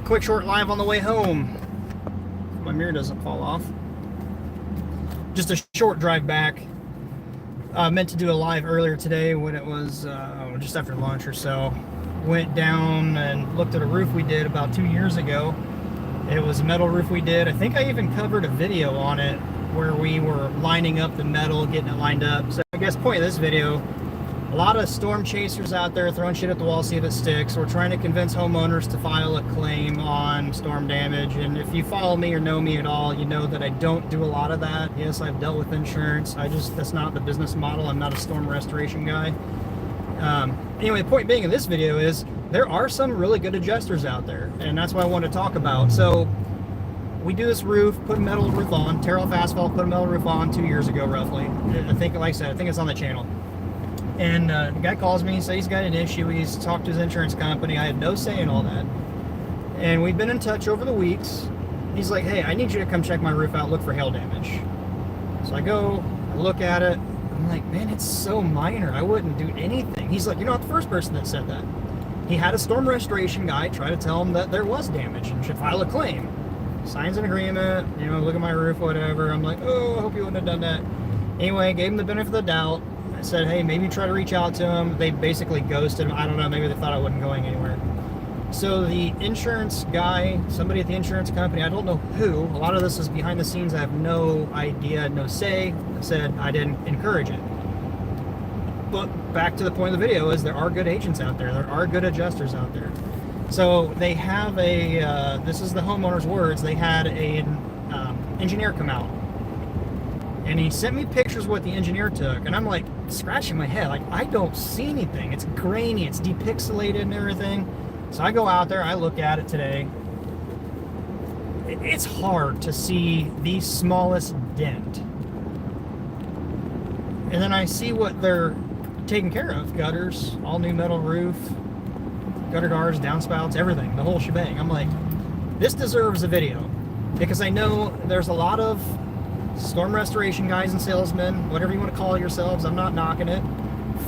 quick short live on the way home. My mirror doesn't fall off. Just a short drive back. Meant to do a live earlier today when it was just after lunch or so. Went down and looked at a roof we did about 2 years ago. It was a metal roof we did. I think I even covered a video on it where we were lining up the metal, getting it lined up. So I guess point of this video, a lot of storm chasers out there throwing shit at the wall, see if it sticks. We're trying to convince homeowners to file a claim on storm damage. And if you follow me or know me at all, you know that I don't do a lot of that. Yes, I've dealt with insurance. That's not the business model. I'm not a storm restoration guy. Anyway, the point being in this video is there are some really good adjusters out there, and that's what I want to talk about. So we do this roof, put a metal roof on, tear off asphalt, put a metal roof on 2 years ago roughly. I think, like I said, I think it's on the channel. And the guy calls me, says he's got an issue. He's talked to his insurance company. I had no say in all that. And we've been in touch over the weeks. He's like, hey, I need you to come check my roof out, look for hail damage. So I go, I look at it. I'm like, man, it's so minor. I wouldn't do anything. He's like, you're not the first person that said that. He had a storm restoration guy try to tell him that there was damage and should file a claim. Signs an agreement, look at my roof, whatever. I'm like, oh, I hope you wouldn't have done that. Anyway, gave him the benefit of the doubt. I said, hey, maybe try to reach out to him. They basically ghosted him. I don't know, maybe they thought I wasn't going anywhere. So the insurance guy, somebody at the insurance company, I don't know who, a lot of this is behind the scenes, I have no idea, no say, said I didn't encourage it. But back to the point of the video is there are good agents out there. There are good adjusters out there. So they have this is the homeowner's words, they had an engineer come out. And he sent me pictures of what the engineer took. And I'm like scratching my head. Like, I don't see anything. It's grainy, it's depixelated and everything. So I go out there, I look at it today. It's hard to see the smallest dent. And then I see what they're taking care of. Gutters, all new metal roof, gutter guards, downspouts, everything, the whole shebang. I'm like, this deserves a video. Because I know there's a lot of storm restoration guys and salesmen, whatever you want to call yourselves, I'm not knocking it,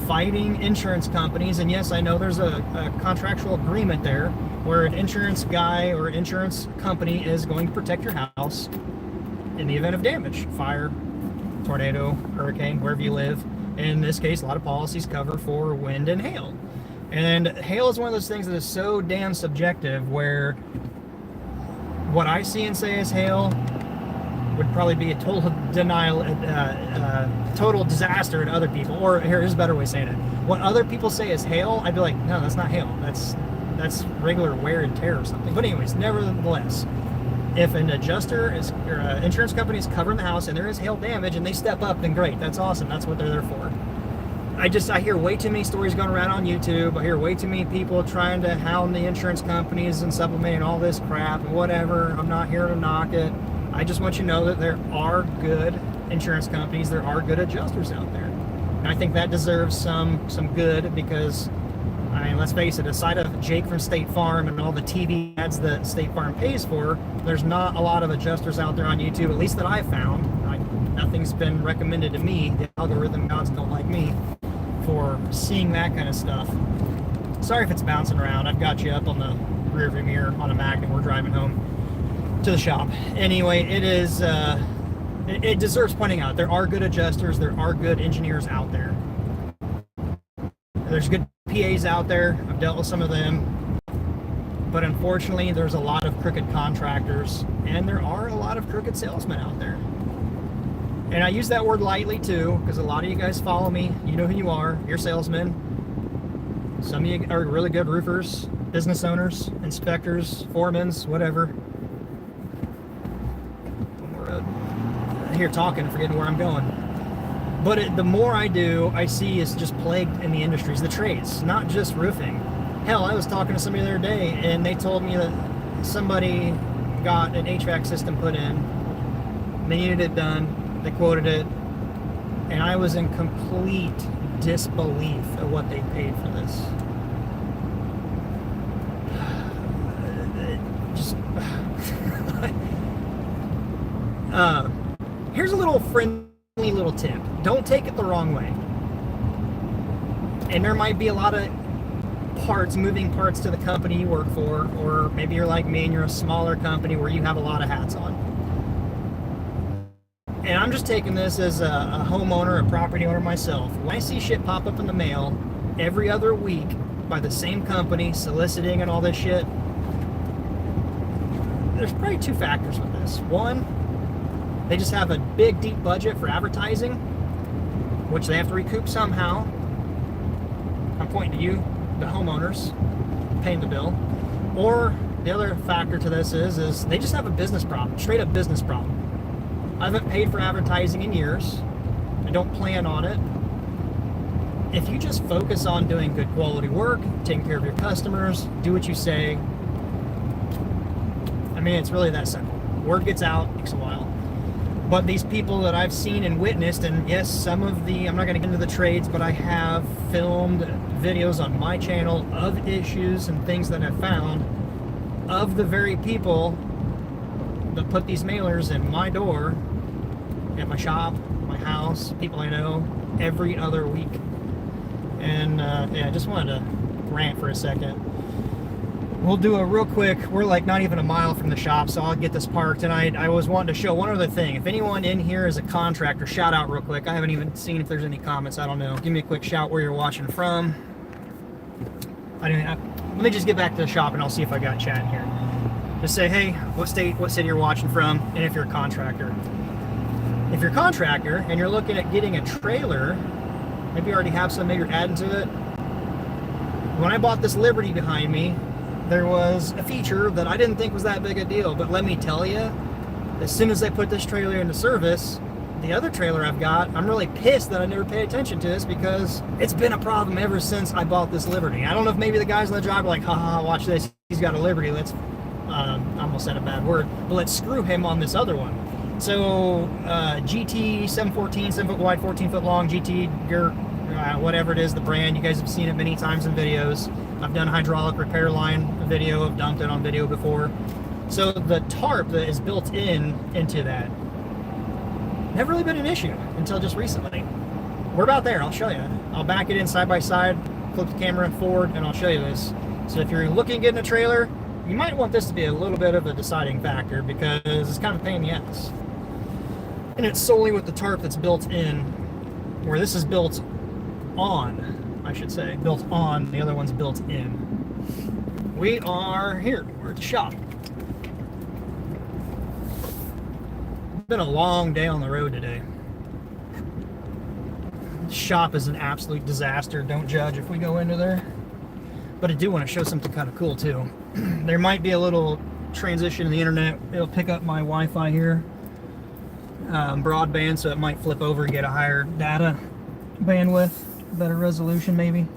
fighting insurance companies. And yes, I know there's a contractual agreement there where an insurance guy or insurance company is going to protect your house in the event of damage, fire, tornado, hurricane, wherever you live. In this case, a lot of policies cover for wind and hail. And hail is one of those things that is so damn subjective where what I see and say is hail would probably be a total denial, total disaster to other people. Or here's a better way of saying it. What other people say is hail, I'd be like, no, that's not hail. That's regular wear and tear or something. But anyways, nevertheless, if an adjuster is, or an insurance company is covering the house and there is hail damage and they step up, then great. That's awesome. That's what they're there for. I hear way too many stories going around on YouTube. I hear way too many people trying to hound the insurance companies and supplementing all this crap and whatever. I'm not here to knock it. I just want you to know that there are good insurance companies, there are good adjusters out there. And I think that deserves some good because, I mean, let's face it, aside of Jake from State Farm and all the TV ads that State Farm pays for, there's not a lot of adjusters out there on YouTube, at least that I've found. Nothing's been recommended to me. The algorithm gods don't like me for seeing that kind of stuff. Sorry if it's bouncing around. I've got you up on the rear view mirror on a Magnum. We're driving home to the shop. Anyway, it is it deserves pointing out. There are good adjusters, there are good engineers out there. There's good PAs out there. I've dealt with some of them. But unfortunately, there's a lot of crooked contractors and there are a lot of crooked salesmen out there. And I use that word lightly too, because a lot of you guys follow me. You know who you are. You're salesmen. Some of you are really good roofers, business owners, inspectors, foremans, whatever. Here talking, forgetting where I'm going. But the more I do, I see it's just plagued in the industries, the trades, not just roofing. Hell, I was talking to somebody the other day, and they told me that somebody got an HVAC system put in, they needed it done, they quoted it, and I was in complete disbelief at what they paid for this. Here's a little friendly little tip. Don't take it the wrong way. And there might be a lot of parts, moving parts to the company you work for, or maybe you're like me and you're a smaller company where you have a lot of hats on. And I'm just taking this as a homeowner, a property owner myself. When I see shit pop up in the mail every other week by the same company, soliciting and all this shit, there's probably two factors with this. One, they just have a big, deep budget for advertising, which they have to recoup somehow. I'm pointing to you, the homeowners, paying the bill. Or the other factor to this is they just have a business problem, straight up business problem. I haven't paid for advertising in years. I don't plan on it. If you just focus on doing good quality work, taking care of your customers, do what you say, I mean, it's really that simple. Word gets out, takes a while. But these people that I've seen and witnessed, and yes, some of the, I'm not going to get into the trades, but I have filmed videos on my channel of issues and things that I've found of the very people that put these mailers in my door, at my shop, my house, people I know, every other week. And yeah, I just wanted to rant for a second. We'll do a real quick, we're like not even a mile from the shop, so I'll get this parked. And I was wanting to show one other thing. If anyone in here is a contractor, shout out real quick. I haven't even seen if there's any comments, I don't know. Give me a quick shout where you're watching from. Let me just get back to the shop and I'll see if I got chat in here. Just say, hey, what state, what city you're watching from, and if you're a contractor. If you're a contractor and you're looking at getting a trailer, maybe you already have some, maybe you're adding to it. When I bought this Liberty behind me, there was a feature that I didn't think was that big a deal, but let me tell you, as soon as I put this trailer into service, the other trailer I've got, I'm really pissed that I never paid attention to this because it's been a problem ever since I bought this Liberty. I don't know if maybe the guys on the job are like, haha, watch this, he's got a Liberty, let's, I almost said a bad word, but let's screw him on this other one. So GT 714, 7 foot wide, 14 foot long, GT, whatever it is, the brand, you guys have seen it many times in videos. I've done a hydraulic repair line video, I've dumped it on video before. So the tarp that is built into that, never really been an issue until just recently. We're about there, I'll show you. I'll back it in side by side, flip the camera forward, and I'll show you this. So if you're looking at getting a trailer, you might want this to be a little bit of a deciding factor because it's kind of a pain in the ass. And it's solely with the tarp that's built in, where this is built on, I should say, built on, the other one's built in. We are here, we're at the shop. It's been a long day on the road today. The shop is an absolute disaster, don't judge if we go into there. But I do want to show something kind of cool too. There might be a little transition in the internet. It'll pick up my Wi-Fi here. Broadband, so it might flip over and get a higher data bandwidth, better resolution maybe.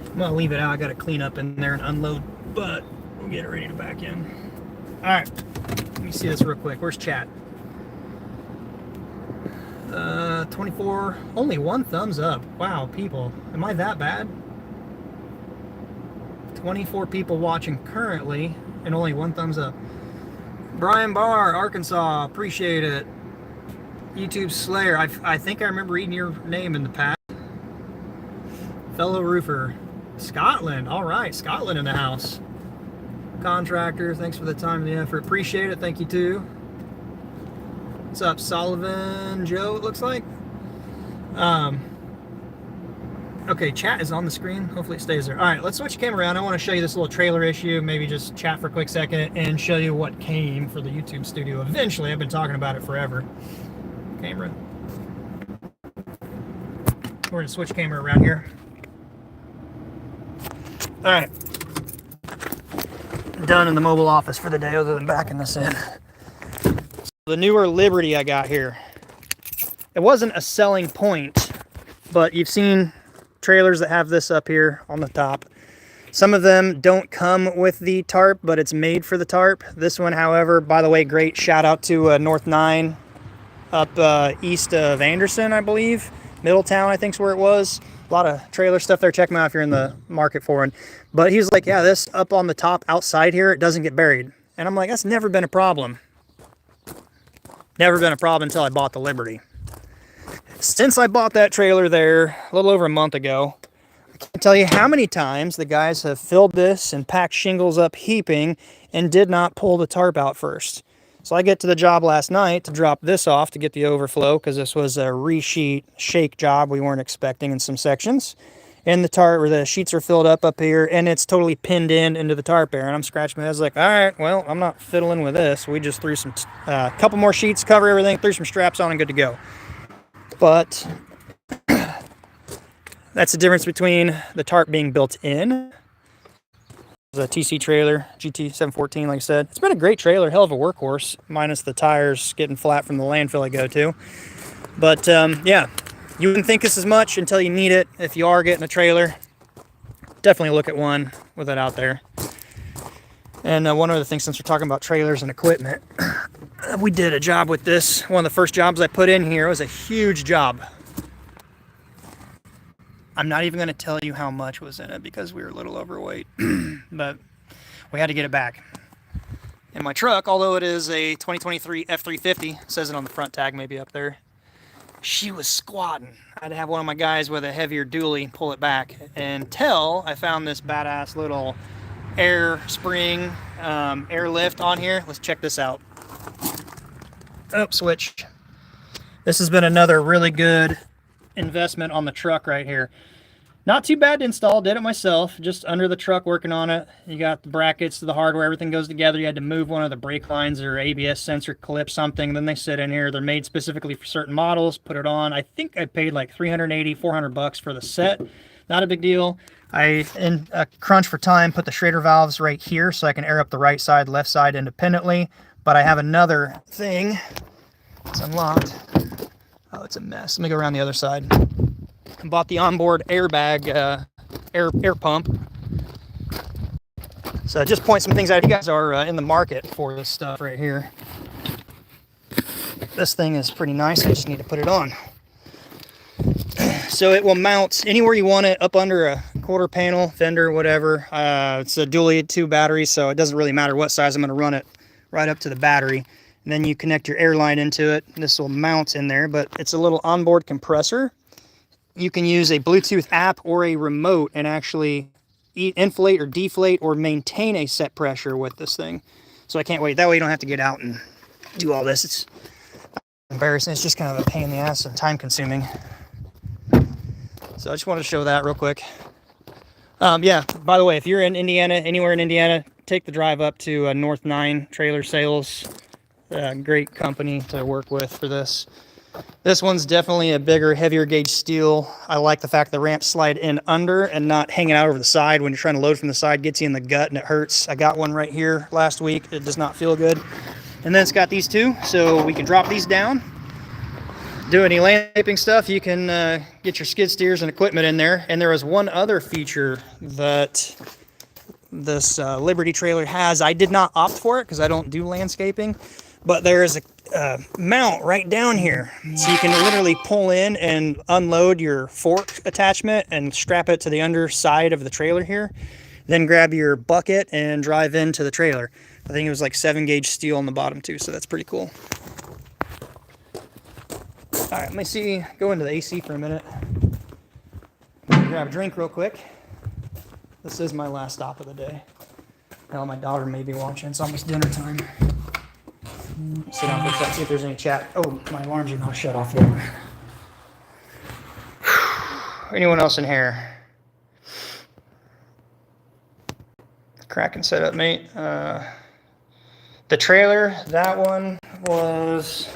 I'm gonna leave it out. I gotta clean up in there and unload, but we'll get it ready to back in. All right, let me see this real quick. Where's chat? 24, only one thumbs up. Wow, people, am I that bad? 24 people watching currently and only one thumbs up. Brian Barr, Arkansas, appreciate it. YouTube Slayer, I think I remember reading your name in the past. Fellow roofer, Scotland, all right, Scotland in the house. Contractor, thanks for the time and the effort, appreciate it, thank you too. What's up, Sullivan Joe, it looks like? Okay, chat is on the screen. Hopefully it stays there. All right, let's switch the camera around. I want to show you this little trailer issue, maybe just chat for a quick second and show you what came for the YouTube studio eventually. I've been talking about it forever. Camera. We're going to switch camera around here. All right. Done in the mobile office for the day other than backing this in. The newer Liberty I got here. It wasn't a selling point, but you've seen trailers that have this up here on the top. Some of them don't come with the tarp, but it's made for the tarp. This one, however, by the way, great shout out to North 9 up east of Anderson, I believe. Middletown, I think is where it was. A lot of trailer stuff there. Check them out if you're in the market for one. But he was like, yeah, this up on the top outside here, it doesn't get buried. And I'm like, that's never been a problem. Never been a problem until I bought the Liberty. Since I bought that trailer there a little over a month ago, I can't tell you how many times the guys have filled this and packed shingles up heaping and did not pull the tarp out first. So I get to the job last night to drop this off to get the overflow, because this was a resheet shake job we weren't expecting in some sections. And the tarp, or the sheets are filled up here, and it's totally pinned in into the tarp there. And I'm scratching my head, like, all right, well, I'm not fiddling with this. We just threw some, couple more sheets, cover everything, threw some straps on, and good to go. But that's the difference between the tarp being built in. The TC trailer, GT714, like I said. It's been a great trailer, hell of a workhorse, minus the tires getting flat from the landfill I go to. But, yeah, you wouldn't think this is much until you need it. If you are getting a trailer, definitely look at one with it out there. And one other thing, since we're talking about trailers and equipment, we did a job with this. One of the first jobs I put in here. It was a huge job. I'm not even going to tell you how much was in it because we were a little overweight, but we had to get it back. And my truck, although it is a 2023 F350, says it on the front tag, maybe up there, she was squatting. I had to have one of my guys with a heavier dually pull it back until I found this badass little air spring air lift on here. Let's check this out. Oh, switch. This has been another really good investment on the truck right here. Not too bad to install. Did it myself, just under the truck working on it. You got the brackets, the hardware, everything goes together. You had to move one of the brake lines or ABS sensor clip, something. Then they sit in here. They're made specifically for certain models. Put it on. I think I paid like $380-$400 for the set. Not a big deal. I, in a crunch for time, put the Schrader valves right here so I can air up the right side, left side independently. But I have another thing. It's unlocked. Oh, it's a mess. Let me go around the other side. I bought the onboard airbag, air pump. So just point some things out. You guys are in the market for this stuff right here. This thing is pretty nice. I just need to put it on. So it will mount anywhere you want it, up under a quarter panel, fender, whatever. It's a dually 2 battery, so it doesn't really matter what size. I'm going to run it right up to the battery. And then you connect your air line into it. This will mount in there, but it's a little onboard compressor. You can use a Bluetooth app or a remote and actually inflate or deflate or maintain a set pressure with this thing. So I can't wait. That way you don't have to get out and do all this. It's embarrassing. It's just kind of a pain in the ass and time consuming. So I just wanted to show that real quick. Yeah, by the way, if you're in Indiana, anywhere in Indiana, take the drive up to North 9 Trailer Sales. Great company to work with for this. This one's definitely a bigger, heavier gauge steel. I like the fact the ramps slide in under and not hanging out over the side. When you're trying to load from the side, gets you in the gut and it hurts. I got one right here last week. It does not feel good. And then it's got these two, so we can drop these down. Do any landscaping stuff, you can get your skid steers and equipment in there. And there was one other feature that this Liberty trailer has. I did not opt for it because I don't do landscaping. But there is a mount right down here. So you can literally pull in and unload your fork attachment and strap it to the underside of the trailer here. Then grab your bucket and drive into the trailer. I think it was like 7-gauge steel on the bottom too, so that's pretty cool. All right, let me go into the AC for a minute. Grab a drink real quick. This is my last stop of the day. Now my daughter may be watching. It's almost dinner time. Sit down for a second, see if there's any chat. Oh, my alarms are not shut off yet. Anyone else in here? Cracking setup, mate. The trailer, that one was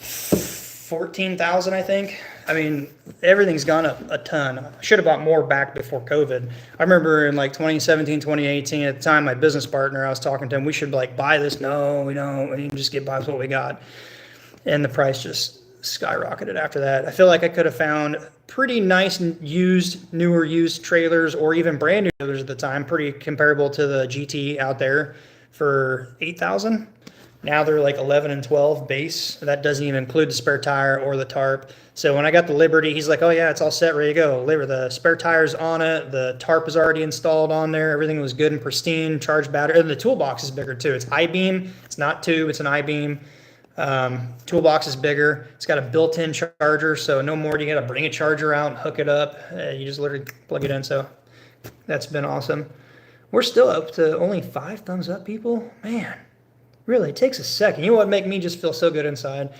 $14,000, I think. I mean, everything's gone up a ton. I should have bought more back before COVID. I remember in like 2017, 2018, at the time, my business partner, I was talking to him, we should like buy this. No, we don't. We can just get by with what we got. And the price just skyrocketed after that. I feel like I could have found pretty nice newer used trailers or even brand new trailers at the time, pretty comparable to the GT out there for $8,000. Now they're like 11 and 12 base. That doesn't even include the spare tire or the tarp. So when I got the Liberty, he's like, oh yeah, it's all set, ready to go. The spare tire's on it. The tarp is already installed on there. Everything was good and pristine, charged battery. And the toolbox is bigger too. It's I-beam. It's not tube, it's an I-beam. Toolbox is bigger. It's got a built-in charger, so no more do you got to bring a charger out and hook it up. You just literally plug it in. So that's been awesome. We're still up to only 5 thumbs up, people. Man, really, it takes a second. You know what make me just feel so good inside?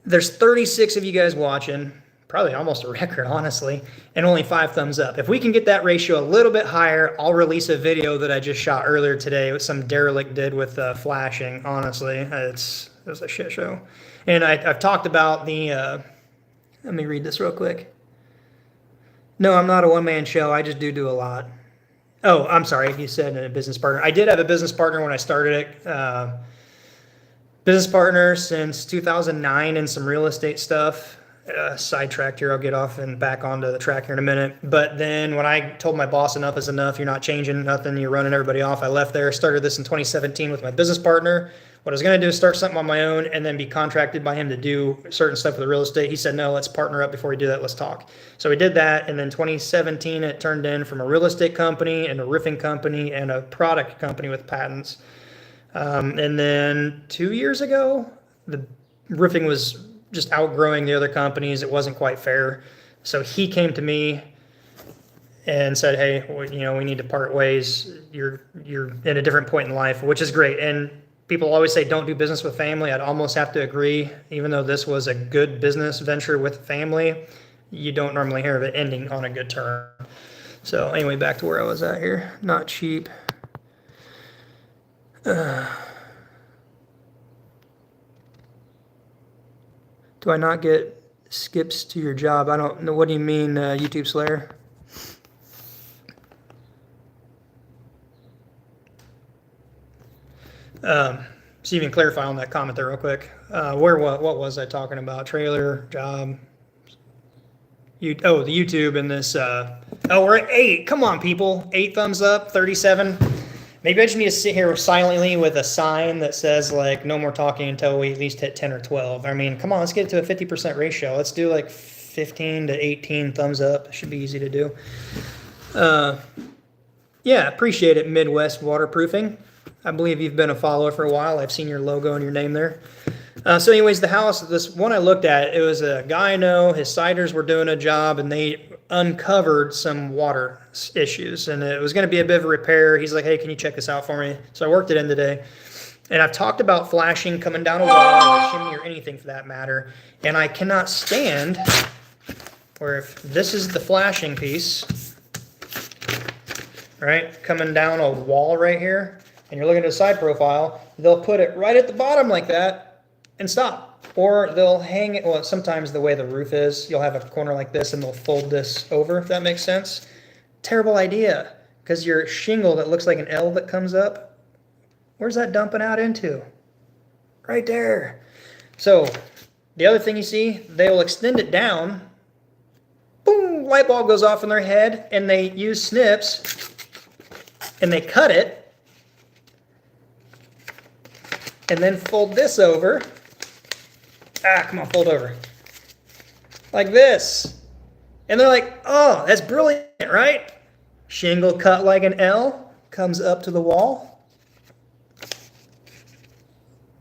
There's 36 of you guys watching, probably almost a record, honestly, and only 5 thumbs up. If we can get that ratio a little bit higher, I'll release a video that I just shot earlier today with some derelict did with flashing. Honestly, it was a shit show. And I've talked about the, let me read this real quick. No, I'm not a one-man show. I just do a lot. Oh, I'm sorry. You said a business partner. I did have a business partner when I started it. Business partner since 2009 and some real estate stuff. Sidetracked here. I'll get off and back onto the track here in a minute. But then when I told my boss enough is enough, you're not changing nothing, you're running everybody off, I left there. Started this in 2017 with my business partner. What I was going to do is start something on my own and then be contracted by him to do certain stuff with the real estate. He said, no, let's partner up before we do that. Let's talk. So we did that. And then 2017, it turned in from a real estate company and a roofing company and a product company with patents. And then 2 years ago, the roofing was just outgrowing the other companies. It wasn't quite fair. So he came to me and said, hey, we need to part ways. You're in a different point in life, which is great. And people always say don't do business with family. I'd almost have to agree. Even though this was a good business venture with family, you don't normally hear of it ending on a good term. So anyway, back to where I was at here. Not cheap. Do I not get skips to your job? I don't know. What do you mean, YouTube Slayer? So you can clarify on that comment there real quick. What was I talking about? Trailer, job. The YouTube and this. We're at 8. Come on, people. 8 thumbs up, 37. Maybe I just need to sit here silently with a sign that says, like, no more talking until we at least hit 10 or 12. I mean, come on, let's get it to a 50% ratio. Let's do like 15 to 18 thumbs up. It should be easy to do. Yeah, appreciate it, Midwest Waterproofing. I believe you've been a follower for a while. I've seen your logo and your name there. So anyways, the house, this one I looked at, it was a guy I know, his siders were doing a job, and they uncovered some water issues, and it was going to be a bit of a repair. He's like, hey, can you check this out for me? So I worked it in today. And I've talked about flashing coming down a wall or chimney or anything for that matter, and I cannot stand where if this is the flashing piece, right, coming down a wall right here, and you're looking at a side profile, they'll put it right at the bottom like that and stop. Or they'll hang it, well, sometimes the way the roof is, you'll have a corner like this and they'll fold this over, if that makes sense. Terrible idea, because your shingle that looks like an L that comes up, where's that dumping out into? Right there. So the other thing you see, they will extend it down, boom, light bulb goes off in their head, and they use snips and they cut it and then fold this over. Come on, fold over. Like this. And they're like, oh, that's brilliant, right? Shingle cut like an L, comes up to the wall.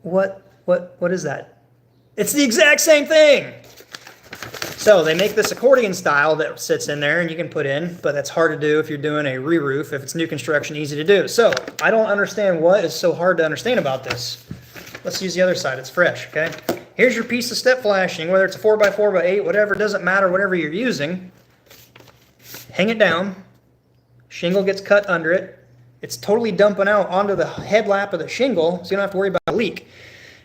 What is that? It's the exact same thing. So they make this accordion style that sits in there and you can put in, but that's hard to do if you're doing a re-roof. If it's new construction, easy to do. So I don't understand what is so hard to understand about this. Let's use the other side. It's fresh, okay? Here's your piece of step flashing, whether it's a 4x4x8, whatever, doesn't matter, whatever you're using. Hang it down. Shingle gets cut under it. It's totally dumping out onto the headlap of the shingle, so you don't have to worry about a leak.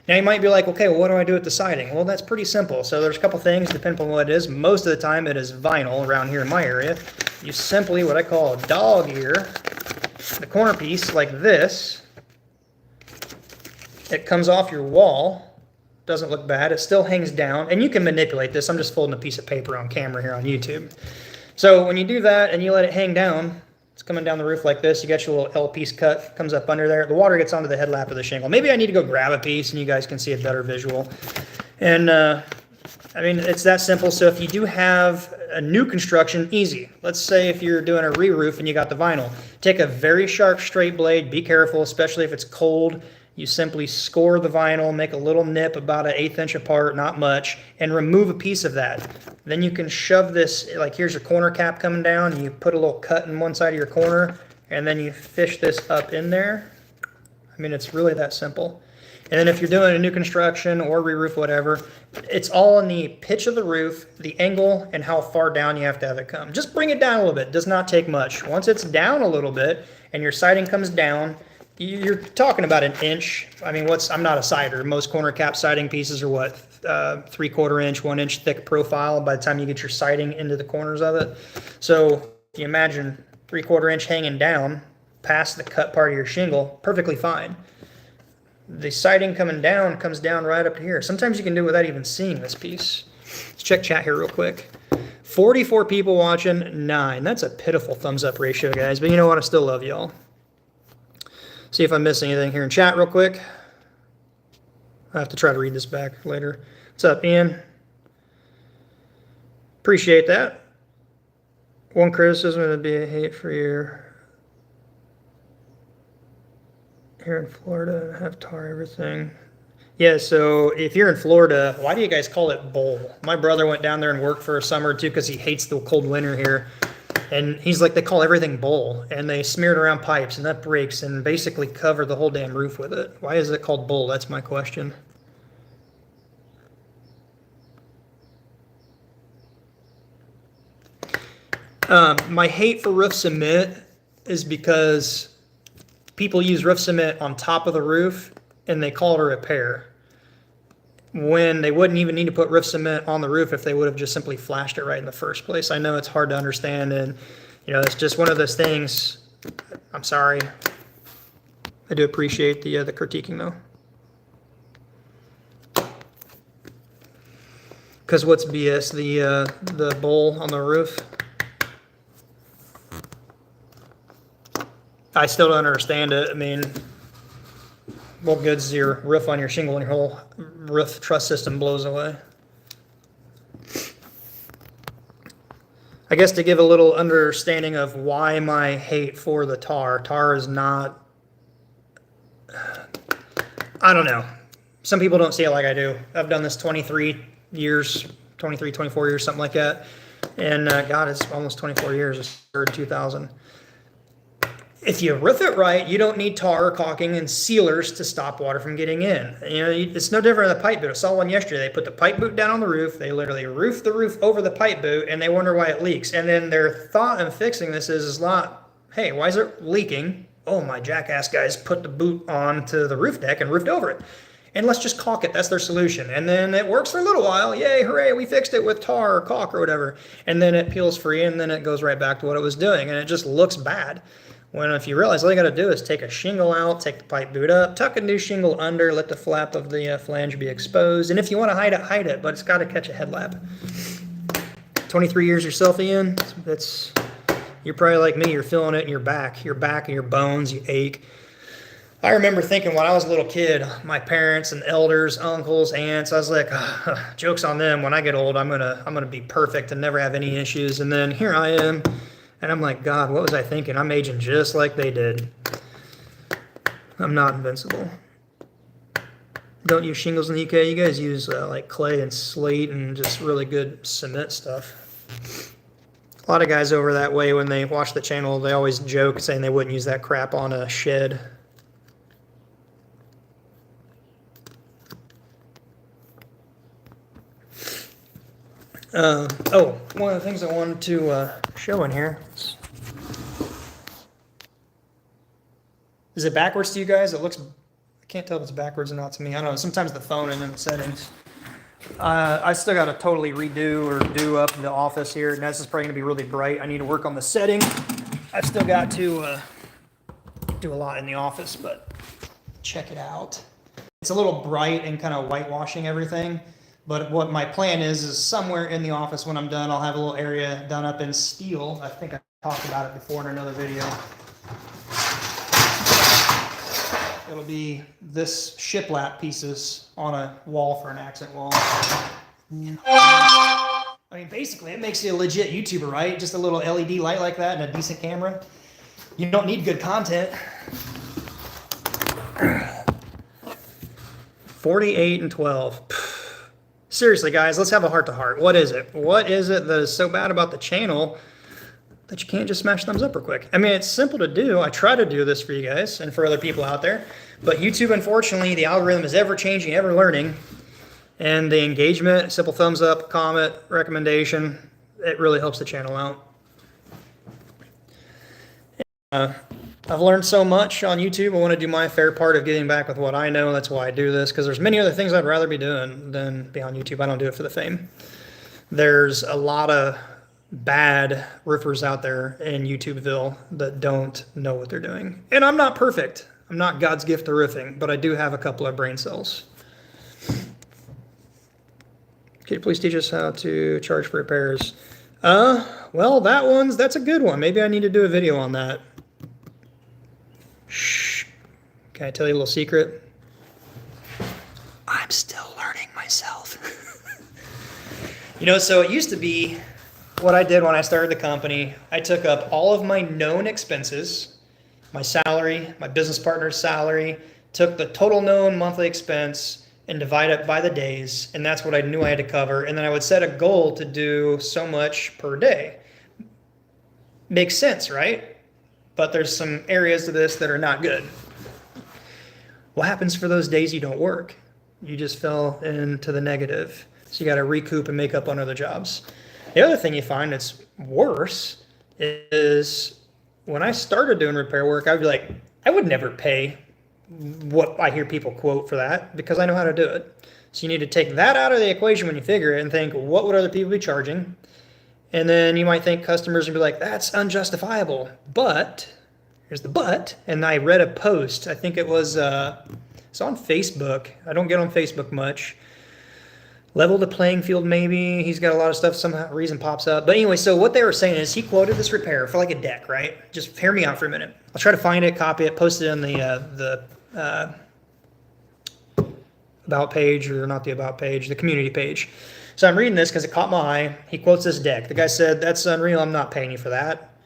Now you might be like, okay, well, what do I do with the siding? Well, that's pretty simple. So there's a couple things, depending on what it is. Most of the time it is vinyl around here in my area. You simply, what I call a dog ear, the corner piece like this. It comes off your wall. Doesn't look bad. It still hangs down, and you can manipulate this. I'm just folding a piece of paper on camera here on YouTube. So when you do that and you let it hang down, it's coming down the roof like this. You got your little L piece cut, comes up under there. The water gets onto the headlap of the shingle. Maybe I need to go grab a piece and you guys can see a better visual. And I mean, it's that simple. So if you do have a new construction, easy. Let's say if you're doing a re-roof and you got the vinyl, take a very sharp straight blade. Be careful, especially if it's cold You simply score the vinyl, make a little nip about an 1/8 inch apart, not much, and remove a piece of that. Then you can shove this, like here's your corner cap coming down, you put a little cut in one side of your corner, and then you fish this up in there. I mean, it's really that simple. And then if you're doing a new construction or re-roof, whatever, it's all in the pitch of the roof, the angle, and how far down you have to have it come. Just bring it down a little bit. It does not take much. Once it's down a little bit and your siding comes down, you're talking about an inch. I mean, I'm not a sider. Most corner cap siding pieces are what, 3/4 inch, 1 inch thick profile by the time you get your siding into the corners of it. So if you imagine 3/4 inch hanging down past the cut part of your shingle, perfectly fine. The siding coming down comes down right up to here. Sometimes you can do it without even seeing this piece. Let's check chat here real quick. 44 people watching, 9. That's a pitiful thumbs up ratio, guys. But you know what? I still love y'all. See if I miss anything here in chat real quick. I have to try to read this back later. What's up, Ian? Appreciate that. One criticism would be a hate for your... Here in Florida, have tar everything. Yeah, so if you're in Florida, why do you guys call it bowl? My brother went down there and worked for a summer or two because he hates the cold winter here. And he's like, they call everything bowl. And they smear it around pipes and that breaks and basically cover the whole damn roof with it. Why is it called bowl? That's my question. My hate for roof cement is because people use roof cement on top of the roof and they call it a repair when they wouldn't even need to put roof cement on the roof if they would have just simply flashed it right in the first place. I know it's hard to understand, and you know, it's just one of those things. I'm sorry. I do appreciate the critiquing though. Because what's BS? The bowl on the roof? I still don't understand it. I mean, what good's is your roof on your shingle and your whole roof truss system blows away? I guess to give a little understanding of why my hate for the tar. Tar is not, I don't know. Some people don't see it like I do. I've done this 23 years, 23, 24 years, something like that. And God, it's almost 24 years. It's 2000. If you roof it right, you don't need tar, caulking, and sealers to stop water from getting in. You know, it's no different than the pipe boot. I saw one yesterday. They put the pipe boot down on the roof. They literally roof the roof over the pipe boot, and they wonder why it leaks. And then their thought in fixing this is not, hey, why is it leaking? Oh, my jackass guys put the boot onto the roof deck and roofed over it. And let's just caulk it. That's their solution. And then it works for a little while. Yay, hooray, we fixed it with tar or caulk or whatever. And then it peels free, and then it goes right back to what it was doing. And it just looks bad. When if you realize all you got to do is take a shingle out, take the pipe boot up, tuck a new shingle under, let the flap of the flange be exposed. And if you want to hide it, but it's got to catch a headlap. 23 years yourself, Ian? You're probably like me. You're feeling it in your back and your bones. You ache. I remember thinking when I was a little kid, my parents and elders, uncles, aunts, I was like, joke's on them. When I get old, I'm gonna be perfect and never have any issues. And then here I am. And I'm like, God, what was I thinking? I'm aging just like they did. I'm not invincible. Don't use shingles in the UK. You guys use like clay and slate and just really good cement stuff. A lot of guys over that way, when they watch the channel, they always joke saying they wouldn't use that crap on a shed. One of the things I wanted to show in here. Is it backwards to you guys? It looks, I can't tell if it's backwards or not to me. I don't know. Sometimes the phone and then the settings. I still got to totally redo or do up the office here. And this is probably going to be really bright. I need to work on the setting. I've still got to do a lot in the office, but check it out. It's a little bright and kind of whitewashing everything. But what my plan is somewhere in the office when I'm done, I'll have a little area done up in steel. I think I talked about it before in another video. It'll be this shiplap pieces on a wall for an accent wall. I mean, basically, it makes you a legit YouTuber, right? Just a little LED light like that and a decent camera. You don't need good content. 48 and 12. Seriously, guys, let's have a heart-to-heart. What is it? What is it that is so bad about the channel that you can't just smash thumbs up real quick? I mean, it's simple to do. I try to do this for you guys and for other people out there. But YouTube, unfortunately, the algorithm is ever changing, ever learning. And the engagement, simple thumbs up, comment, recommendation, it really helps the channel out. I've learned so much on YouTube. I want to do my fair part of getting back with what I know. That's why I do this, because there's many other things I'd rather be doing than be on YouTube. I don't do it for the fame. There's a lot of bad roofers out there in YouTubeville that don't know what they're doing. And I'm not perfect. I'm not God's gift to roofing, but I do have a couple of brain cells. Could you please teach us how to charge for repairs? Well, that's a good one. Maybe I need to do a video on that. Shh. Can I tell you a little secret? I'm still learning myself. So it used to be what I did when I started the company. I took up all of my known expenses, my salary, my business partner's salary, took the total known monthly expense and divide it by the days. And that's what I knew I had to cover. And then I would set a goal to do so much per day. Makes sense, right? But there's some areas to this that are not good. What happens for those days you don't work? You just fell into the negative. So you got to recoup and make up on other jobs. The other thing you find that's worse is when I started doing repair work, I would be like, I would never pay what I hear people quote for that because I know how to do it. So you need to take that out of the equation when you figure it and think, what would other people be charging? And then you might think customers would be like, that's unjustifiable. But, here's the but, and I read a post, I think it was, it's on Facebook. I don't get on Facebook much. Level the playing field, maybe. He's got a lot of stuff, some reason pops up. But anyway, so what they were saying is he quoted this repair for like a deck, right? Just hear me out for a minute. I'll try to find it, copy it, post it on the about page, or not the about page, the community page. So I'm reading this because it caught my eye. He quotes this deck. The guy said, that's unreal. I'm not paying you for that.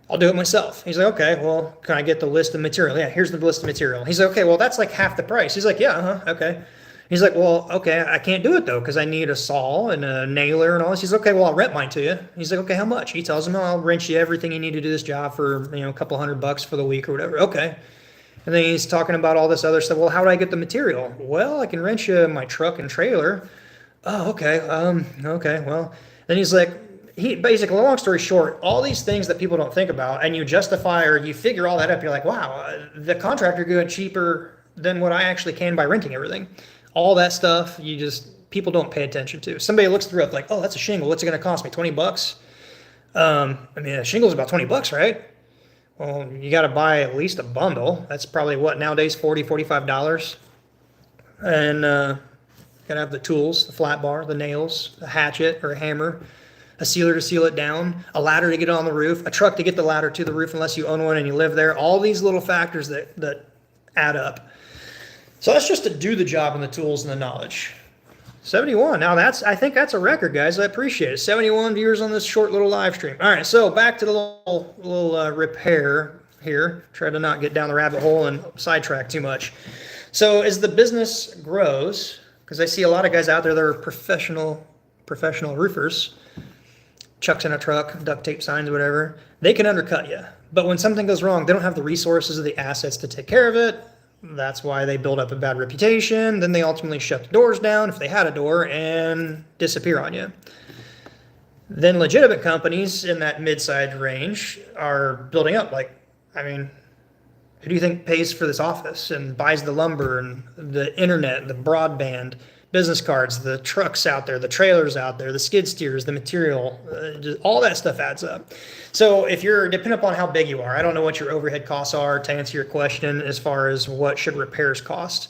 I'll do it myself. He's like, okay, well, can I get the list of material? Yeah, here's the list of material. He's like, okay, well, that's like half the price. He's like, yeah, okay. He's like, well, okay, I can't do it though because I need a saw and a nailer and all this. He's like, okay, well, I'll rent mine to you. He's like, okay, how much? He tells him, oh, I'll rent you everything you need to do this job for, a couple $100 for the week or whatever. Okay. And then he's talking about all this other stuff. Well, how do I get the material? Well, I can rent you my truck and trailer. Oh, okay. Okay. Well, then he's like, basically, long story short, all these things that people don't think about, and you justify or you figure all that up. You're like, wow, the contractor could do it cheaper than what I actually can by renting everything. All that stuff, people don't pay attention to. Somebody looks through it like, oh, that's a shingle. What's it going to cost me? $20? A shingle's about $20, right? Well, you got to buy at least a bundle. That's probably what nowadays, $40, $45. And got to have the tools, the flat bar, the nails, a hatchet or a hammer, a sealer to seal it down, a ladder to get it on the roof, a truck to get the ladder to the roof unless you own one and you live there. All these little factors that add up. So that's just to do the job and the tools and the knowledge. 71. Now I think that's a record, guys. I appreciate it. 71 viewers on this short little live stream. All right, so back to the little repair here. Try to not get down the rabbit hole and sidetrack too much. So as the business grows, because I see a lot of guys out there that are professional roofers, chucks in a truck, duct tape signs, whatever, they can undercut you. But when something goes wrong, they don't have the resources or the assets to take care of it. That's why they build up a bad reputation. Then they ultimately shut the doors down, if they had a door, and disappear on you. Then legitimate companies in that mid-sized range are building up. Who do you think pays for this office and buys the lumber and the internet, the broadband, business cards, the trucks out there, the trailers out there, the skid steers, the material, all that stuff adds up. So if you're depending upon how big you are, I don't know what your overhead costs are to answer your question as far as what should repairs cost.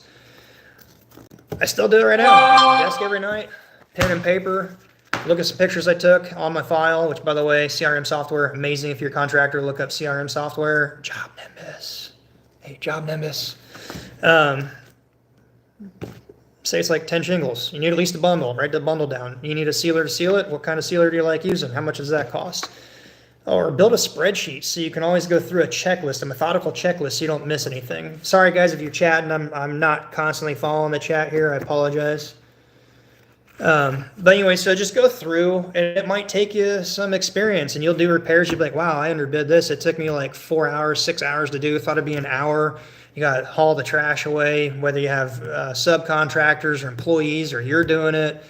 I still do it right now. I'm at my desk every night, pen and paper, look at some pictures I took on my file, which by the way, CRM software, amazing. If you're a contractor, look up CRM software, Job Nimbus. Hey, Job Nimbus. Say it's like 10 shingles. You need at least a bundle. Write the bundle down. You need a sealer to seal it. What kind of sealer do you like using? How much does that cost? Or build a spreadsheet so you can always go through a checklist, a methodical checklist, so you don't miss anything. Sorry guys if you're chatting, I'm not constantly following the chat here, I apologize. But anyway, so just go through, and it might take you some experience, and you'll do repairs. You'll be like, wow, I underbid this. It took me like 4 hours, 6 hours to do. Thought it'd be an hour. You got to haul the trash away, whether you have subcontractors or employees or you're doing it.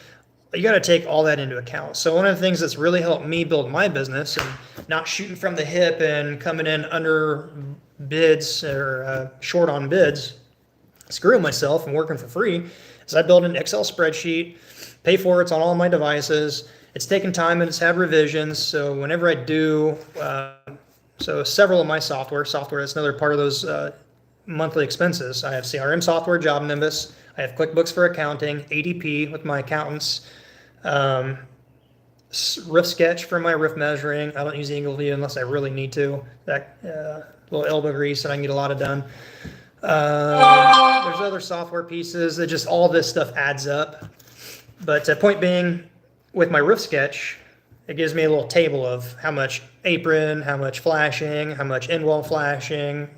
You got to take all that into account. So one of the things that's really helped me build my business and not shooting from the hip and coming in under bids or short on bids, screwing myself and working for free, is I build an Excel spreadsheet, pay for it's on all my devices. It's taken time and it's had revisions. So whenever I do, so several of my software, that's another part of those monthly expenses. I have CRM software, Job Nimbus. I have QuickBooks for accounting, ADP with my accountants, roof sketch for my roof measuring. I don't use Eagle View unless I really need to. That little elbow grease and I can get a lot of done. There's other software pieces that just all this stuff adds up. But point being, with my roof sketch, it gives me a little table of how much apron, how much flashing, how much end wall flashing,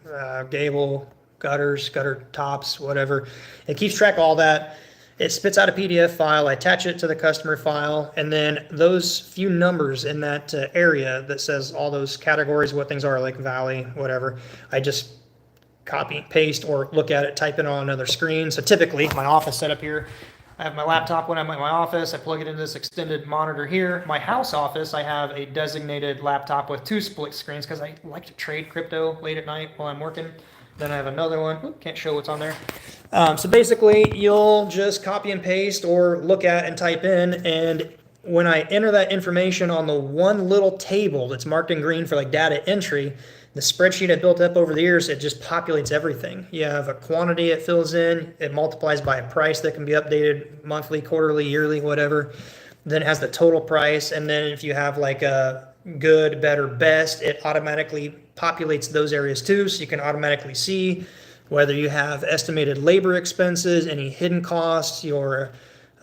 gable, gutters, gutter tops, whatever. It keeps track of all that. It spits out a PDF file. I attach it to the customer file, and then those few numbers in that area that says all those categories, what things are, like valley, whatever, I just copy, paste, or look at it, type it on another screen. So typically, my office setup here, I have my laptop when I'm at my office. I plug it into this extended monitor here. My house office, I have a designated laptop with 2 split screens because I like to trade crypto late at night while I'm working. Then I have another one. Ooh, can't show what's on there. So basically, you'll just copy and paste or look at and type in. And when I enter that information on the one little table that's marked in green for like data entry, the spreadsheet I built up over the years, it just populates everything. You have a quantity it fills in. It multiplies by a price that can be updated monthly, quarterly, yearly, whatever. Then it has the total price. And then if you have like a good, better, best, it automatically populates those areas too, so you can automatically see whether you have estimated labor expenses, any hidden costs, your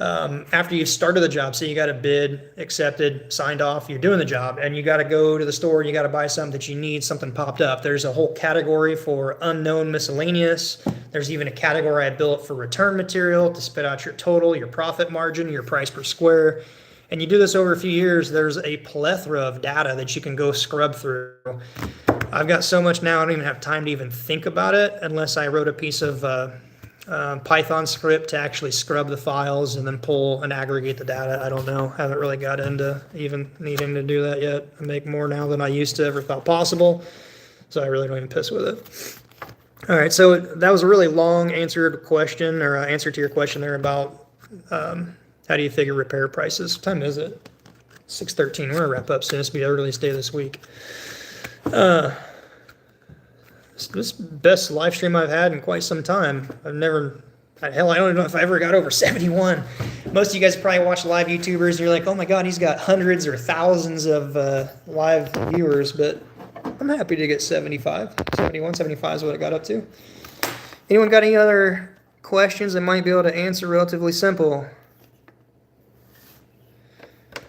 after you've started the job. So you got a bid accepted, signed off, you're doing the job, and you got to go to the store, you got to buy something that you need, something popped up. There's a whole category for unknown miscellaneous. There's even a category I built for return material to spit out your total, your profit margin, your price per square. And you do this over a few years, there's a plethora of data that you can go scrub through. I've got so much now, I don't even have time to even think about it unless I wrote a piece of Python script to actually scrub the files and then pull and aggregate the data. I don't know. I haven't really got into even needing to do that yet. I make more now than I used to ever thought possible, so I really don't even piss with it. All right, so that was a really long answered question, or answer to your question there about how do you figure repair prices. What time is it? 6:13. We're gonna wrap up soon. This will be the earliest day this week. This best live stream I've had in quite some time. Hell, I don't even know if I ever got over 71. Most of you guys probably watch live YouTubers and you're like, oh my God, he's got hundreds or thousands of live viewers, but I'm happy to get 75. 71, 75 is what I got up to. Anyone got any other questions I might be able to answer relatively simple?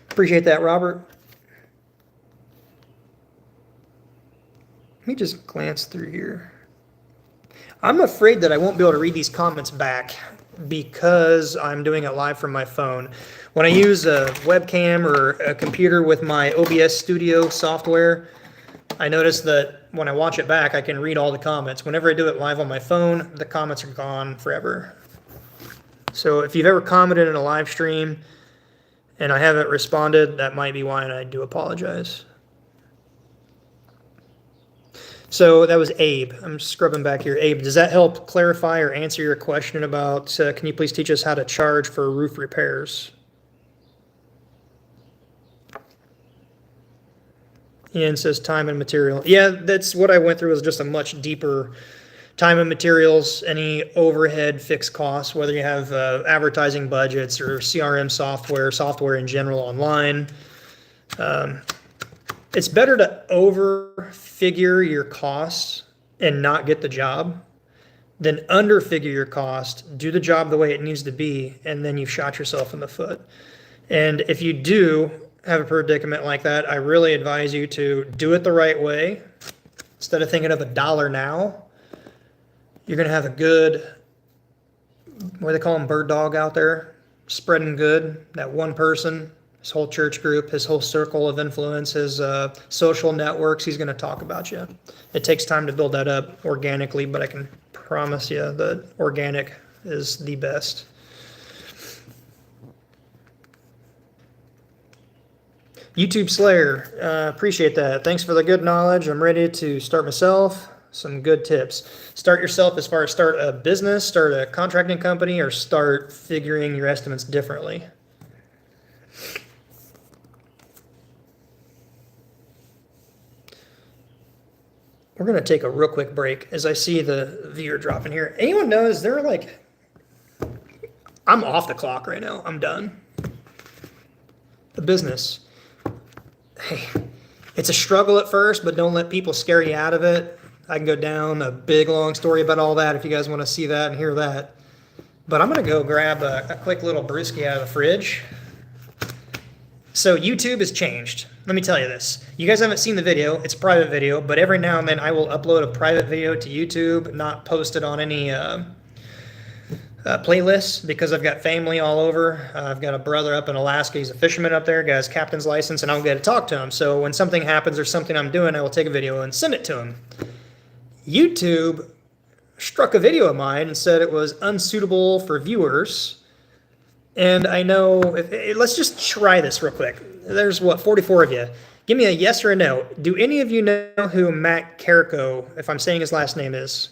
Appreciate that, Robert. Let me just glance through here. I'm afraid that I won't be able to read these comments back because I'm doing it live from my phone. When I use a webcam or a computer with my OBS Studio software, I notice that when I watch it back, I can read all the comments. Whenever I do it live on my phone, the comments are gone forever. So if you've ever commented in a live stream and I haven't responded, that might be why, and I do apologize. So that was Abe. I'm scrubbing back here. Abe, does that help clarify or answer your question about, can you please teach us how to charge for roof repairs? Ian says time and material. Yeah, that's what I went through, was just a much deeper time and materials, any overhead fixed costs, whether you have advertising budgets or CRM software in general online. It's better to over-figure your costs and not get the job than under-figure your cost, do the job the way it needs to be, and then you've shot yourself in the foot. And if you do have a predicament like that, I really advise you to do it the right way. Instead of thinking of $1 now, you're going to have a good, what do they call them, bird dog out there, spreading good. That one person, his whole church group, his whole circle of influence, his social networks, he's going to talk about you. It takes time to build that up organically, but I can promise you that organic is the best. YouTube Slayer, appreciate that. Thanks for the good knowledge. I'm ready to start myself. Some good tips. Start yourself as far as start a business, start a contracting company, or start figuring your estimates differently. We're going to take a real quick break as I see the viewer dropping here. Anyone knows they're like, I'm off the clock right now. I'm done. The business. Hey, it's a struggle at first, but don't let people scare you out of it. I can go down a big, long story about all that if you guys want to see that and hear that. But I'm going to go grab a quick little brewski out of the fridge. So YouTube has changed. Let me tell you this. You guys haven't seen the video. It's a private video, but every now and then I will upload a private video to YouTube, not post it on any playlists because I've got family all over. I've got a brother up in Alaska. He's a fisherman up there, got his captain's license, and I don't get to talk to him. So when something happens or something I'm doing, I will take a video and send it to him. YouTube struck a video of mine and said it was unsuitable for viewers. And I know, let's just try this real quick. There's, 44 of you. Give me a yes or a no. Do any of you know who Matt Carrico, if I'm saying his last name is?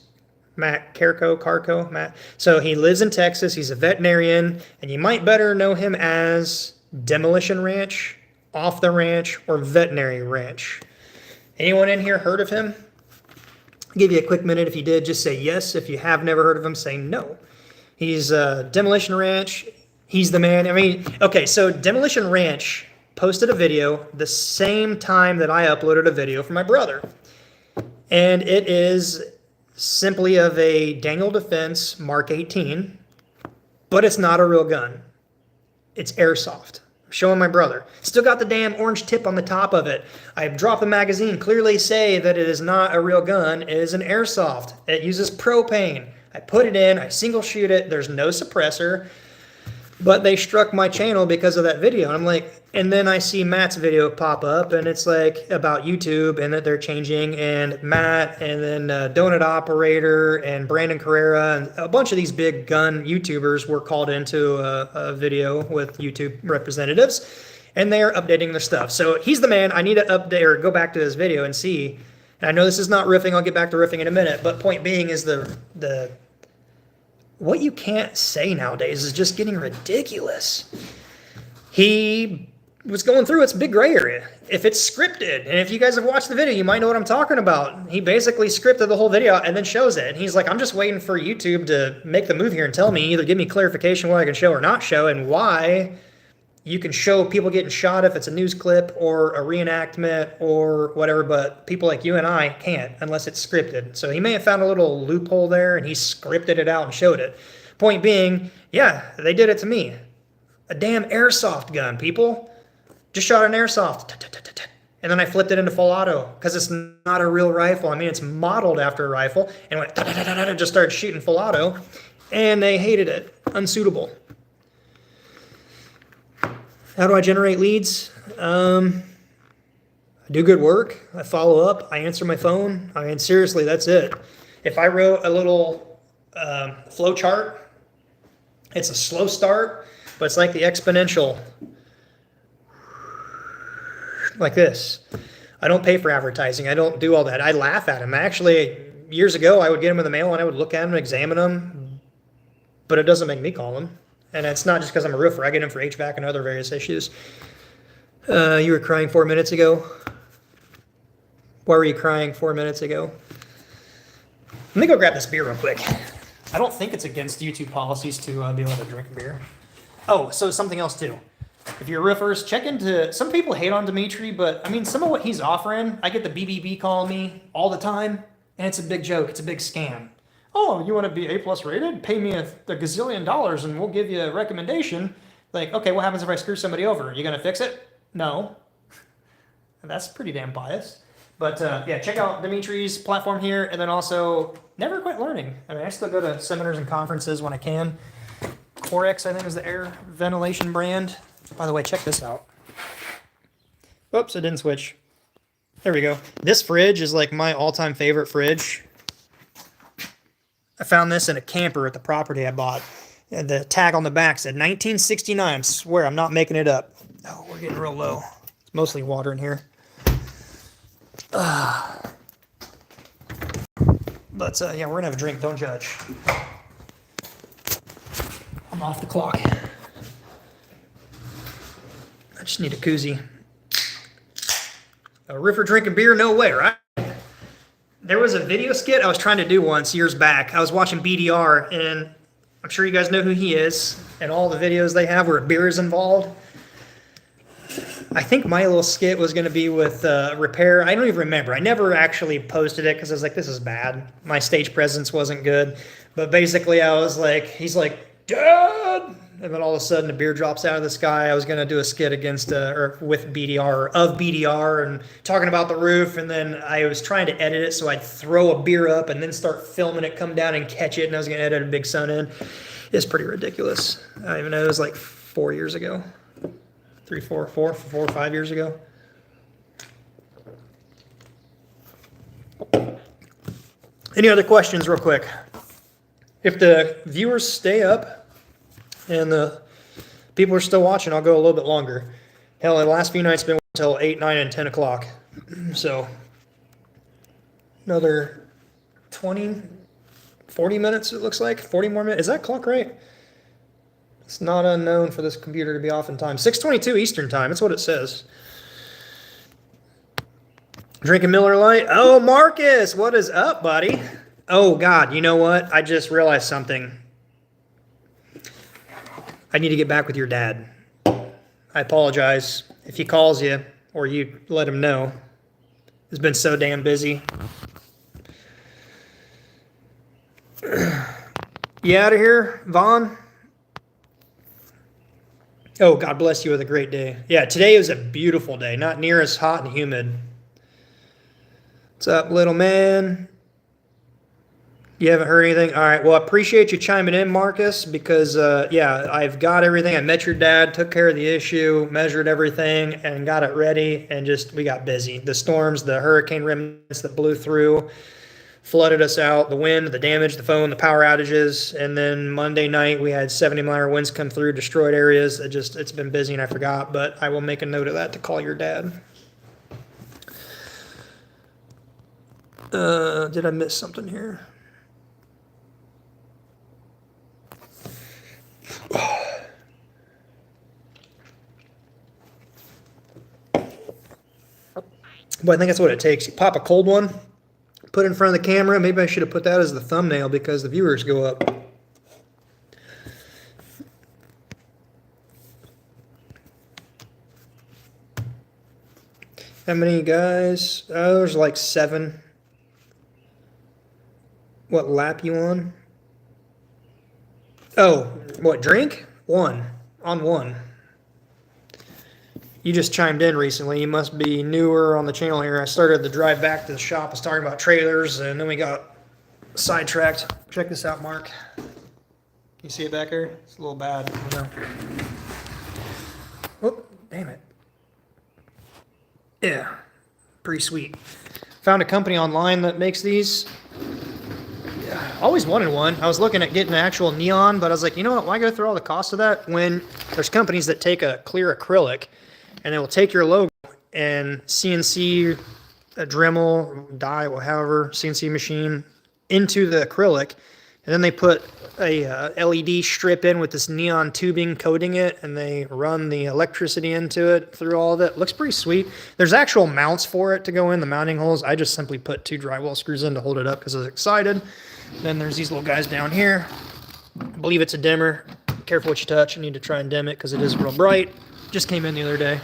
Matt Carrico, Matt. So he lives in Texas. He's a veterinarian, and you might better know him as Demolition Ranch, Off the Ranch, or Veterinary Ranch. Anyone in here heard of him? I'll give you a quick minute. If you did, just say yes. If you have never heard of him, say no. He's Demolition Ranch. He's the man. I mean, okay, so Demolition Ranch posted a video the same time that I uploaded a video for my brother. And it is simply of a Daniel Defense Mark 18, but it's not a real gun. It's airsoft. I'm showing my brother. Still got the damn orange tip on the top of it. I dropped the magazine, clearly say that it is not a real gun. It is an airsoft. It uses propane. I put it in, I single shoot it, there's no suppressor. But they struck my channel because of that video. And I'm like, and then I see Matt's video pop up, and it's like about YouTube and that they're changing. And Matt, and then Donut Operator, and Brandon Carrera, and a bunch of these big gun YouTubers were called into a video with YouTube representatives, and they're updating their stuff. So he's the man. I need to update or go back to this video and see. And I know this is not riffing. I'll get back to riffing in a minute. But point being is the what you can't say nowadays is just getting ridiculous. He was going through its big gray area. If it's scripted, and if you guys have watched the video, you might know what I'm talking about. He basically scripted the whole video and then shows it. And he's like, I'm just waiting for YouTube to make the move here and tell me, either give me clarification what I can show or not show, and why you can show people getting shot if it's a news clip or a reenactment or whatever, but people like you and I can't unless it's scripted. So he may have found a little loophole there and he scripted it out and showed it. Point being, yeah, they did it to me. A damn airsoft gun, people. Just shot an airsoft. And then I flipped it into full auto because it's not a real rifle. I mean, it's modeled after a rifle, and went just started shooting full auto, and they hated it. Unsuitable. How do I generate leads? I do good work. I follow up. I answer my phone. I mean, seriously, that's it. If I wrote a little flow chart, it's a slow start, but it's like the exponential. Like this. I don't pay for advertising. I don't do all that. I laugh at them. Actually, years ago, I would get them in the mail and I would look at them and examine them, but it doesn't make me call them. And it's not just because I'm a roofer. I get them for HVAC and other various issues. You were crying 4 minutes ago. Why were you crying 4 minutes ago? Let me go grab this beer real quick. I don't think it's against YouTube policies to be able to drink beer. Oh, so something else too. If you're roofers, check into, some people hate on Dimitri, but I mean, some of what he's offering, I get the BBB calling me all the time, and it's a big joke. It's a big scam. Oh, you want to be A+ rated? Pay me a gazillion dollars and we'll give you a recommendation. Like, okay, what happens if I screw somebody over? Are you going to fix it? No. That's pretty damn biased. But yeah, check out Dimitri's platform here, and then also never quit learning. I mean, I still go to seminars and conferences when I can. Corex, I think, is the air ventilation brand. By the way, check this out. Oops, it didn't switch. There we go. This fridge is like my all-time favorite fridge. I found this in a camper at the property I bought. And the tag on the back said 1969. I swear, I'm not making it up. Oh, we're getting real low. It's mostly water in here. But yeah, we're gonna have a drink. Don't judge. I'm off the clock. I just need a koozie. A river drinking beer? No way, right? There was a video skit I was trying to do once years back. I was watching BDR, and I'm sure you guys know who he is, and all the videos they have where beer is involved. I think my little skit was going to be with repair. I don't even remember. I never actually posted it because I was like, this is bad. My stage presence wasn't good. But basically, I was like, he's like, Dad! And then all of a sudden, a beer drops out of the sky. I was going to do a skit against, or with BDR, or of BDR, and talking about the roof. And then I was trying to edit it, so I'd throw a beer up and then start filming it, come down and catch it. And I was going to edit a Big Sun in. It's pretty ridiculous. I don't even know. It was like 4 years ago. 4 or 5 years ago. Any other questions real quick? If the viewers stay up and the people are still watching, I'll go a little bit longer. Hell, the last few nights been until 8, 9, and 10 o'clock. So another 20, 40 minutes, it looks like. 40 more minutes. Is that clock right? It's not unknown for this computer to be off in time. 6:22 Eastern time. That's what it says. Drinking Miller Lite. Oh, Marcus, what is up, buddy? Oh, God, you know what? I just realized something. I need to get back with your dad. I apologize if he calls you or you let him know. He's been so damn busy. You out of here, Yvon? Oh, God bless you with a great day. Yeah, today is a beautiful day. Not near as hot and humid. What's up, little man? You haven't heard anything? All right, well, I appreciate you chiming in, Marcus, because, yeah, I've got everything. I met your dad, took care of the issue, measured everything, and got it ready, and just, we got busy. The storms, the hurricane remnants that blew through, flooded us out, the wind, the damage, the phone, the power outages, and then Monday night we had 70-mile winds come through, destroyed areas. It's been busy and I forgot, but I will make a note of that to call your dad. Did I miss something here? But I think that's what it takes. You pop a cold one, put it in front of the camera. Maybe I should have put that as the thumbnail because the viewers go up. How many guys? Oh, there's like 7. What lap you on? Oh, what, drink? 1. On 1. You just chimed in recently. You must be newer on the channel here. I started the drive back to the shop. I was talking about trailers, and then we got sidetracked. Check this out, Mark. You see it back there? It's a little bad. Whoop, damn it. Yeah, pretty sweet. Found a company online that makes these. Yeah, always wanted one. I was looking at getting an actual neon, but I was like, you know what? Why go through all the cost of that when there's companies that take a clear acrylic and they will take your logo and CNC, a Dremel, die, however, CNC machine into the acrylic, and then they put a LED strip in with this neon tubing coating it, and they run the electricity into it through all of it. Looks pretty sweet. There's actual mounts for it to go in, the mounting holes. I just simply put 2 drywall screws in to hold it up because I was excited. Then there's these little guys down here. I believe it's a dimmer. Careful what you touch. You need to try and dim it because it is real bright. Just came in the other day.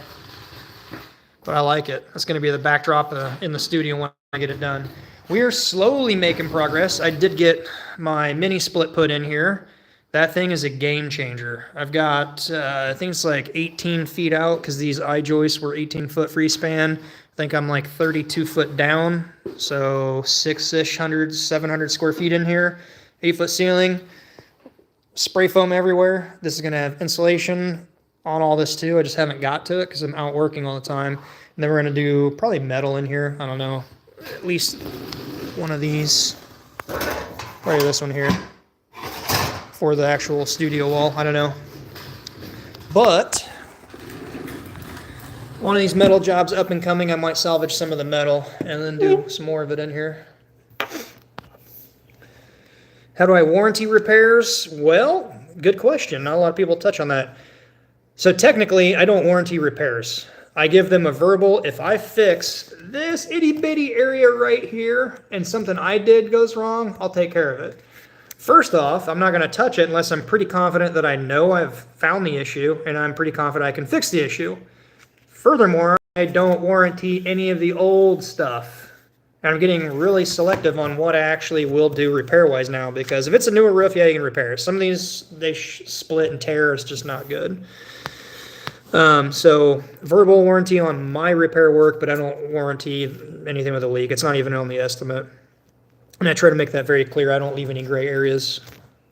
But I like it. That's going to be the backdrop in the studio when I get it done. We are slowly making progress. I did get my mini split put in here. That thing is a game changer. I've got, I think it's like 18 feet out because these I-joists were 18-foot free span. I think I'm like 32 foot down, so 700 square feet in here, 8-foot ceiling, spray foam everywhere. This is going to have insulation on all this too. I just haven't got to it because I'm out working all the time. And then we're going to do probably metal in here. I don't know, at least one of these, probably this one here, for the actual studio wall. I don't know. But one of these metal jobs up and coming, I might salvage some of the metal and then do some more of it in here. How do I warranty repairs? Well, good question. Not a lot of people touch on that. So technically, I don't warranty repairs. I give them a verbal. If I fix this itty bitty area right here and something I did goes wrong, I'll take care of it. First off, I'm not going to touch it unless I'm pretty confident that I know I've found the issue and I'm pretty confident I can fix the issue. Furthermore, I don't warranty any of the old stuff. And I'm getting really selective on what I actually will do repair-wise now, because if it's a newer roof, yeah, you can repair it. Some of these, they split and tear. It's just not good. So verbal warranty on my repair work, but I don't warranty anything with a leak. It's not even on the estimate. And I try to make that very clear. I don't leave any gray areas.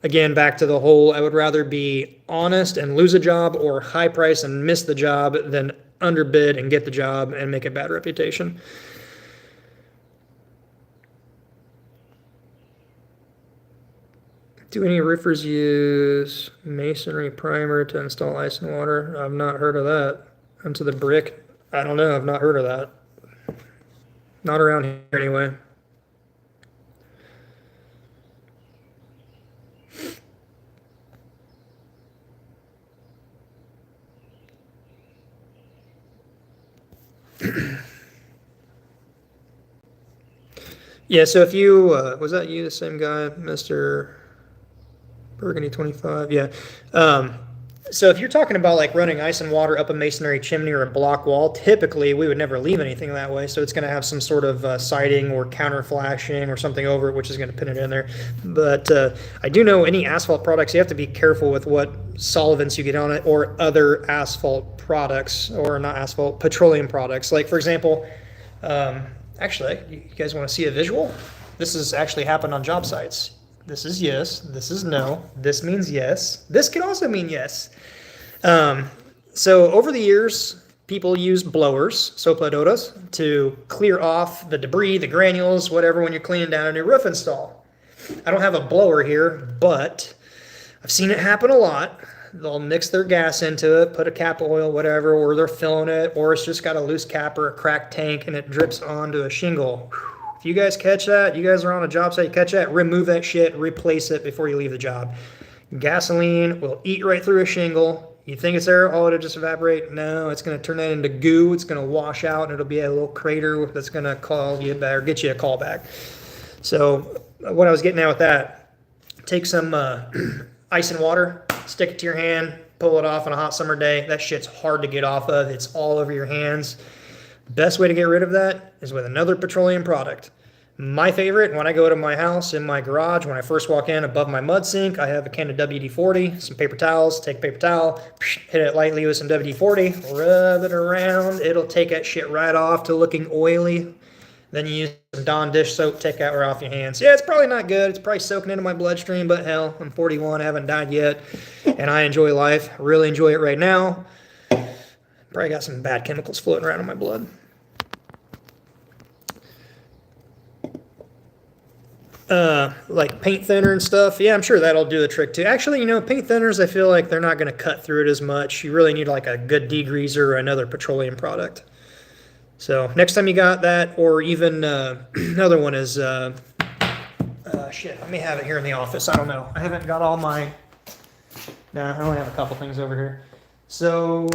Again, back to the whole, I would rather be honest and lose a job, or high price and miss the job, than underbid and get the job and make a bad reputation. Do any roofers use masonry primer to install ice and water? I've not heard of that. Onto the brick? I don't know. I've not heard of that. Not around here anyway. Yeah, so if you, was that you, the same guy, Mr. Burgundy 25? Yeah. So if you're talking about like running ice and water up a masonry chimney or a block wall, typically we would never leave anything that way. So it's going to have some sort of siding or counter flashing or something over it, which is going to pin it in there. But I do know any asphalt products, you have to be careful with what solvents you get on it, or other asphalt products, or not asphalt, petroleum products. Like, for example, actually, you guys want to see a visual? This has actually happened on job sites. This is yes. This is no. This means yes. This can also mean yes. So over the years, people use blowers, sopladoras, to clear off the debris, the granules, whatever, when you're cleaning down a new roof install. I don't have a blower here, but I've seen it happen a lot. They'll mix their gas into it, put a cap of oil, whatever, or they're filling it, or it's just got a loose cap or a cracked tank and it drips onto a shingle. If you guys catch that, you guys are on a job site, you catch that, remove that shit, replace it before you leave the job. Gasoline will eat right through a shingle. You think it's there, oh, it'll just evaporate? No, it's going to turn that into goo. It's going to wash out, and it'll be a little crater that's going to call you back or get you a call back. So what I was getting at with that, take some ice and water, stick it to your hand, pull it off on a hot summer day. That shit's hard to get off of. It's all over your hands. Best way to get rid of that is with another petroleum product. My favorite, when I go to my house, in my garage, when I first walk in above my mud sink, I have a can of WD-40, some paper towels, take a paper towel, hit it lightly with some WD-40, rub it around. It'll take that shit right off to looking oily. Then you use some Dawn dish soap, take that right off your hands. Yeah, it's probably not good. It's probably soaking into my bloodstream, but hell, I'm 41, I haven't died yet, and I enjoy life. I really enjoy it right now. Probably got some bad chemicals floating around in my blood. Like paint thinner and stuff. Yeah, I'm sure that'll do the trick too. Actually, you know, paint thinners, I feel like they're not going to cut through it as much. You really need like a good degreaser or another petroleum product. So next time you got that, or even another one is, shit, I may have it here in the office. I don't know. I haven't got all my, nah, I only have a couple things over here. So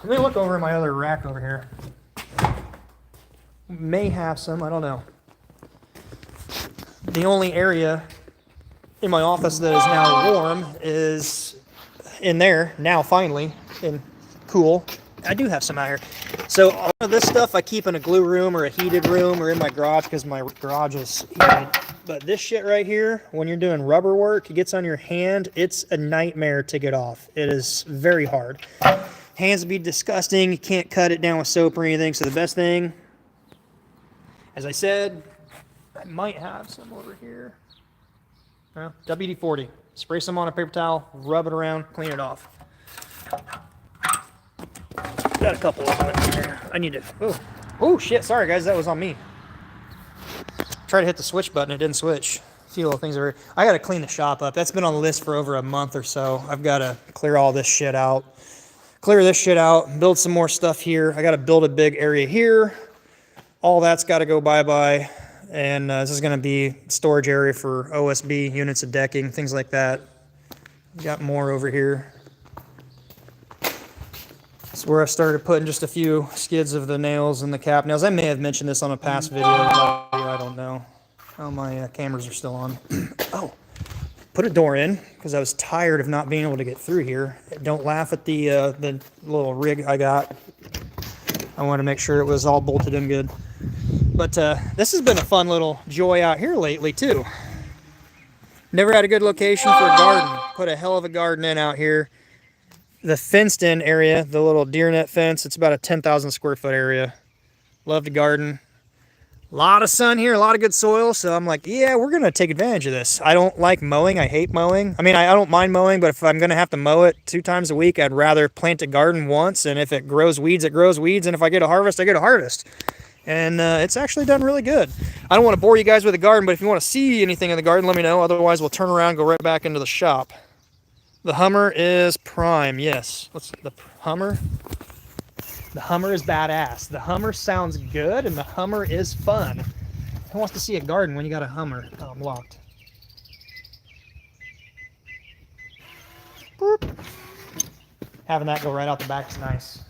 let me look over in my other rack over here. May have some, I don't know. The only area in my office that is now warm is in there, now finally, and cool. I do have some out here. So all of this stuff I keep in a glue room or a heated room or in my garage, because my garage is heated But this shit right here, when you're doing rubber work, it gets on your hand. It's a nightmare to get off. It is very hard. Hands would be disgusting. You can't cut it down with soap or anything. So the best thing, as I said, I might have some over here. Well, WD-40. Spray some on a paper towel, rub it around, clean it off. Got a couple of them in there. I need to... Oh, shit. Sorry, guys. That was on me. Tried to hit the switch button. It didn't switch. A few little things over here. I got to clean the shop up. That's been on the list for over a month or so. I've got to clear all this shit out. Clear this shit out. Build some more stuff here. I got to build a big area here. All that's got to go bye-bye. And this is going to be storage area for OSB, units of decking, things like that. Got more over here. That's where I started putting just a few skids of the nails and the cap nails. I may have mentioned this on a past video. I don't know. Oh, my cameras are still on. Oh, put a door in because I was tired of not being able to get through here. Don't laugh at the little rig I got. I want to make sure it was all bolted in good. But this has been a fun little joy out here lately, too. Never had a good location for a garden. Put a hell of a garden in out here. The fenced-in area, the little deer net fence, it's about a 10,000 square foot area. Love the garden. A lot of sun here, a lot of good soil, so I'm like, yeah, we're going to take advantage of this. I don't like mowing. I hate mowing. I mean, I don't mind mowing, but if I'm going to have to mow it 2 times a week, I'd rather plant a garden once, and if it grows weeds, it grows weeds, and if I get a harvest, I get a harvest. And it's actually done really good. I don't want to bore you guys with the garden, but if you want to see anything in the garden, let me know. Otherwise, we'll turn around and go right back into the shop. The Hummer is prime, yes. What's the Hummer? The Hummer is badass. The Hummer sounds good, and the Hummer is fun. Who wants to see a garden when you got a Hummer? Oh, I'm locked. Boop. Having that go right out the back is nice.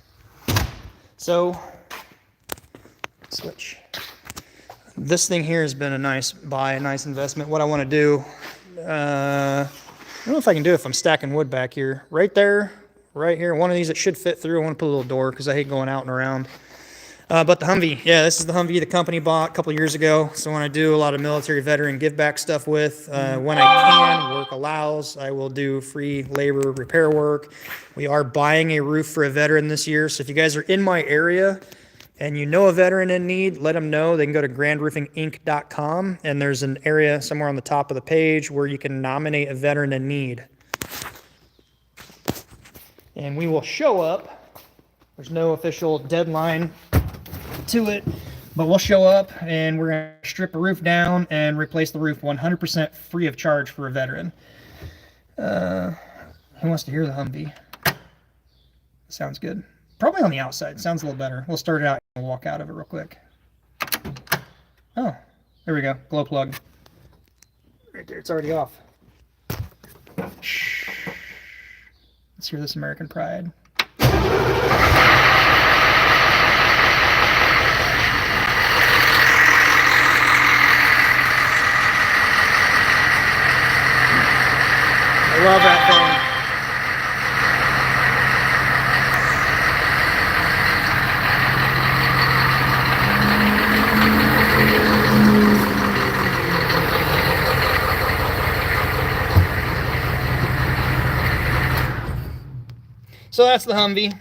So, switch. This thing here has been a nice buy, a nice investment. What I want to do, I don't know if I can do it if I'm stacking wood back here. Right there, right here. One of these that should fit through. I want to put a little door because I hate going out and around. But the Humvee, yeah, this is the Humvee the company bought a couple years ago. So when I do a lot of military veteran give back stuff with, when I can, work allows, I will do free labor repair work. We are buying a roof for a veteran this year. So if you guys are in my area and you know a veteran in need, let them know. They can go to grandroofinginc.com, and there's an area somewhere on the top of the page where you can nominate a veteran in need. And we will show up. There's no official deadline to it, but we'll show up, and we're going to strip a roof down and replace the roof 100% free of charge for a veteran. Who wants to hear the Humvee? Sounds good. Probably on the outside. Sounds a little better. We'll start it out and walk out of it real quick. Oh, there we go. Glow plug. Right there. It's already off. Shh. Let's hear this American pride. I love that thing. So that's the Humvee.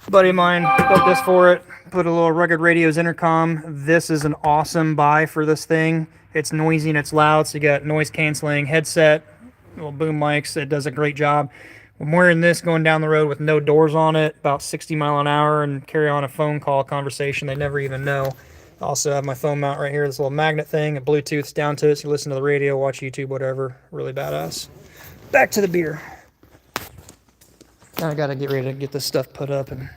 A buddy of mine built this for it. Put a little Rugged Radios intercom. This is an awesome buy for this thing. It's noisy and it's loud, so you got noise canceling headset, little boom mics. It does a great job. I'm wearing this going down the road with no doors on it, about 60 miles an hour, and carry on a phone call conversation. They never even know. I also have my phone mount right here, this little magnet thing. It Bluetooths down to it, so you listen to the radio, watch YouTube, whatever. Really badass. Back to the beer. Now I gotta get ready to get this stuff put up and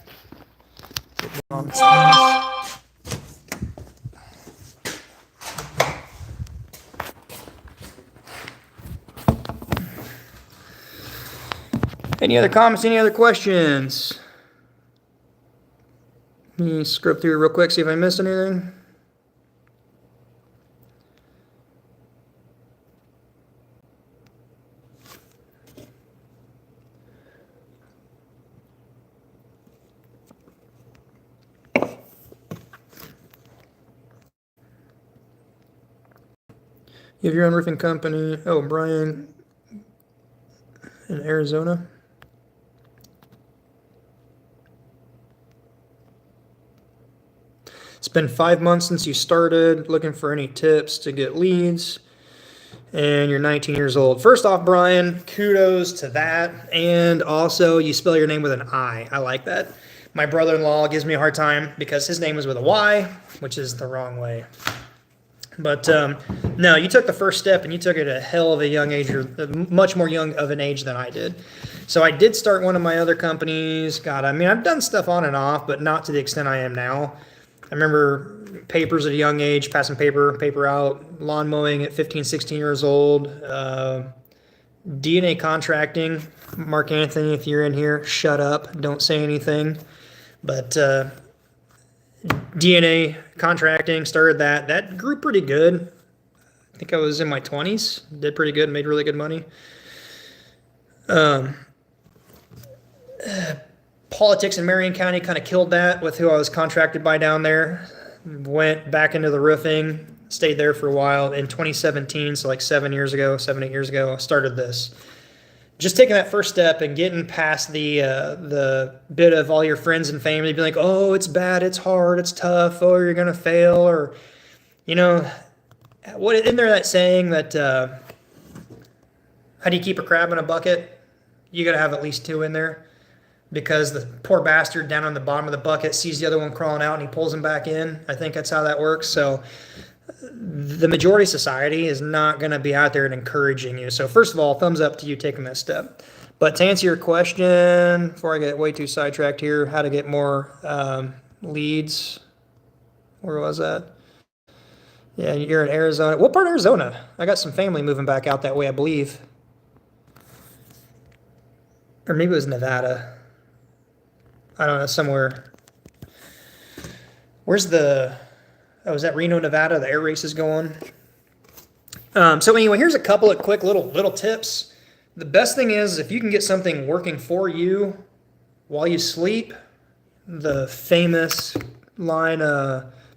get on the stands. Any other comments, any other questions? Let me scrub through real quick, see if I missed anything. You have your own roofing company. Oh, Brian in Arizona. It's been 5 months since you started. Looking for any tips to get leads. And you're 19 years old. First off, Brian, kudos to that. And also, you spell your name with an I. I like that. My brother-in-law gives me a hard time because his name was with a Y, which is the wrong way. But no, you took the first step, and you took it at a hell of a young age, or much more young of an age than I did. So I did start one of my other companies. God, I mean, I've done stuff on and off, but not to the extent I am now. I remember papers at a young age, passing paper out, lawn mowing at 15, 16 years old, DNA contracting. Mark Anthony, if you're in here, shut up. Don't say anything. But DNA contracting, started that. That grew pretty good. I think I was in my 20s. Did pretty good, made really good money. Politics in Marion County kind of killed that with who I was contracted by down there. Went back into the roofing, stayed there for a while. In 2017, so like 7, 8 years ago, I started this. Just taking that first step and getting past the bit of all your friends and family being like, oh, it's bad, it's hard, it's tough, oh, you're gonna fail, or what isn't there that saying that how do you keep a crab in a bucket? You gotta have at least 2 in there. Because the poor bastard down on the bottom of the bucket sees the other one crawling out and he pulls him back in. I think that's how that works. So the majority of society is not going to be out there and encouraging you. So first of all, thumbs up to you taking that step. But to answer your question, before I get way too sidetracked here, how to get more leads. Where was that? Yeah, you're in Arizona. What part of Arizona? I got some family moving back out that way, I believe. Or maybe it was Nevada. I don't know, somewhere. Where's the... Oh, is that Reno, Nevada? The air race is going. So anyway, here's a couple of quick little tips. The best thing is if you can get something working for you while you sleep, the famous line,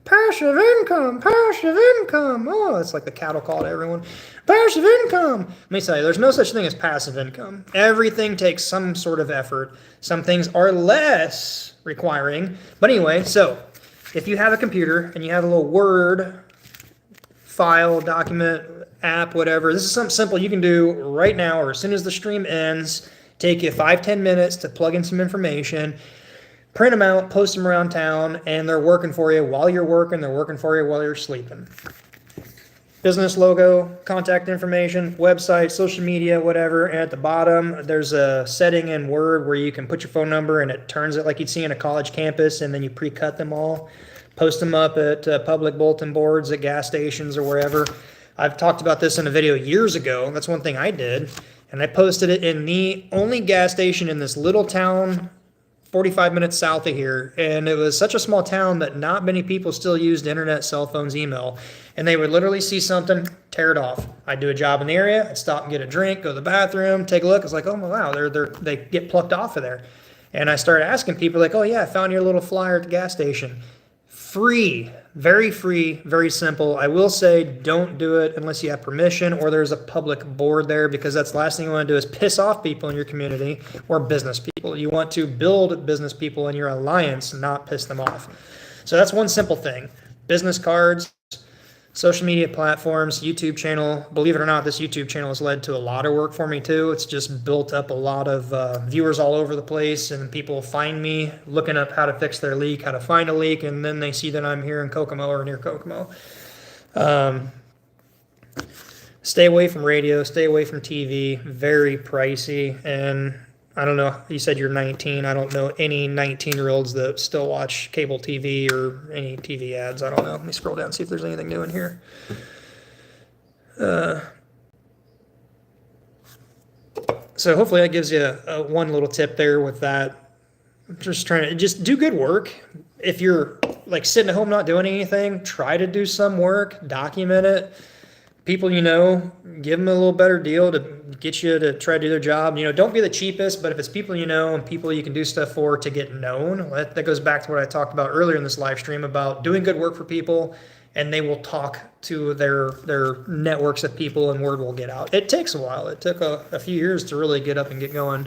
passive income, passive income. Oh, it's like the cattle call to everyone. Passive income. Let me tell you, there's no such thing as passive income. Everything takes some sort of effort. Some things are less requiring. But anyway, so if you have a computer and you have a little Word file, document, app, whatever, this is something simple you can do right now or as soon as the stream ends. Take you 5-10 minutes to plug in some information. Print them out, post them around town, and they're working for you while you're working. They're working for you while you're sleeping. Business logo, contact information, website, social media, whatever. And at the bottom, there's a setting in Word where you can put your phone number and it turns it like you'd see in a college campus, and then you pre-cut them all. Post them up at public bulletin boards, at gas stations, or wherever. I've talked about this in a video years ago. That's one thing I did. And I posted it in the only gas station in this little town 45 minutes south of here, and it was such a small town that not many people still used internet, cell phones, email, and they would literally see something, tear it off. I'd do a job in the area, I'd stop and get a drink, go to the bathroom, take a look. It's like, oh wow, they get plucked off of there. And I started asking people like, oh yeah, I found your little flyer at the gas station. Free, very simple. I will say don't do it unless you have permission or there's a public board there, because that's the last thing you want to do is piss off people in your community or business people. You want to build business people in your alliance, not piss them off. So that's one simple thing. Business cards, social media platforms, YouTube channel. Believe it or not, this YouTube channel has led to a lot of work for me too. It's just built up a lot of viewers all over the place, and people find me looking up how to fix their leak, how to find a leak, and then they see that I'm here in Kokomo or near Kokomo. Stay away from radio, stay away from TV, very pricey, and I don't know, you said you're 19. I don't know any 19-year-olds that still watch cable TV or any TV ads. I don't know. Let me scroll down and see if there's anything new in here. So hopefully that gives you one little tip there with that. I'm just trying to just do good work. If you're like sitting at home not doing anything, try to do some work, document it. People you know, give them a little better deal to get you to try to do their job. You know, don't be the cheapest, but if it's people you know and people you can do stuff for to get known, that goes back to what I talked about earlier in this live stream about doing good work for people and they will talk to their networks of people, and word will get out. It takes a while. It took a few years to really get up and get going.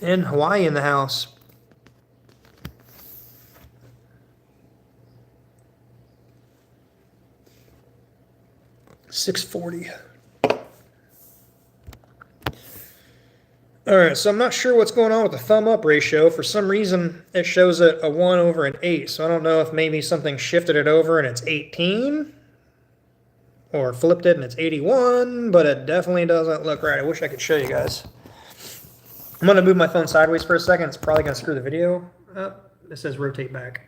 In Hawaii in the house. $6.40. All right, so I'm not sure what's going on with the thumb up ratio. For some reason, it shows it a 1 over an 8. So I don't know if maybe something shifted it over and it's 18, or flipped it and it's 81, but it definitely doesn't look right. I wish I could show you guys. I'm going to move my phone sideways for a second. It's probably going to screw the video up. It says rotate back.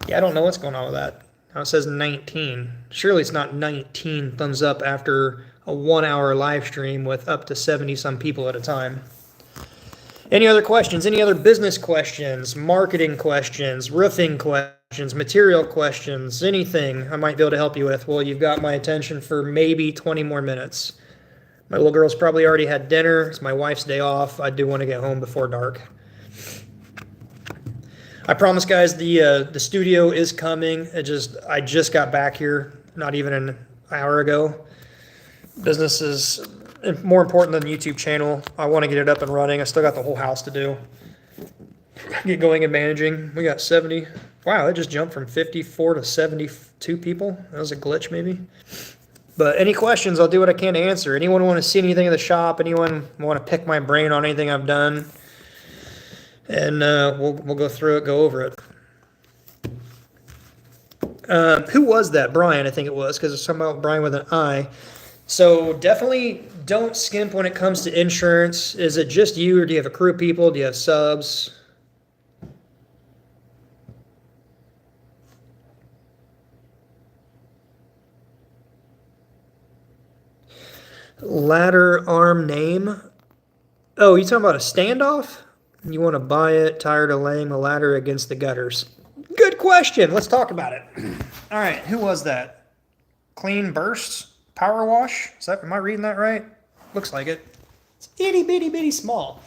Yeah, I don't know what's going on with that. Now it says 19. Surely it's not 19 thumbs up after a 1 hour live stream with up to 70 some people at a time. Any other questions? Any other business questions, marketing questions, roofing questions, material questions, anything I might be able to help you with? Well, you've got my attention for maybe 20 more minutes. My little girl's probably already had dinner. It's my wife's day off. I do want to get home before dark. I promise, guys, the studio is coming. I just got back here not even an hour ago. Business is more important than the YouTube channel. I want to get it up and running. I still got the whole house to do. Get going and managing. We got 70. Wow, it just jumped from 54 to 72 people. That was a glitch, maybe. But any questions, I'll do what I can to answer. Anyone want to see anything in the shop? Anyone want to pick my brain on anything I've done? And we'll go through it, go over it. Who was that? Brian, I think it was, because it's something about Brian with an I. So definitely don't skimp when it comes to insurance. Is it just you, or do you have a crew of people? Do you have subs? Ladder arm name. Oh, you talking about a standoff? You want to buy it, tired of laying the ladder against the gutters. Good question. Let's talk about it. All right, who was that? Clean Bursts Power Wash? Am I reading that right? Looks like it. It's itty bitty bitty small.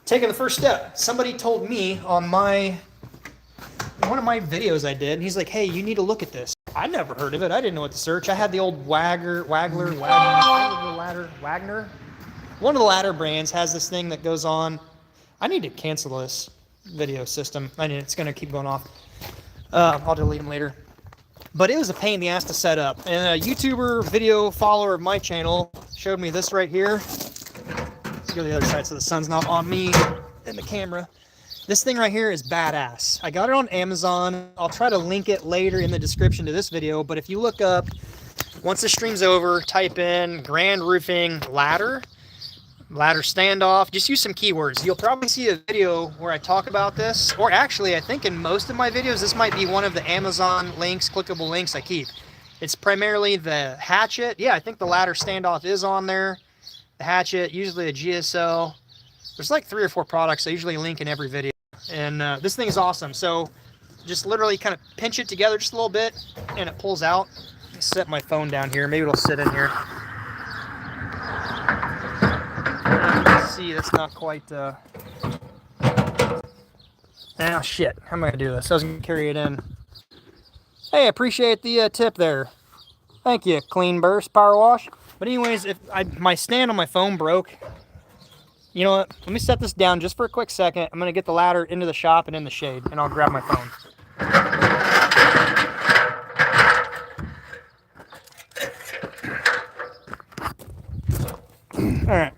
Taking the first step. Somebody told me on one of my videos I did, and he's like, hey, you need to look at this. I never heard of it. I didn't know what to search. I had the old Wagner. One of the ladder brands has this thing that goes on. I need to cancel this video system. It's going to keep going off. I'll delete them later. But it was a pain in the ass to set up. And a YouTuber video follower of my channel showed me this right here. Let's go to the other side so the sun's not on me and the camera. This thing right here is badass. I got it on Amazon. I'll try to link it later in the description to this video. But if you look up, once the stream's over, type in Grand Roofing ladder standoff. Just use some keywords. You'll probably see a video where I talk about this. Or actually, I think in most of my videos, this might be one of the Amazon links, clickable links I keep. It's primarily the Hatchet. Yeah, I think the ladder standoff is on there. The Hatchet, usually a GEOCEL. There's like 3 or 4 products I usually link in every video. And this thing is awesome. So just literally kind of pinch it together just a little bit and it pulls out. Set my phone down here. Maybe it'll sit in here. See, that's not quite shit. How am I gonna do this? I was gonna carry it in. Hey, I appreciate the tip there. Thank you, Clean Burst Power Wash. But anyways, if my stand on my phone broke, you know what? Let me set this down just for a quick second. I'm gonna get the ladder into the shop and in the shade, and I'll grab my phone. All right.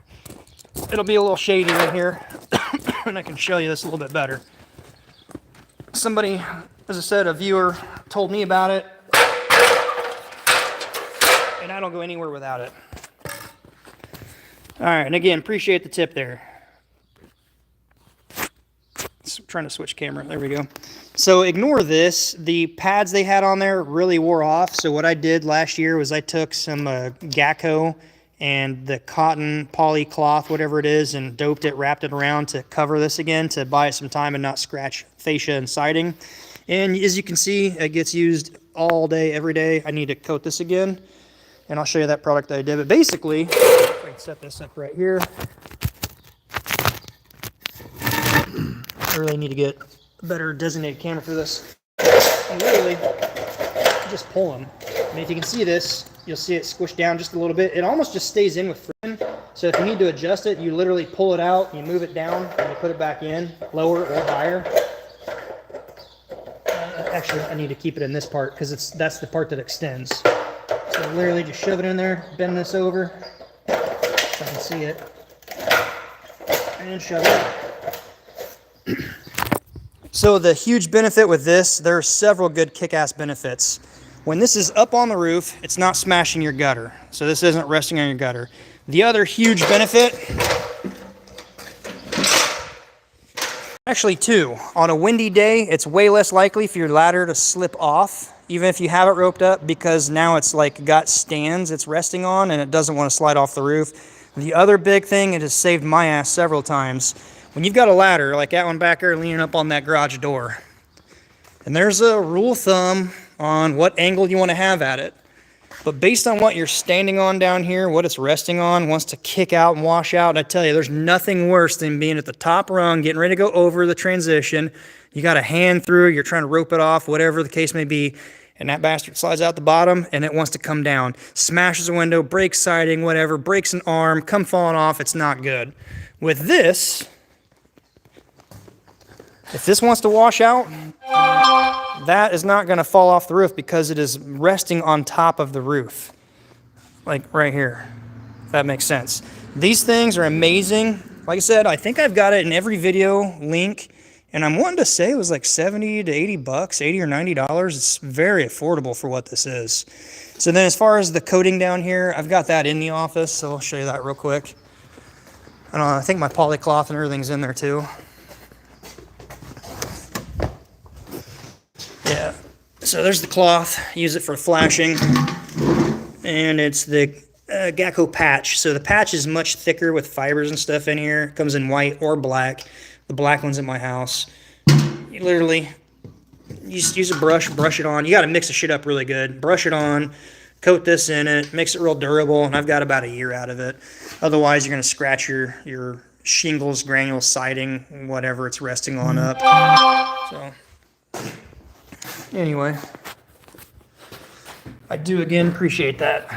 It'll be a little shady in here, and I can show you this a little bit better. Somebody, as I said, a viewer told me about it, and I don't go anywhere without it. All right, and again, appreciate the tip there. Trying to switch camera. There we go. So ignore this. The pads they had on there really wore off. So what I did last year was I took some Gacko and the cotton poly cloth, whatever it is, and doped it, wrapped it around to cover this again, to buy it some time and not scratch fascia and siding. And as you can see, it gets used all day, every day. I need to coat this again, and I'll show you that product that I did. But basically, if I can set this up right here, I really need to get a better designated camera for this. and literally just pull them. And if you can see this, you'll see it squish down just a little bit. It almost just stays in with friction. So if you need to adjust it, you literally pull it out, you move it down, and you put it back in, lower or higher. Actually, I need to keep it in this part because that's the part that extends. So literally just shove it in there, bend this over, if I can see it, and shove it. So the huge benefit with this, there are several good kick-ass benefits. When this is up on the roof, it's not smashing your gutter. So this isn't resting on your gutter. The other huge benefit, actually two. On a windy day, it's way less likely for your ladder to slip off, even if you have it roped up, because now it's like got stands it's resting on and it doesn't want to slide off the roof. The other big thing, it has saved my ass several times. When you've got a ladder like that one back there leaning up on that garage door, and there's a rule of thumb on what angle you want to have at it. But based on what you're standing on down here, what it's resting on, wants to kick out and wash out, and I tell you, there's nothing worse than being at the top rung, getting ready to go over the transition. You got a hand through, you're trying to rope it off, whatever the case may be, and that bastard slides out the bottom, and it wants to come down. Smashes a window, breaks siding, whatever, breaks an arm, come falling off, it's not good. With this, if this wants to wash out, that is not going to fall off the roof because it is resting on top of the roof. Like right here, if that makes sense. These things are amazing. Like I said, I think I've got it in every video link, and I'm wanting to say it was like 70 to 80 bucks, 80 or $90. It's very affordable for what this is. So then as far as the coating down here, I've got that in the office, so I'll show you that real quick. I don't know, I think my polycloth and everything's in there too. Yeah, so there's the cloth, use it for flashing, and it's the Gecko patch. So the patch is much thicker with fibers and stuff in here. It comes in white or black. The black one's at my house. You literally, you just use a brush it on. You got to mix the shit up really good. Brush it on, coat this in it, makes it real durable, and I've got about a year out of it. Otherwise, you're going to scratch your shingles, granules, siding, whatever it's resting on up. So anyway, I do again appreciate that.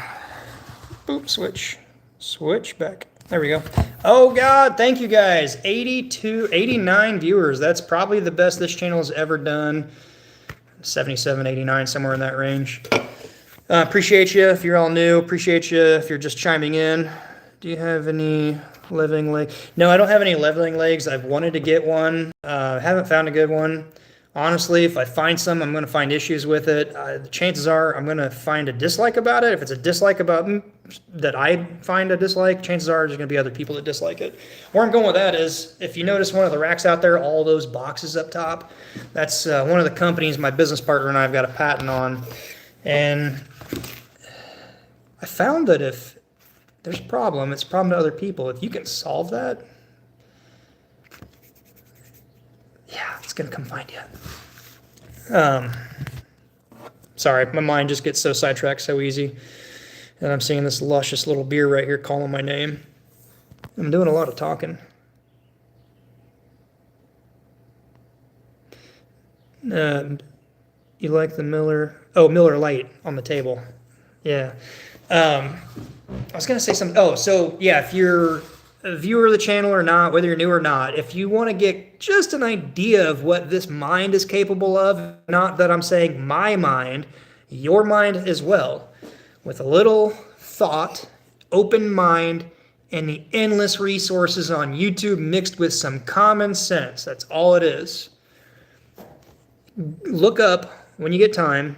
Boop, switch back. There we go. Oh God, thank you guys. 89 viewers. That's probably the best this channel has ever done. 77, 89, somewhere in that range. Appreciate you if you're all new. Appreciate you if you're just chiming in. Do you have any leveling legs? No, I don't have any leveling legs. I've wanted to get one. Haven't found a good one. Honestly, if I find some, I'm going to find issues with it. The chances are I'm going to find a dislike about it. If it's a dislike about that I find a dislike, chances are there's going to be other people that dislike it. Where I'm going with that is, if you notice one of the racks out there, all those boxes up top, that's one of the companies my business partner and I have got a patent on. And I found that if there's a problem, it's a problem to other people. If you can solve that, yeah, it's going to come find you. Sorry, my mind just gets so sidetracked so easy. And I'm seeing this luscious little beer right here calling my name. I'm doing a lot of talking. You like the Miller? Oh, Miller Lite on the table. Yeah. I was going to say something. Oh, so yeah, if you're a viewer of the channel or not, whether you're new or not, if you want to get just an idea of what this mind is capable of, not that I'm saying my mind, your mind as well, with a little thought, open mind, and the endless resources on YouTube mixed with some common sense. That's all it is. Look up, when you get time,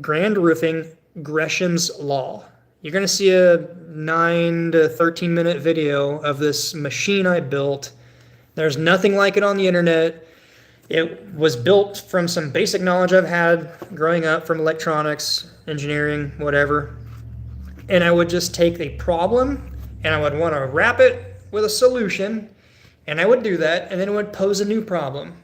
Grand Roofing, Gresham's Law. You're going to see a 9 to 13 minute video of this machine I built. There's nothing like it on the internet. It was built from some basic knowledge I've had growing up from electronics, engineering, whatever. And I would just take a problem and I would want to wrap it with a solution, and I would do that, and then it would pose a new problem.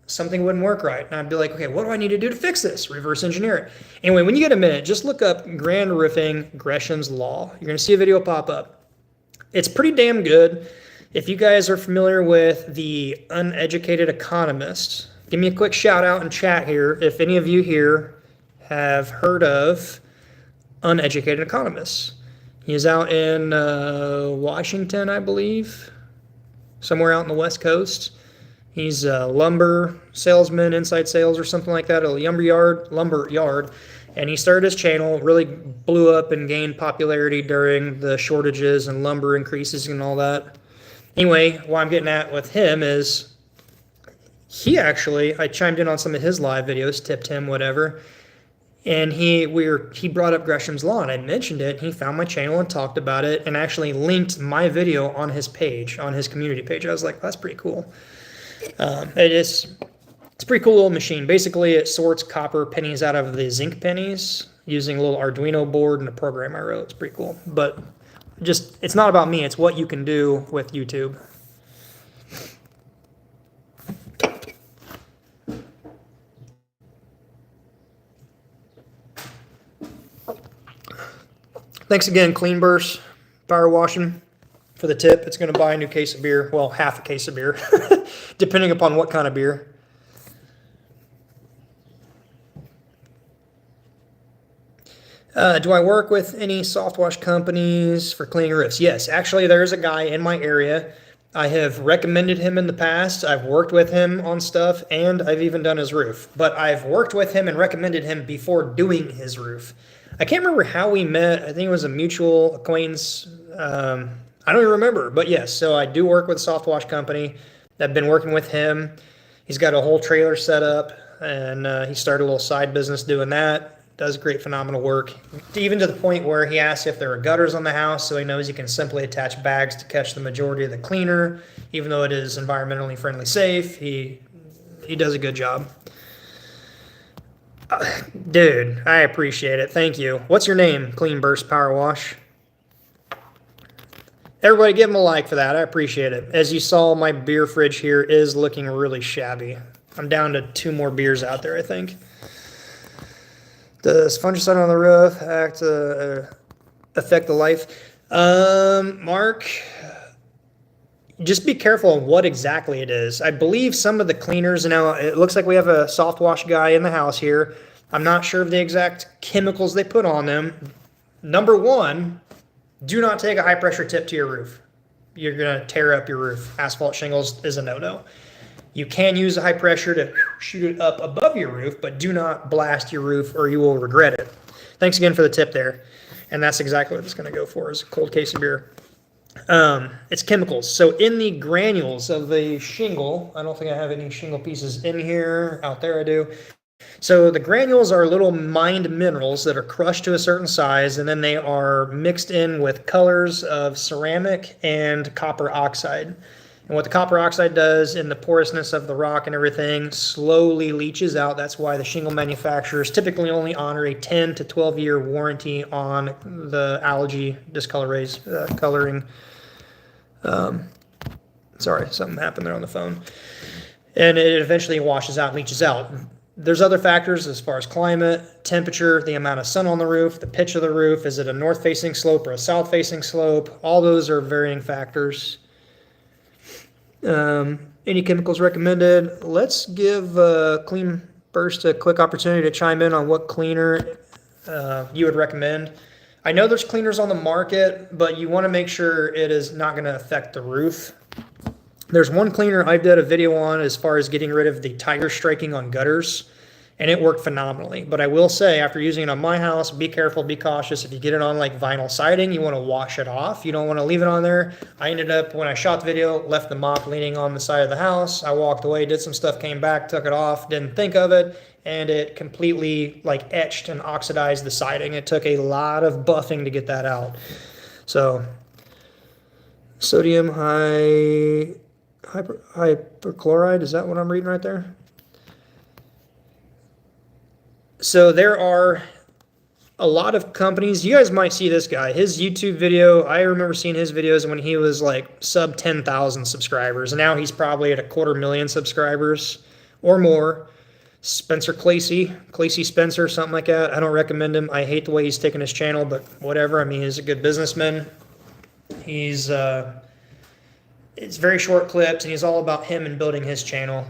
Something wouldn't work right. And I'd be like, okay, what do I need to do to fix this? Reverse engineer it. Anyway, when you get a minute, just look up Grand Roofing, Gresham's Law. You're going to see a video pop up. It's pretty damn good. If you guys are familiar with The Uneducated Economist, give me a quick shout out in chat here if any of you here have heard of Uneducated Economists. He's out in Washington, I believe, somewhere out in the West Coast. He's a lumber salesman, inside sales or something like that, a lumber yard. And he started his channel, really blew up and gained popularity during the shortages and lumber increases and all that. Anyway, what I'm getting at with him is I chimed in on some of his live videos, tipped him, whatever. And he brought up Gresham's Law, and I mentioned it. He found my channel and talked about it and actually linked my video on his page, on his community page. I was like, that's pretty cool. It's a pretty cool little machine. Basically, it sorts copper pennies out of the zinc pennies using a little Arduino board and a program I wrote. It's pretty cool. But it's not about me. It's what you can do with YouTube. Thanks again, Clean Burst Power Washing, for the tip. It's going to buy a new case of beer. Well, half a case of beer, depending upon what kind of beer. Do I work with any soft wash companies for cleaning roofs? Yes, actually, there's a guy in my area. I have recommended him in the past. I've worked with him on stuff, and I've even done his roof. But I've worked with him and recommended him before doing his roof. I can't remember how we met. I think it was a mutual acquaintance. I don't even remember, but yes. So I do work with a soft wash company. I've been working with him. He's got a whole trailer set up, and he started a little side business doing that. Does great, phenomenal work, even to the point where he asks if there are gutters on the house, so he knows he can simply attach bags to catch the majority of the cleaner, even though it is environmentally friendly safe. He does a good job. Dude, I appreciate it. Thank you. What's your name? Clean Burst Power Wash. Everybody give him a like for that. I appreciate it. As you saw, my beer fridge here is looking really shabby. I'm down to 2 more beers out there, I think. Does fungicide on the roof affect the life? Mark, just be careful on what exactly it is. I believe some of the cleaners, now it looks like we have a soft wash guy in the house here. I'm not sure of the exact chemicals they put on them. Number 1, do not take a high pressure tip to your roof. You're going to tear up your roof. Asphalt shingles is a no-no. You can use a high pressure to shoot it up above your roof, but do not blast your roof or you will regret it. Thanks again for the tip there. And that's exactly what it's going to go for, is a cold case of beer. It's chemicals. So in the granules of the shingle, I don't think I have any shingle pieces in here. Out there I do. So the granules are little mined minerals that are crushed to a certain size, and then they are mixed in with colors of ceramic and copper oxide. And what the copper oxide does in the porousness of the rock and everything slowly leaches out. That's why the shingle manufacturers typically only honor a 10 to 12-year warranty on the algae coloring. Sorry, something happened there on the phone. And it eventually washes out and leaches out. There's other factors as far as climate, temperature, the amount of sun on the roof, the pitch of the roof. Is it a north-facing slope or a south-facing slope? All those are varying factors. Any chemicals recommended? Let's give Clean Burst a quick opportunity to chime in on what cleaner you would recommend. I know there's cleaners on the market, but you want to make sure it is not going to affect the roof. There's one cleaner I did a video on as far as getting rid of the tiger striking on gutters, and it worked phenomenally. But I will say, after using it on my house, be careful, be cautious. If you get it on like vinyl siding, you want to wash it off. You don't want to leave it on there. I ended up, when I shot the video, left the mop leaning on the side of the house. I walked away, did some stuff, came back, took it off, didn't think of it, and it completely like etched and oxidized the siding. It took a lot of buffing to get that out. So sodium hyperchloride, is that what I'm reading right there? So there are a lot of companies. You guys might see this guy. His YouTube video, I remember seeing his videos when he was like sub 10,000 subscribers. And now he's probably at 250,000 subscribers or more. Spencer Clacy Spencer, something like that. I don't recommend him. I hate the way he's taken his channel, but whatever. I mean, he's a good businessman. It's very short clips, and he's all about him and building his channel.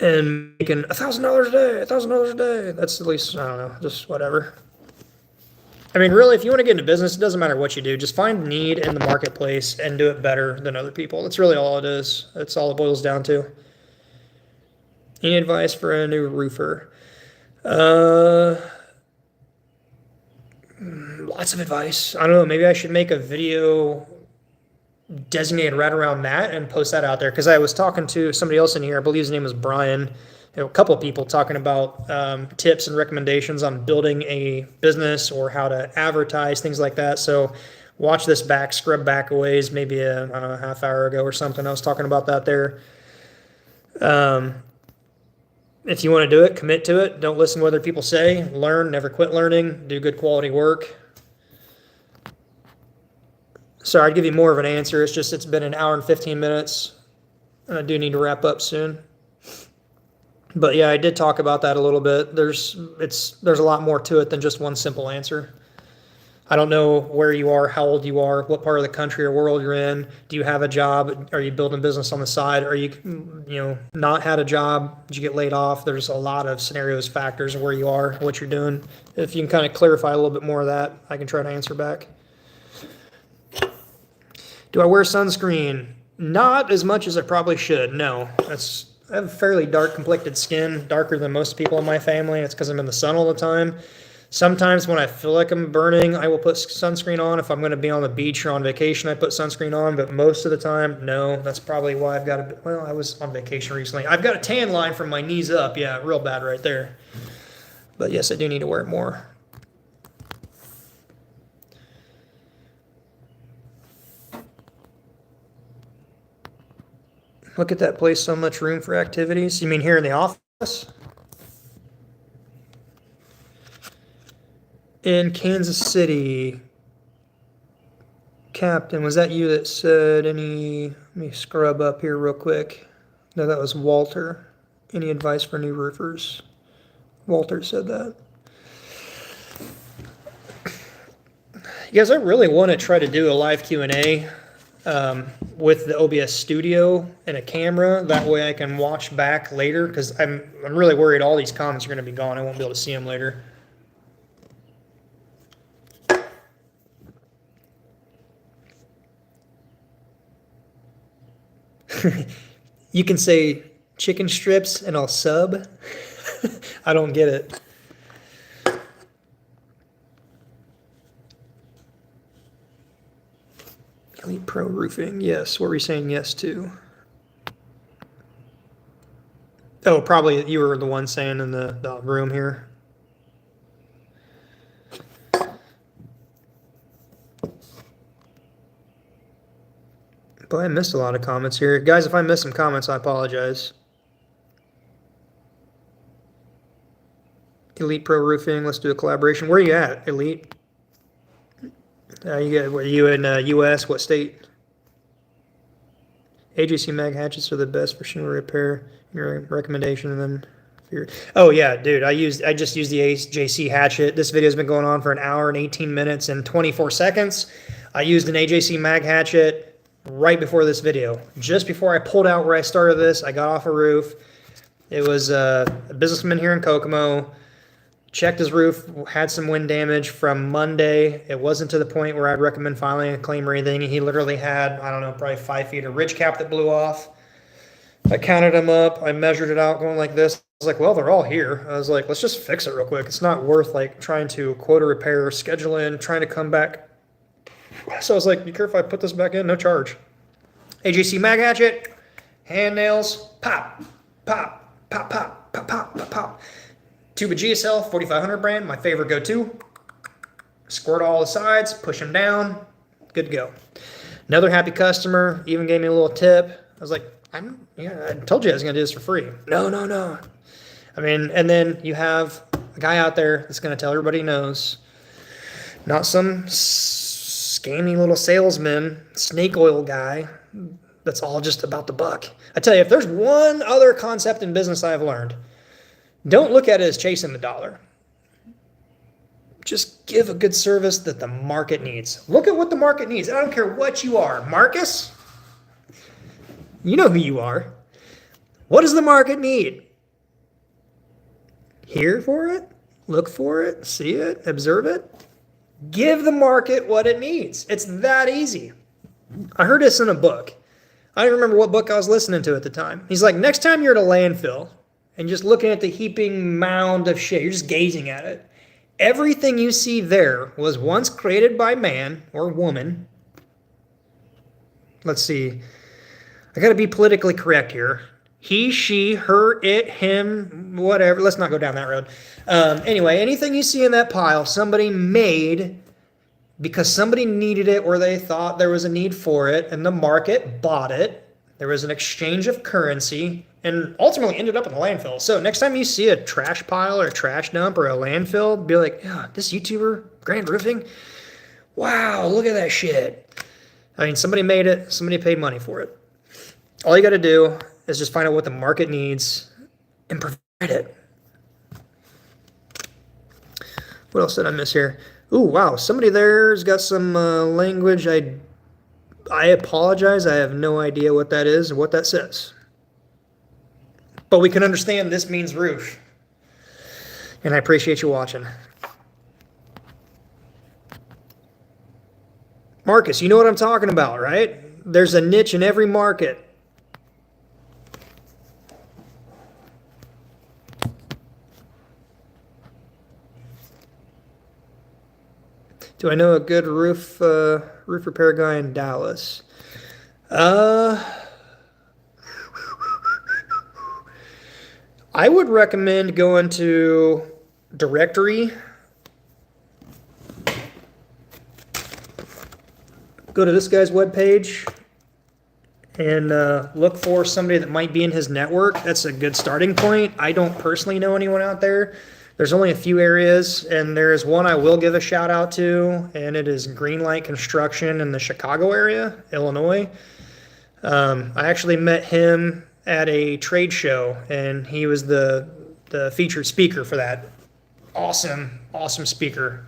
and making $1,000 a day, $1,000 a day. That's at least, I don't know, just whatever. I mean, really, if you want to get into business, it doesn't matter what you do. Just find need in the marketplace and do it better than other people. That's really all it is. That's all it boils down to. Any advice for a new roofer? Lots of advice. I don't know. Maybe I should make a video designated right around that and post that out there. Because I was talking to somebody else in here. I believe his name was Brian. A couple of people talking about tips and recommendations on building a business or how to advertise, things like that. So watch this back, scrub back a ways, maybe a, I don't know, half hour ago or something. I was talking about that there. If you want to do it, commit to it. Don't listen to what other people say. Learn, never quit learning. Do good quality work. Sorry, I'd give you more of an answer. It's just it's been an hour and 15 minutes, and I do need to wrap up soon. But yeah, I did talk about that a little bit. There's a lot more to it than just one simple answer. I don't know where you are, how old you are, what part of the country or world you're in. Do you have a job? Are you building a business on the side? Are you not had a job? Did you get laid off? There's a lot of scenarios, factors of where you are, what you're doing. If you can kind of clarify a little bit more of that, I can try to answer back. Do I wear sunscreen? Not as much as I probably should. No, I have fairly dark complected skin, darker than most people in my family. It's because I'm in the sun all the time. Sometimes when I feel like I'm burning, I will put sunscreen on. If I'm going to be on the beach or on vacation, I put sunscreen on. But most of the time, no. That's probably why I've got well, I was on vacation recently. I've got a tan line from my knees up. Yeah, real bad right there. But yes, I do need to wear it more. Look at that place, so much room for activities. You mean here in the office? In Kansas City. Captain, was that you that said any... Let me scrub up here real quick. No, that was Walter. Any advice for new roofers? Walter said that. You guys, I really want to try to do a live Q&A. With the OBS studio and a camera. That way I can watch back later, because I'm really worried all these comments are going to be gone. I won't be able to see them later. You can say chicken strips and I'll sub. I don't get it. Elite Pro Roofing, yes. What were you saying yes to? Oh, probably you were the one saying in the room here. But I missed a lot of comments here. Guys, if I missed some comments, I apologize. Elite Pro Roofing, let's do a collaboration. Where are you at, Elite? Were you in U.S.? What state? AJC mag hatchets are the best for shingle repair. Your recommendation, and then oh yeah, dude, I just used the AJC hatchet. This video has been going on for an hour and 18 minutes and 24 seconds. I used an AJC mag hatchet right before this video. Just before I pulled out where I started this, I got off a roof. It was a businessman here in Kokomo. Checked his roof, had some wind damage from Monday. It wasn't to the point where I'd recommend filing a claim or anything. He literally had, I don't know, probably 5 feet of ridge cap that blew off. I counted them up. I measured it out going like this. I was like, well, they're all here. I was like, let's just fix it real quick. It's not worth like trying to quote a repair, schedule in, trying to come back. So I was like, be careful I put this back in, no charge. AJC mag hatchet, hand nails, pop, pop, pop, pop, pop, pop, pop, pop. Tube of GEOCEL 4500 brand, my favorite go-to. Squirt all the sides, push them down, good to go. Another happy customer even gave me a little tip. I was like, I told you I was gonna do this for free. No. I mean, and then you have a guy out there that's gonna tell everybody he knows, not some scammy little salesman, snake oil guy. That's all just about the buck. I tell you, if there's one other concept in business I've learned, don't look at it as chasing the dollar. Just give a good service that the market needs. Look at what the market needs. I don't care what you are. Marcus, you know who you are. What does the market need? Hear for it, look for it, see it, observe it. Give the market what it needs. It's that easy. I heard this in a book. I don't remember what book I was listening to at the time. He's like, next time you're at a landfill and just looking at the heaping mound of shit, you're just gazing at it. Everything you see there was once created by man or woman. Let's see. I got to be politically correct here. He, she, her, it, him, whatever. Let's not go down that road. Anyway, anything you see in that pile, somebody made because somebody needed it or they thought there was a need for it, and the market bought it. There was an exchange of currency and ultimately ended up in the landfill. So next time you see a trash pile or a trash dump or a landfill, be like, yeah, this YouTuber, Grand Roofing, wow, look at that shit. I mean, somebody made it, somebody paid money for it. All you got to do is just find out what the market needs and provide it. What else did I miss here? Ooh, wow, somebody there's got some language. I apologize. I have no idea what that is or what that says. But we can understand this means roof. And I appreciate you watching. Marcus, you know what I'm talking about, right? There's a niche in every market. Do I know a good roof repair guy in Dallas? I would recommend going to Directory. Go to this guy's webpage and look for somebody that might be in his network. That's a good starting point. I don't personally know anyone out there. There's only a few areas, and there's one I will give a shout out to, and it is Greenlight Construction in the Chicago area, Illinois. I actually met him at a trade show, and he was the featured speaker for that. Awesome speaker.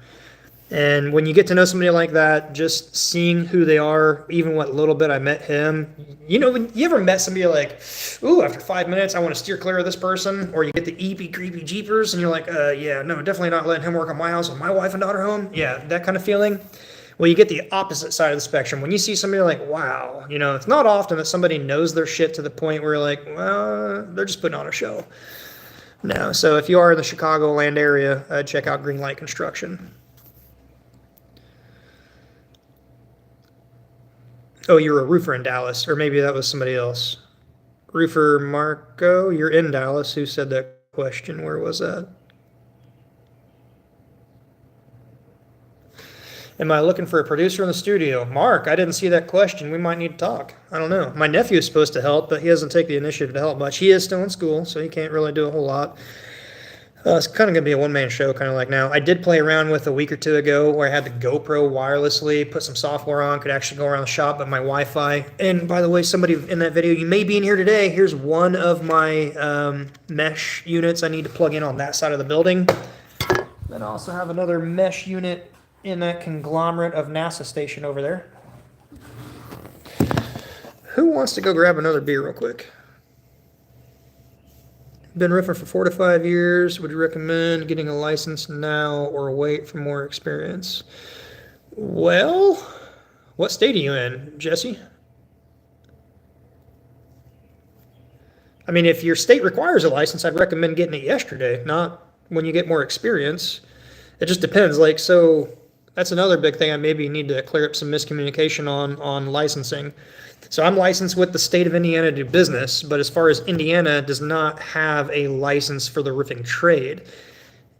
And when you get to know somebody like that, just seeing who they are, even what little bit I met him, you know, when you ever met somebody like, ooh, after 5 minutes, I want to steer clear of this person, or you get the eepy, creepy jeepers, and you're like, yeah, no, definitely not letting him work on my house with my wife and daughter home. Yeah, that kind of feeling. Well, you get the opposite side of the spectrum. When you see somebody like, wow, you know, it's not often that somebody knows their shit to the point where you're like, well, they're just putting on a show. No, so if you are in the Chicagoland area, check out Greenlight Construction. Oh, you're a roofer in Dallas, or maybe that was somebody else. Roofer Marco, you're in Dallas. Who said that question? Where was that? Am I looking for a producer in the studio? Mark, I didn't see that question. We might need to talk. I don't know. My nephew is supposed to help, but he doesn't take the initiative to help much. He is still in school, so he can't really do a whole lot. It's kind of going to be a one-man show, kind of like now. I did play around with a week or two ago where I had the GoPro wirelessly, put some software on, could actually go around the shop, but my Wi-Fi. And by the way, somebody in that video, you may be in here today. Here's one of my mesh units I need to plug in on that side of the building. Then I also have another mesh unit in that conglomerate of NASA station over there. Who wants to go grab another beer real quick? Been roofing for 4 to 5 years. Would you recommend getting a license now or wait for more experience? Well, what state are you in, Jesse? I mean, if your state requires a license, I'd recommend getting it yesterday, not when you get more experience. It just depends. Like, so that's another big thing I maybe need to clear up some miscommunication on licensing. So I'm licensed with the state of Indiana to do business, but as far as Indiana does not have a license for the roofing trade.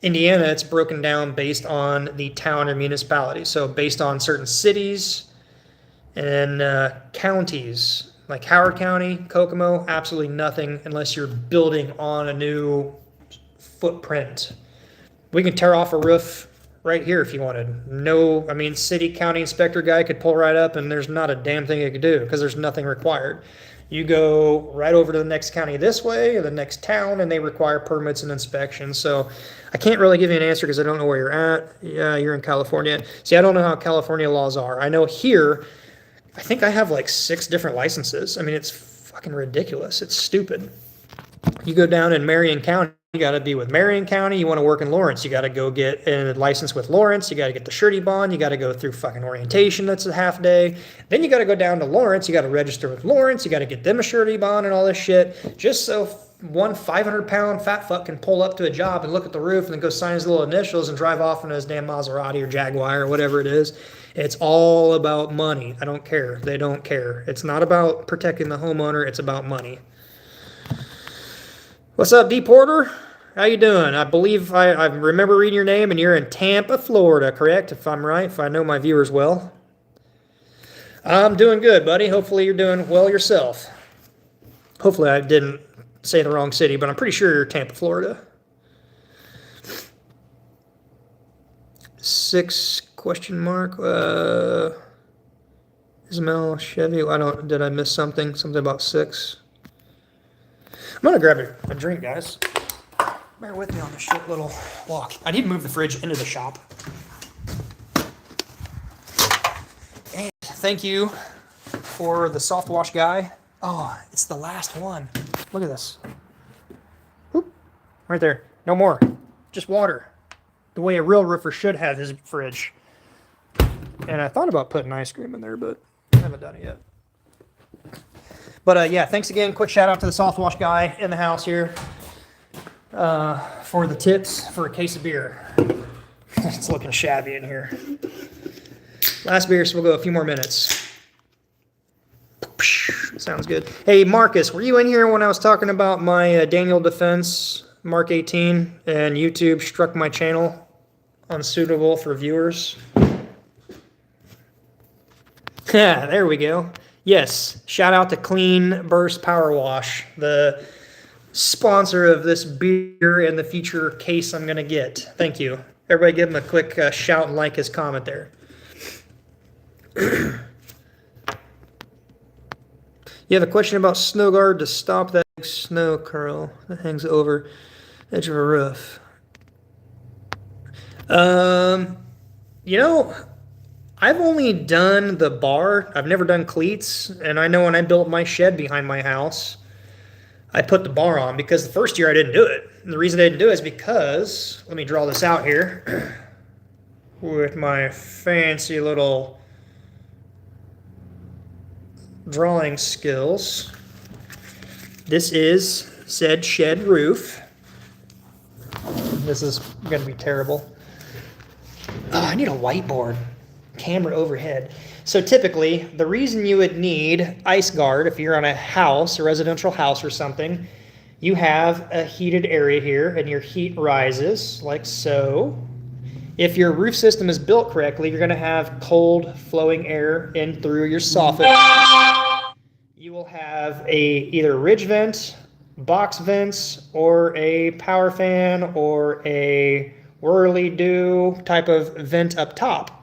Indiana, it's broken down based on the town or municipality. So based on certain cities and counties, like Howard County, Kokomo, absolutely nothing unless you're building on a new footprint. We can tear off a roof right here if you wanted. No, I mean, city, county inspector guy could pull right up and there's not a damn thing he could do because there's nothing required. You go right over to the next county this way or the next town and they require permits and inspections. So I can't really give you an answer because I don't know where you're at. Yeah, you're in California. See, I don't know how California laws are. I know here, I think I have like 6 different licenses. I mean, it's fucking ridiculous. It's stupid. You go down in Marion County, you got to be with Marion County. You want to work in Lawrence, you got to go get a license with Lawrence. You got to get the surety bond. You got to go through fucking orientation. That's a half day. Then you got to go down to Lawrence. You got to register with Lawrence. You got to get them a surety bond and all this shit. Just so one 500-pound fat fuck can pull up to a job and look at the roof and then go sign his little initials and drive off in his damn Maserati or Jaguar or whatever it is. It's all about money. I don't care. They don't care. It's not about protecting the homeowner. It's about money. What's up, D. Porter? How you doing? I believe I remember reading your name, and you're in Tampa, Florida, correct? If I'm right, if I know my viewers well. I'm doing good, buddy. Hopefully you're doing well yourself. Hopefully I didn't say the wrong city, but I'm pretty sure you're Tampa, Florida. 6 question mark. Ismail Chevy. Did I miss something? Something about 6. I'm gonna grab a drink, guys. Bear with me on this short little walk. I need to move the fridge into the shop. And thank you for the soft wash guy. Oh, it's the last one. Look at this. Whoop. Right there. No more. Just water. The way a real roofer should have his fridge. And I thought about putting ice cream in there, but I haven't done it yet. But yeah, thanks again. Quick shout out to the soft wash guy in the house here for the tips for a case of beer. It's looking shabby in here. Last beer, so we'll go a few more minutes. Sounds good. Hey, Marcus, were you in here when I was talking about my Daniel Defense Mark 18 and YouTube struck my channel unsuitable for viewers? Yeah, there we go. Yes, shout out to Clean Burst Power Wash, the sponsor of this beer and the future case I'm going to get. Thank you. Everybody give him a quick shout and like his comment there. You have a question about snow guard to stop that snow curl that hangs over the edge of a roof. You know, I've only done the bar. I've never done cleats. And I know when I built my shed behind my house, I put the bar on because the first year I didn't do it. And the reason I didn't do it is because, let me draw this out here with my fancy little drawing skills. This is said shed roof. This is going to be terrible. Oh, I need a whiteboard. Camera overhead. So typically, the reason you would need ice guard if you're on a house, a residential house or something, you have a heated area here and your heat rises like so. If your roof system is built correctly, you're going to have cold flowing air in through your soffit. You will have either ridge vent, box vents, or a power fan or a whirly-do type of vent up top.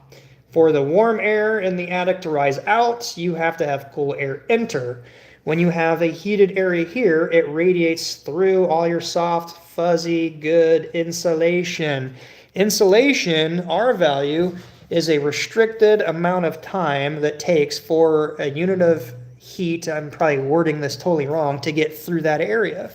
For the warm air in the attic to rise out, you have to have cool air enter. When you have a heated area here, it radiates through all your soft, fuzzy, good insulation. Insulation, R value, is a restricted amount of time that takes for a unit of heat, I'm probably wording this totally wrong, to get through that area.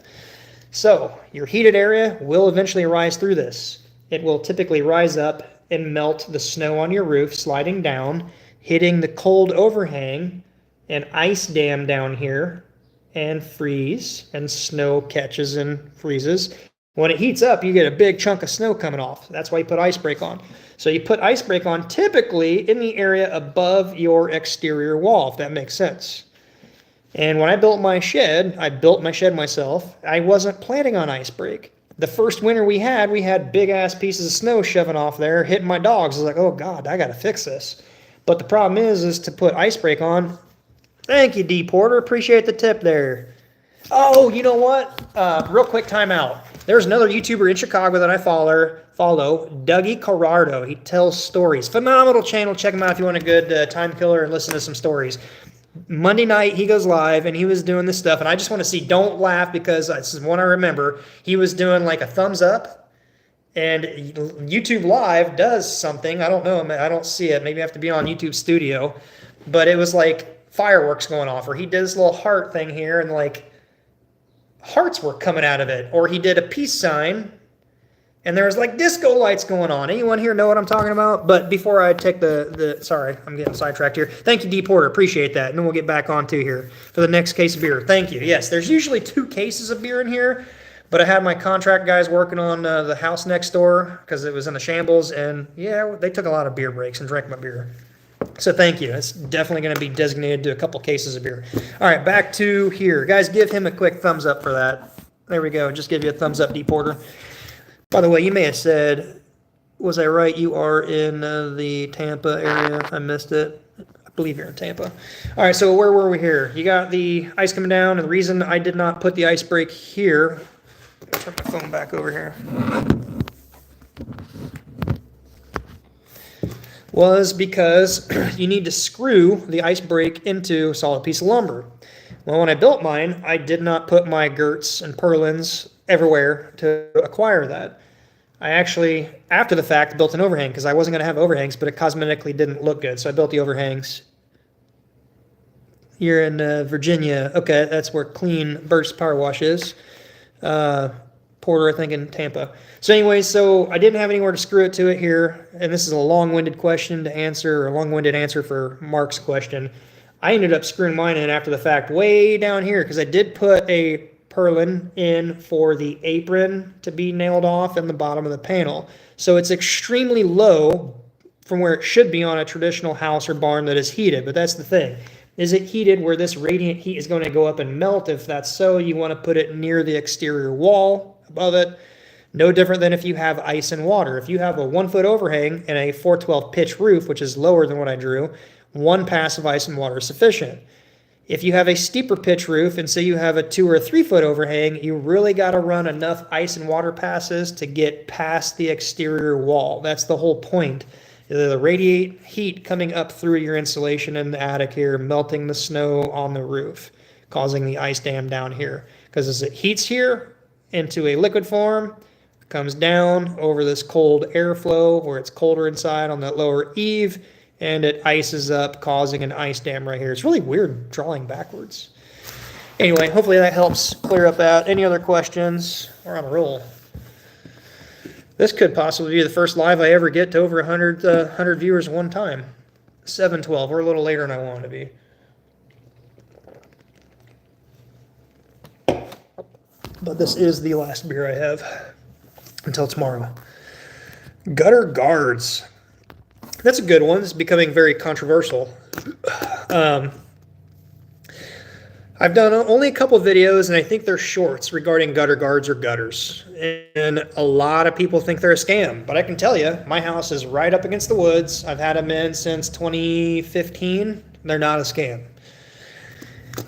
So, your heated area will eventually rise through this. It will typically rise up and melt the snow on your roof, sliding down, hitting the cold overhang, and ice dam down here, and freeze, and snow catches and freezes. When it heats up, you get a big chunk of snow coming off. That's why you put ice break on. So you put ice break on typically in the area above your exterior wall, if that makes sense. And when I built my shed myself, I wasn't planning on ice break. The first winter we had big-ass pieces of snow shoving off there, hitting my dogs. I was like, oh, God, I got to fix this. But the problem is to put ice break on. Thank you, D. Porter. Appreciate the tip there. Oh, you know what? Real quick timeout. There's another YouTuber in Chicago that I follow, Dougie Corrado. He tells stories. Phenomenal channel. Check him out if you want a good time killer and listen to some stories. Monday night, he goes live, and he was doing this stuff, and I just want to see, don't laugh, because this is one I remember. He was doing like a thumbs up, and YouTube Live does something. I don't know. I don't see it. Maybe I have to be on YouTube Studio, but it was like fireworks going off, or he did this little heart thing here, and like hearts were coming out of it, or he did a peace sign and there was like disco lights going on. Anyone here know what I'm talking about? But before I take sorry, I'm getting sidetracked here. Thank you, D. Porter. Appreciate that. And then we'll get back on to here for the next case of beer. Thank you. Yes, there's usually 2 cases of beer in here, but I had my contract guys working on the house next door because it was in the shambles, and yeah, they took a lot of beer breaks and drank my beer. So thank you. It's definitely going to be designated to a couple cases of beer. All right, back to here. Guys, give him a quick thumbs up for that. There we go. Just give you a thumbs up, D. Porter. By the way, you may have said, was I right? You are in the Tampa area. I missed it. I believe you're in Tampa. All right, so where were we here? You got the ice coming down, and the reason I did not put the ice break here, turn my phone back over here, was because you need to screw the ice break into a solid piece of lumber. Well, when I built mine, I did not put my girts and purlins everywhere to acquire that. I actually, after the fact, built an overhang because I wasn't going to have overhangs, but it cosmetically didn't look good, so I built the overhangs. You're in Virginia. Okay, that's where Clean Burst Power Wash is. Porter, I think, in Tampa. So anyways, so I didn't have anywhere to screw it to it here, and this is a long-winded question to answer, or a long-winded answer for Mark's question. I ended up screwing mine in after the fact way down here because I did put a purlin in for the apron to be nailed off in the bottom of the panel. So it's extremely low from where it should be on a traditional house or barn that is heated, but that's the thing. Is it heated where this radiant heat is going to go up and melt? If that's so, you want to put it near the exterior wall above it. No different than if you have ice and water. If you have a 1-foot overhang and a 412 pitch roof, which is lower than what I drew, 1 pass of ice and water is sufficient. If you have a steeper pitch roof and say you have a 2 or 3-foot overhang, you really got to run enough ice and water passes to get past the exterior wall. That's the whole point. The radiate heat coming up through your insulation in the attic here, melting the snow on the roof, causing the ice dam down here. Because as it heats here into a liquid form, it comes down over this cold airflow where it's colder inside on that lower eave, and it ices up, causing an ice dam right here. It's really weird drawing backwards. Anyway, hopefully that helps clear up that. Any other questions? We're on a roll. This could possibly be the first live I ever get to over 100 viewers at one time. 7:12. We're a little later than I wanted to be. But this is the last beer I have until tomorrow. Gutter guards. That's a good one. It's becoming very controversial. I've done only a couple videos, and I think they're shorts regarding gutter guards or gutters. And a lot of people think they're a scam. But I can tell you, my house is right up against the woods. I've had them in since 2015. They're not a scam.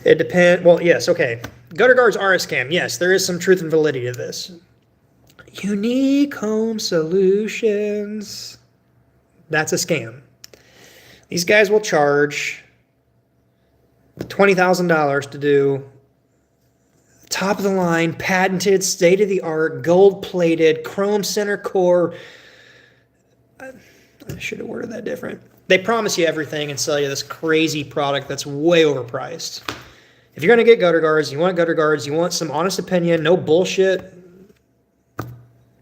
It depends. Well, yes, okay. Gutter guards are a scam. Yes, there is some truth and validity to this. Unique Home Solutions. That's a scam. These guys will charge $20,000 to do top of the line, patented, state of the art, gold plated, chrome center core. I should have worded that different. They promise you everything and sell you this crazy product that's way overpriced. If you're going to get gutter guards, you want some honest opinion, no bullshit. All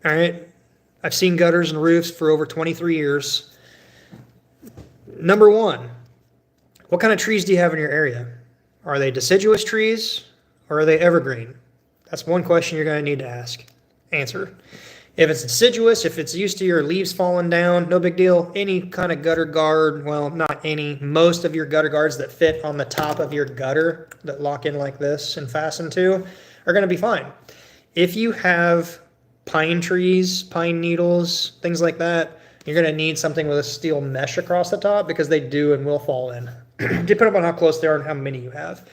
right. I've seen gutters and roofs for over 23 years. Number one, what kind of trees do you have in your area? Are they deciduous trees or are they evergreen? That's one question you're going to need to answer. If it's deciduous, if it's used to your leaves falling down, no big deal. Any kind of gutter guard, well, not any, most of your gutter guards that fit on the top of your gutter that lock in like this and fasten to are going to be fine. If you have pine trees, pine needles, things like that, you're going to need something with a steel mesh across the top because they do and will fall in, depending on how close they are and how many you have.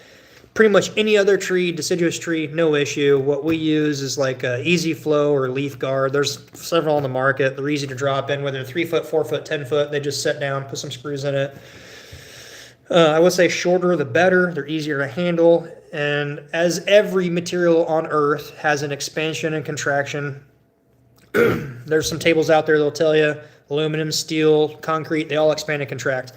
Pretty much any other tree, deciduous tree, no issue. What we use is like a Easy Flow or Leaf Guard. There's several on the market. They're easy to drop in, whether 3 foot, 4 foot, 10 foot. They just set down, put some screws in it. I would say shorter the better. They're easier to handle. And as every material on Earth has an expansion and contraction, there's some tables out there that'll tell you aluminum, steel, concrete, they all expand and contract.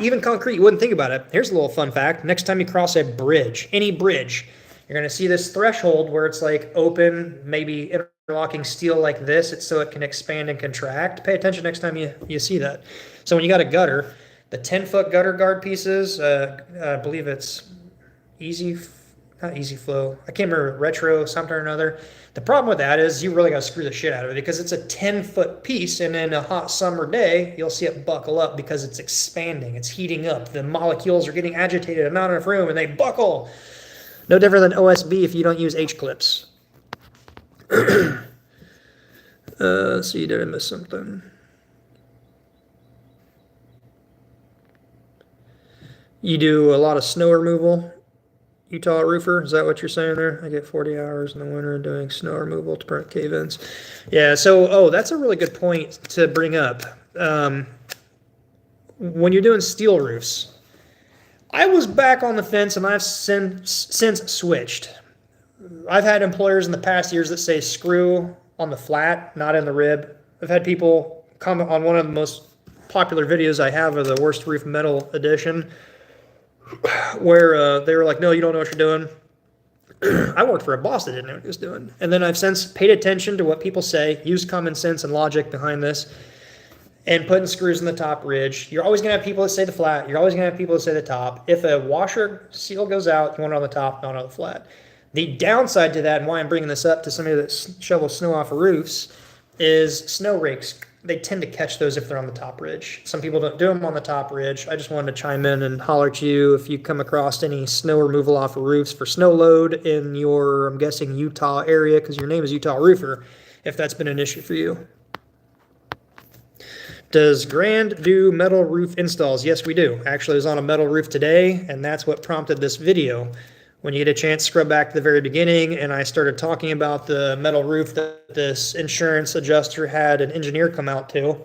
Even concrete, you wouldn't think about it. Here's a little fun fact. Next time you cross a bridge, any bridge, You're going to see this threshold where it's like open, maybe interlocking steel like this, it's so it can expand and contract. Pay attention next time you see that. So when you got a gutter, the 10-foot gutter guard pieces, I believe it's not easy flow. I can't remember, retro something or another. The problem with that is you really got to screw the shit out of it because it's a 10-foot piece, and in a hot summer day, you'll see it buckle up because it's expanding, it's heating up. The molecules are getting agitated and not enough room, and they buckle. No different than OSB if you don't use H-clips. Let's see, did I miss something? You do a lot of snow removal, Utah roofer, is that what you're saying there? I get 40 hours in the winter doing snow removal to prevent cave-ins. Yeah, so, that's a really good point to bring up. When you're doing steel roofs, I was back on the fence and I've since switched. I've had employers in the past years that say screw on the flat, not in the rib. I've had people comment on one of the most popular videos I have of the worst roof metal edition, where they were like, no, you don't know what you're doing. I worked for a boss that didn't know what he was doing. And then I've since paid attention to what people say, used common sense and logic behind this, and putting screws in the top ridge. You're always going to have people that say the flat. You're always going to have people that say the top. If a washer seal goes out, you want it on the top, not on the flat. The downside to that, and why I'm bringing this up to somebody that shovels snow off of roofs, is snow rakes. They tend to catch those if they're on the top ridge. Some people don't do them on the top ridge. I just wanted to chime in and holler at you if you come across any snow removal off of roofs for snow load in your, I'm guessing, Utah area, because your name is Utah Roofer, if that's been an issue for you. Does Grand do metal roof installs? Yes, we do. Actually, I was on a metal roof today, and that's what prompted this video. When you get a chance, scrub back to the very beginning, and I started talking about the metal roof that this insurance adjuster had an engineer come out to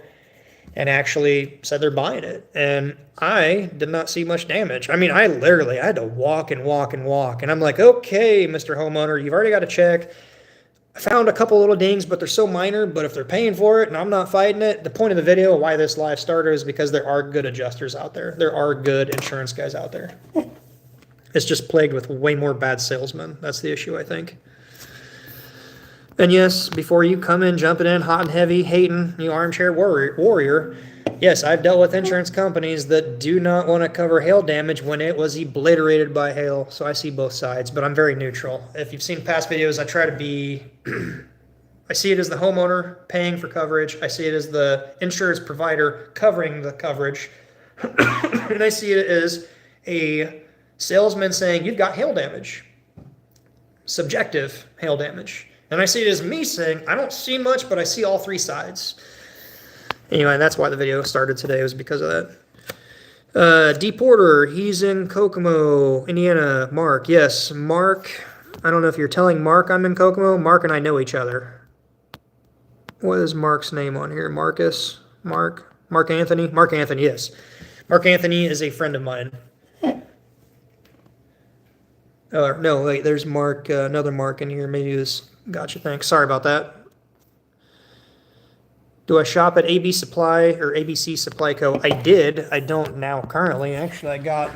and actually said they're buying it. And I did not see much damage. I mean, I had to walk and walk and walk. And I'm like, okay, Mr. Homeowner, you've already got to check. I found a couple little dings, but they're so minor. But if they're paying for it and I'm not fighting it, the point of the video, why this live started, is because there are good adjusters out there. There are good insurance guys out there. It's just plagued with way more bad salesmen. That's the issue, I think. And yes, before you come in, jumping in, hot and heavy, hating, you armchair warrior, yes, I've dealt with insurance companies that do not want to cover hail damage when it was obliterated by hail. So I see both sides, but I'm very neutral. If you've seen past videos, I try to be... I see it as the homeowner paying for coverage. I see it as the insurance provider covering the coverage. And I see it as a salesman saying, you've got hail damage. Subjective hail damage. And I see it as me saying, I don't see much, but I see all three sides. Anyway, that's why the video started today, was because of that. D. Porter, he's in Kokomo, Indiana. Mark, yes. Mark, I don't know if you're telling Mark I'm in Kokomo. Mark and I know each other. What is Mark's name on here? Marcus? Mark Anthony? Mark Anthony, yes. Mark Anthony is a friend of mine. No, wait, there's Mark, another Mark in here. Maybe it was, gotcha, thanks. Sorry about that. Do I shop at AB Supply or ABC Supply Co? I did. I don't now currently. Actually, I got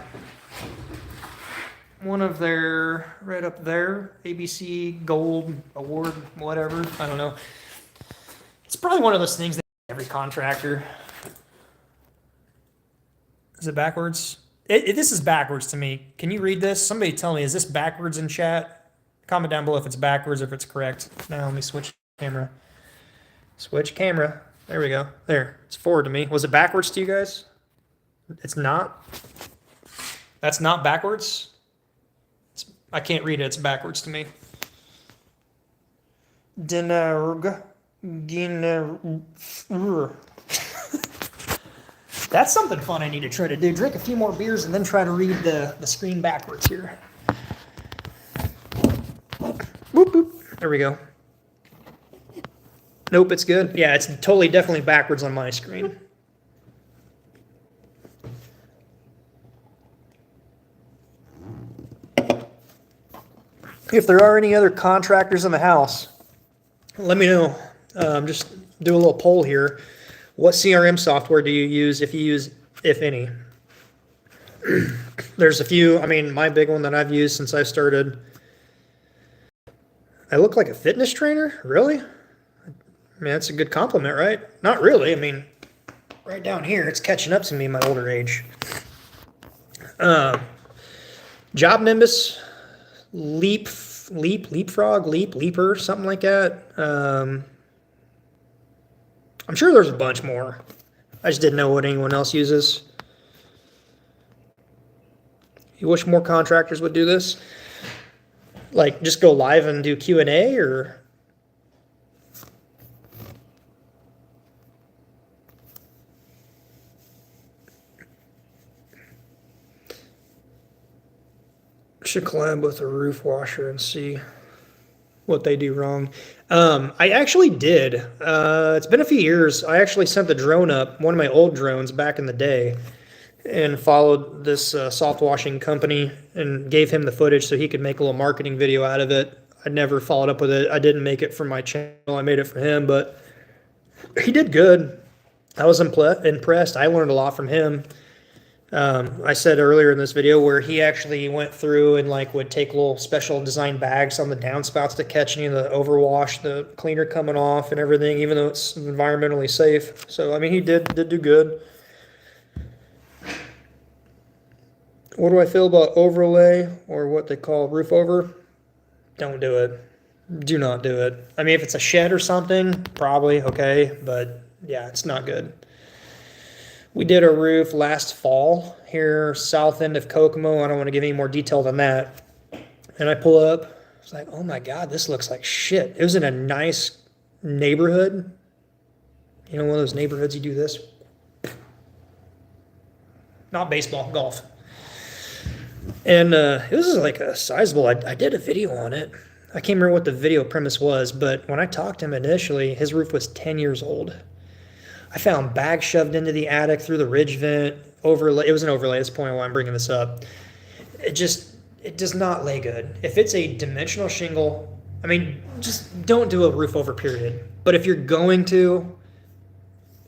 one of their, right up there, ABC Gold Award, whatever. I don't know. It's probably one of those things that every contractor. Is it backwards? This is backwards to me. Can you read this? Somebody tell me, is this backwards in chat? Comment down below if it's backwards or if it's correct. Now let me switch camera. Switch camera. There we go. There. It's forward to me. Was it backwards to you guys? It's not? That's not backwards? I can't read it. It's backwards to me. That's something fun I need to try to do. Drink a few more beers and then try to read the screen backwards here. Boop, boop. There we go. Nope, it's good. Yeah, it's totally, definitely backwards on my screen. If there are any other contractors in the house, let me know. Just do a little poll here. What CRM software do you use, if you use, if any? There's a few. I mean, my big one that I've used since I started I look like a fitness trainer? Really? I mean, that's a good compliment, right? Not really. I mean, right down here, it's catching up to me in my older age. Job Nimbus, Leapfrog, Leaper, something like that. I'm sure there's a bunch more. I just didn't know what anyone else uses. You wish more contractors would do this? Like, just go live and do Q&A, or... Should collab with a roof washer and see what they do wrong. I actually did. It's been a few years. I actually sent the drone up, one of my old drones back in the day, and followed this soft washing company and gave him the footage so he could make a little marketing video out of it. I never followed up with it. I didn't make it for my channel. I made it for him, but he did good. I was impressed. I learned a lot from him. I said earlier in this video where he actually went through and like would take little special design bags on the downspouts to catch any of the overwash, the cleaner coming off and everything, even though it's environmentally safe. So, I mean, he did do good. What do I feel about overlay, or what they call roof over? Don't do it. Do not do it. I mean, if it's a shed or something, probably okay, but yeah, it's not good. We did a roof last fall here, south end of Kokomo. I don't want to give any more detail than that. And I pull up. It's like, oh my God, this looks like shit. It was in a nice neighborhood. You know, one of those neighborhoods you do this. Not baseball, golf. And it was like a sizable, I did a video on it. I can't remember what the video premise was, but when I talked to him initially, his roof was 10 years old. I found bags shoved into the attic through the ridge vent, overlay. It was an overlay. That's the point why I'm bringing this up. It does not lay good. If it's a dimensional shingle, I mean, just don't do a roof over, period. But if you're going to,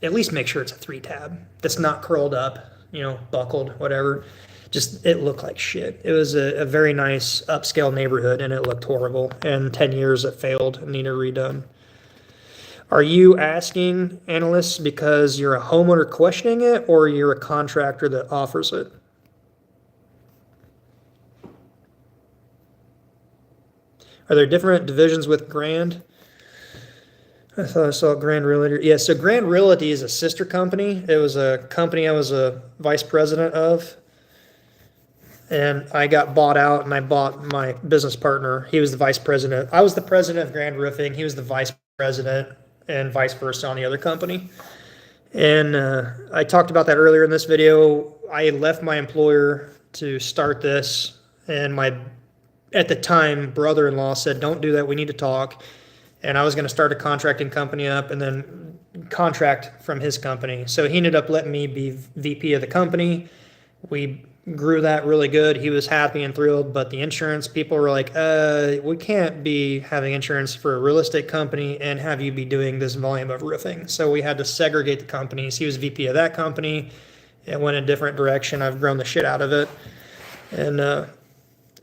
at least make sure it's a 3-tab that's not curled up, you know, buckled, whatever. Just, it looked like shit. It was a very nice upscale neighborhood, and it looked horrible. And 10 years it failed and needed redone. Are you asking analysts because you're a homeowner questioning it, or you're a contractor that offers it? Are there different divisions with Grand? I thought I saw Grand Realty. Yeah, so Grand Realty is a sister company. It was a company I was a vice president of. And I got bought out, and I bought my business partner. He was the vice president. I was the president of Grand Roofing. He was the vice president, and vice versa on the other company. And I talked about that earlier in this video. I left my employer to start this, and my, at the time, brother-in-law said, don't do that, we need to talk. And I was going to start a contracting company up and then contract from his company. So he ended up letting me be VP of the company. We grew that really good. He was happy and thrilled, but the insurance people were like, we can't be having insurance for a real estate company and have you be doing this volume of roofing. So we had to segregate the companies. He was VP of that company. It went a different direction. I've grown the shit out of it, and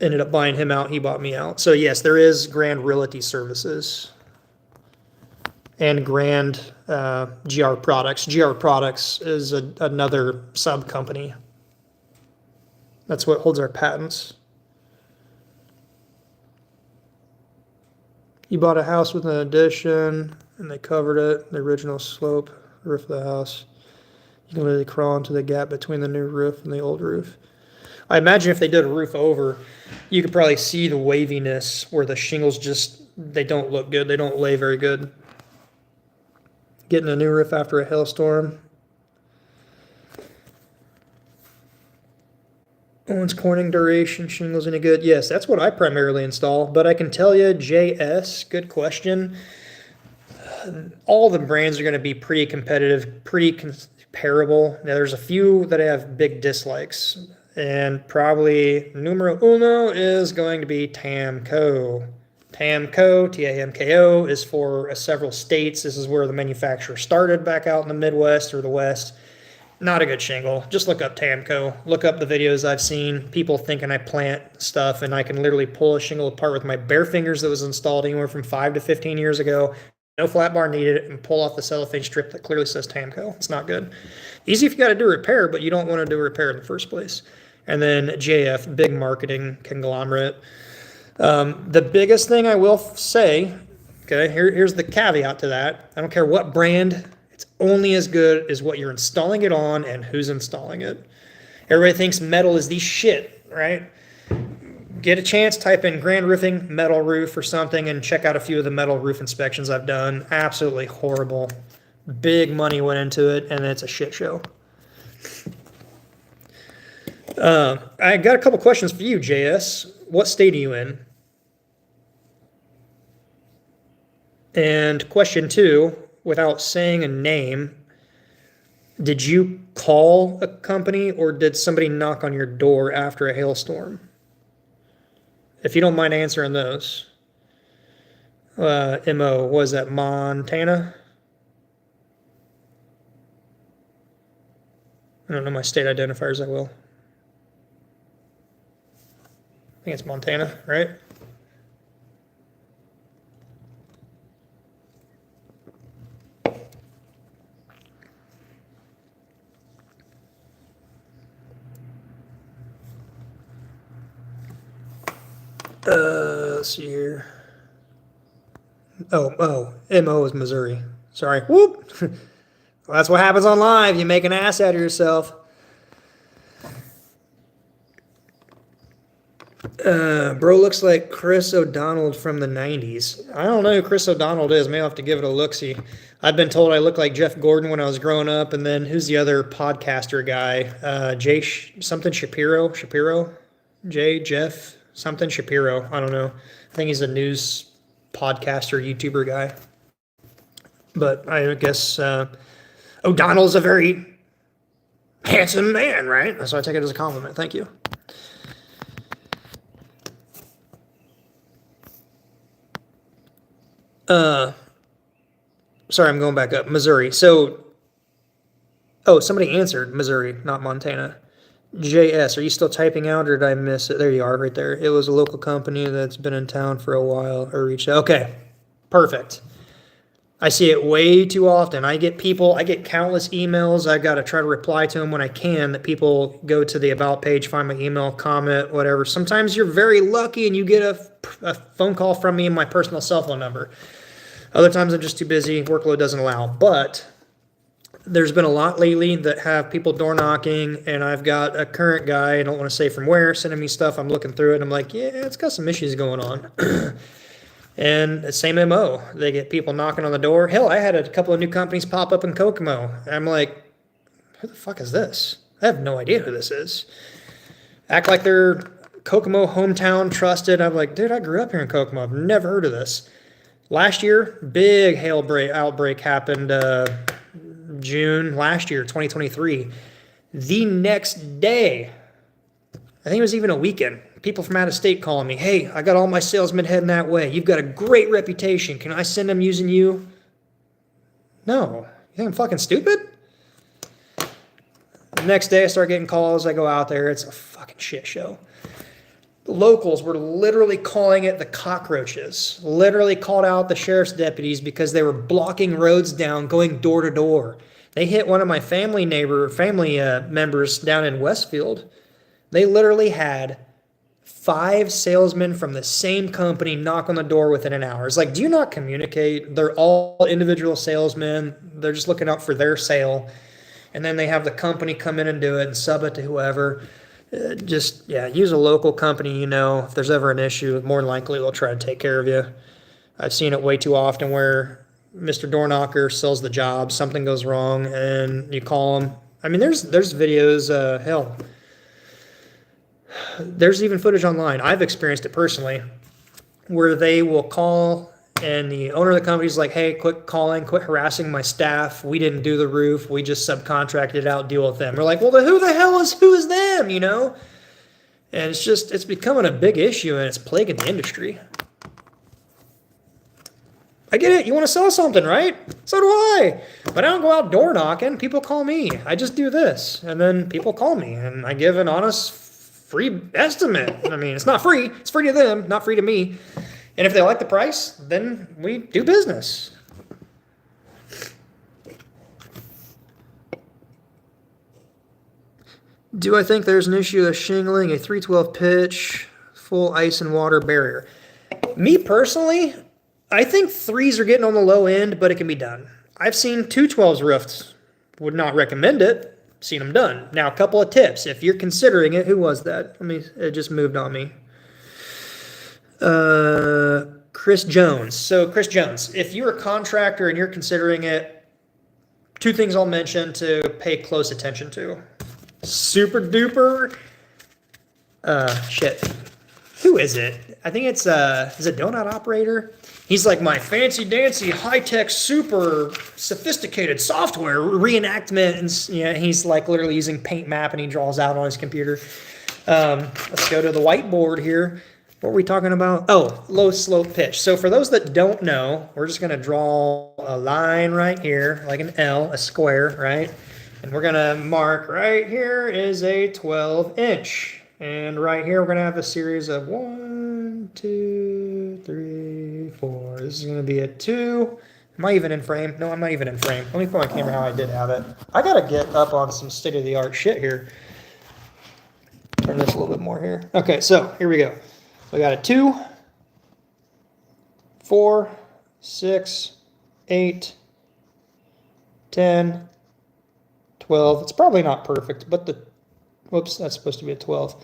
ended up buying him out. He bought me out. So yes, there is Grand Realty Services and Grand GR Products. GR Products is another sub company. That's what holds our patents. You bought a house with an addition, and they covered it, the original slope, roof of the house. You can literally crawl into the gap between the new roof and the old roof. I imagine if they did a roof over, you could probably see the waviness where the shingles just, they don't look good. They don't lay very good. Getting a new roof after a hailstorm. Owens Corning duration, shingles any good? Yes, that's what I primarily install, but I can tell you, JS, good question. All the brands are going to be pretty competitive, pretty comparable. Now, there's a few that I have big dislikes, and probably numero uno is going to be Tamco. Tamco, T-A-M-K-O, is for several states. This is where the manufacturer started back out in the Midwest or the West. Not a good shingle. Just look up Tamco. Look up the videos I've seen. People thinking I plant stuff and I can literally pull a shingle apart with my bare fingers that was installed anywhere from 5 to 15 years ago. No flat bar needed, and pull off the cellophane strip that clearly says Tamco. It's not good. Easy if you got to do repair, but you don't want to do repair in the first place. And then JF, big marketing conglomerate. The biggest thing I will say, okay, here's the caveat to that. I don't care what brand. It's only as good as what you're installing it on and who's installing it. Everybody thinks metal is the shit, right? Get a chance, type in Grand Roofing metal roof or something and check out a few of the metal roof inspections I've done. Absolutely horrible. Big money went into it and it's a shit show. I got a couple questions for you, JS. What state are you in? And question 2, without saying a name, did you call a company or did somebody knock on your door after a hailstorm? If you don't mind answering those. MO, was that Montana? I don't know my state identifiers, I will. I think it's Montana, right? Let's see here. MO is Missouri. Sorry. Whoop. Well, that's what happens on live. You make an ass out of yourself. Bro looks like Chris O'Donnell from the 90s. I don't know who Chris O'Donnell is. Maybe I'll have to give it a look-see. I've been told I look like Jeff Gordon when I was growing up. And then who's the other podcaster guy? Something Shapiro? Jeff something Shapiro. I don't know. I think he's a news podcaster, YouTuber guy. But I guess O'Donnell's a very handsome man, right? So I take it as a compliment. Thank you. Sorry, I'm going back up. Missouri. So, somebody answered Missouri, not Montana. JS, are you still typing out or did I miss it? There you are, right there. It was a local company that's been in town for a while or reached out. Okay, perfect. I see it way too often. I get countless emails. I got to try to reply to them when I can, that people go to the About page, find my email, comment, whatever. Sometimes you're very lucky and you get a phone call from me and my personal cell phone number. Other times I'm just too busy. Workload doesn't allow. But there's been a lot lately that have people door knocking, and I've got a current guy, I don't want to say from where, sending me stuff. I'm looking through it, and I'm like, yeah, it's got some issues going on. And the same MO. They get people knocking on the door. Hell, I had a couple of new companies pop up in Kokomo. I'm like, who the fuck is this? I have no idea who this is. Act like they're Kokomo hometown trusted. I'm like, dude, I grew up here in Kokomo. I've never heard of this. Last year, big hail outbreak happened June last year, 2023. The next day, I think it was even a weekend, people from out of state calling me, hey, I got all my salesmen heading that way. You've got a great reputation. Can I send them using you? No. You think I'm fucking stupid? The next day, I start getting calls. I go out there. It's a fucking shit show. The locals were literally calling it the cockroaches. Literally called out the sheriff's deputies because they were blocking roads down, going door to door. They hit one of my family members down in Westfield. They literally had 5 salesmen from the same company knock on the door within an hour. It's like, do you not communicate? They're all individual salesmen. They're just looking out for their sale. And then they have the company come in and do it and sub it to whoever. Use a local company, if there's ever an issue, more than likely they'll try to take care of you. I've seen it way too often where Mr. Doorknocker sells the job, something goes wrong, and you call him. I mean, there's videos, hell, there's even footage online. I've experienced it personally, where they will call and the owner of the company is like, hey, quit calling, quit harassing my staff. We didn't do the roof. We just subcontracted it out, deal with them. We're like, well, who is them, And it's becoming a big issue and it's plaguing the industry. I get it. You want to sell something, right? So do I. But I don't go out door knocking. People call me. I just do this. And then people call me. And I give an honest, free estimate. I mean, it's not free. It's free to them, not free to me. And if they like the price, then we do business. Do I think there's an issue of shingling a 312 pitch, full ice and water barrier? Me personally, I think 3s are getting on the low end, but it can be done. I've seen 212s roofed. Would not recommend it. Seen them done. Now, a couple of tips. If you're considering it, who was that? It just moved on me. Chris Jones. So, Chris Jones, if you're a contractor and you're considering it, 2 things I'll mention to pay close attention to. Super duper. Shit. Who is it? I think it's is it Donut Operator? He's like my fancy dancy high-tech super sophisticated software reenactment, and yeah, he's like literally using Paint Map and he draws out on his computer. Let's go to the whiteboard here. What were we talking about? Oh, low slope pitch. So for those that don't know, we're just going to draw a line right here, like an L, a square, right? And we're going to mark right here is a 12-inch. And right here, we're going to have a series of 1, 2, 3, 4. This is going to be a 2. Am I even in frame? No, I'm not even in frame. Let me put my camera how I did have it. I got to get up on some state-of-the-art shit here. Turn this a little bit more here. Okay, so here we go. We got a 2, 4, 6, 8, 10, 12. It's probably not perfect, but whoops, that's supposed to be a 12.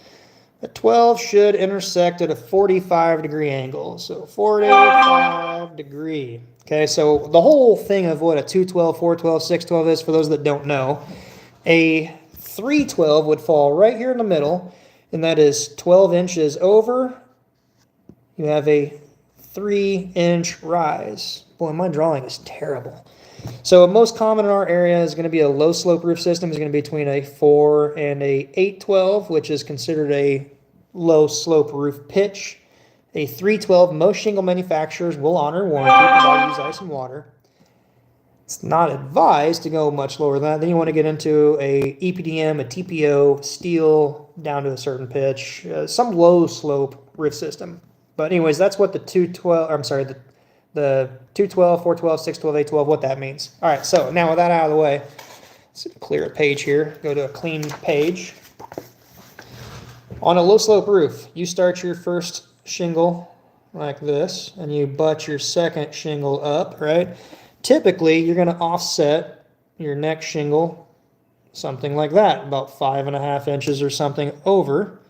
A 12 should intersect at a 45-degree angle. So 45 degree. Okay, so the whole thing of what a 212, 412, 612 is, for those that don't know, a 312 would fall right here in the middle, and that is 12 inches over. You have a 3-inch rise. Boy, my drawing is terrible. So most common in our area is going to be a low slope roof system. Is going to be between a 4 and a 812, which is considered a low slope roof pitch. A 312, most shingle manufacturers will honor warranty because I use ice and water. It's not advised to go much lower than that. Then you want to get into a EPDM, a TPO, steel down to a certain pitch, some low slope roof system. But anyways, that's what the 212, I'm sorry, the 212, 412, 612, 812, what that means. All right, so now with that out of the way, let's clear a page here, go to a clean page. On a low slope roof, you start your first shingle like this, and you butt your second shingle up, right? Typically, you're going to offset your next shingle something like that, about 5.5 inches or something over.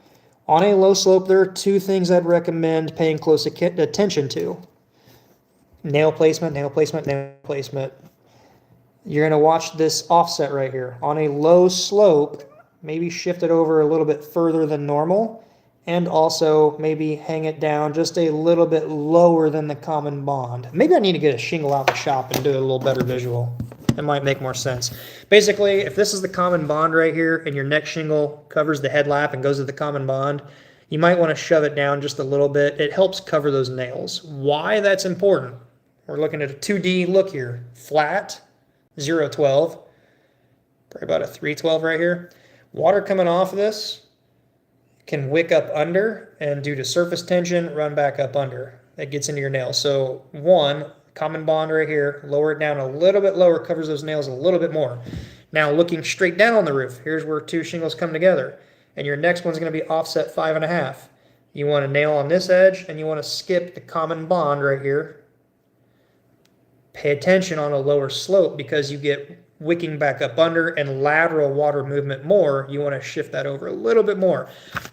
On a low slope, there are 2 things I'd recommend paying close attention to. Nail placement, nail placement, nail placement. You're going to watch this offset right here. On a low slope, maybe shift it over a little bit further than normal, and also maybe hang it down just a little bit lower than the common bond. Maybe I need to get a shingle out of the shop and do a little better visual. It might make more sense. Basically, if this is the common bond right here and your next shingle covers the headlap and goes to the common bond, you might want to shove it down just a little bit. It helps cover those nails. Why that's important? We're looking at a 2D look here. Flat, 012, probably about a 312 right here. Water coming off of this can wick up under, and due to surface tension, run back up under. That gets into your nails. So 1, common bond right here, lower it down a little bit lower, covers those nails a little bit more. Now looking straight down on the roof, here's where 2 shingles come together, and your next one's going to be offset 5.5. You want to nail on this edge, and you want to skip the common bond right here. Pay attention on a lower slope because you get wicking back up under and lateral water movement more. You want to shift that over a little bit more.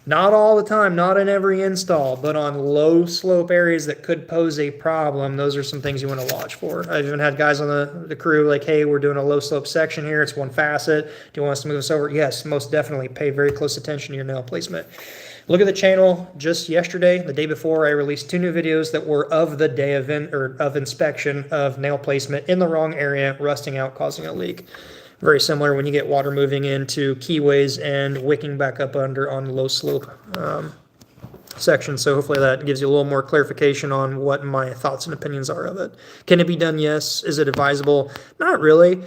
Not all the time, not in every install, but on low slope areas that could pose a problem, those are some things you want to watch for. I've even had guys on the crew like, hey, we're doing a low slope section here. It's one facet. Do you want us to move this over? Yes, most definitely. Pay very close attention to your nail placement. Look at the channel. Just yesterday, the day before, I released 2 new videos that were of the day of inspection of nail placement in the wrong area, rusting out, causing a leak. Very similar when you get water moving into keyways and wicking back up under on low slope. section. So hopefully that gives you a little more clarification on what my thoughts and opinions are of it. Can it be done? Yes. Is it advisable? Not really.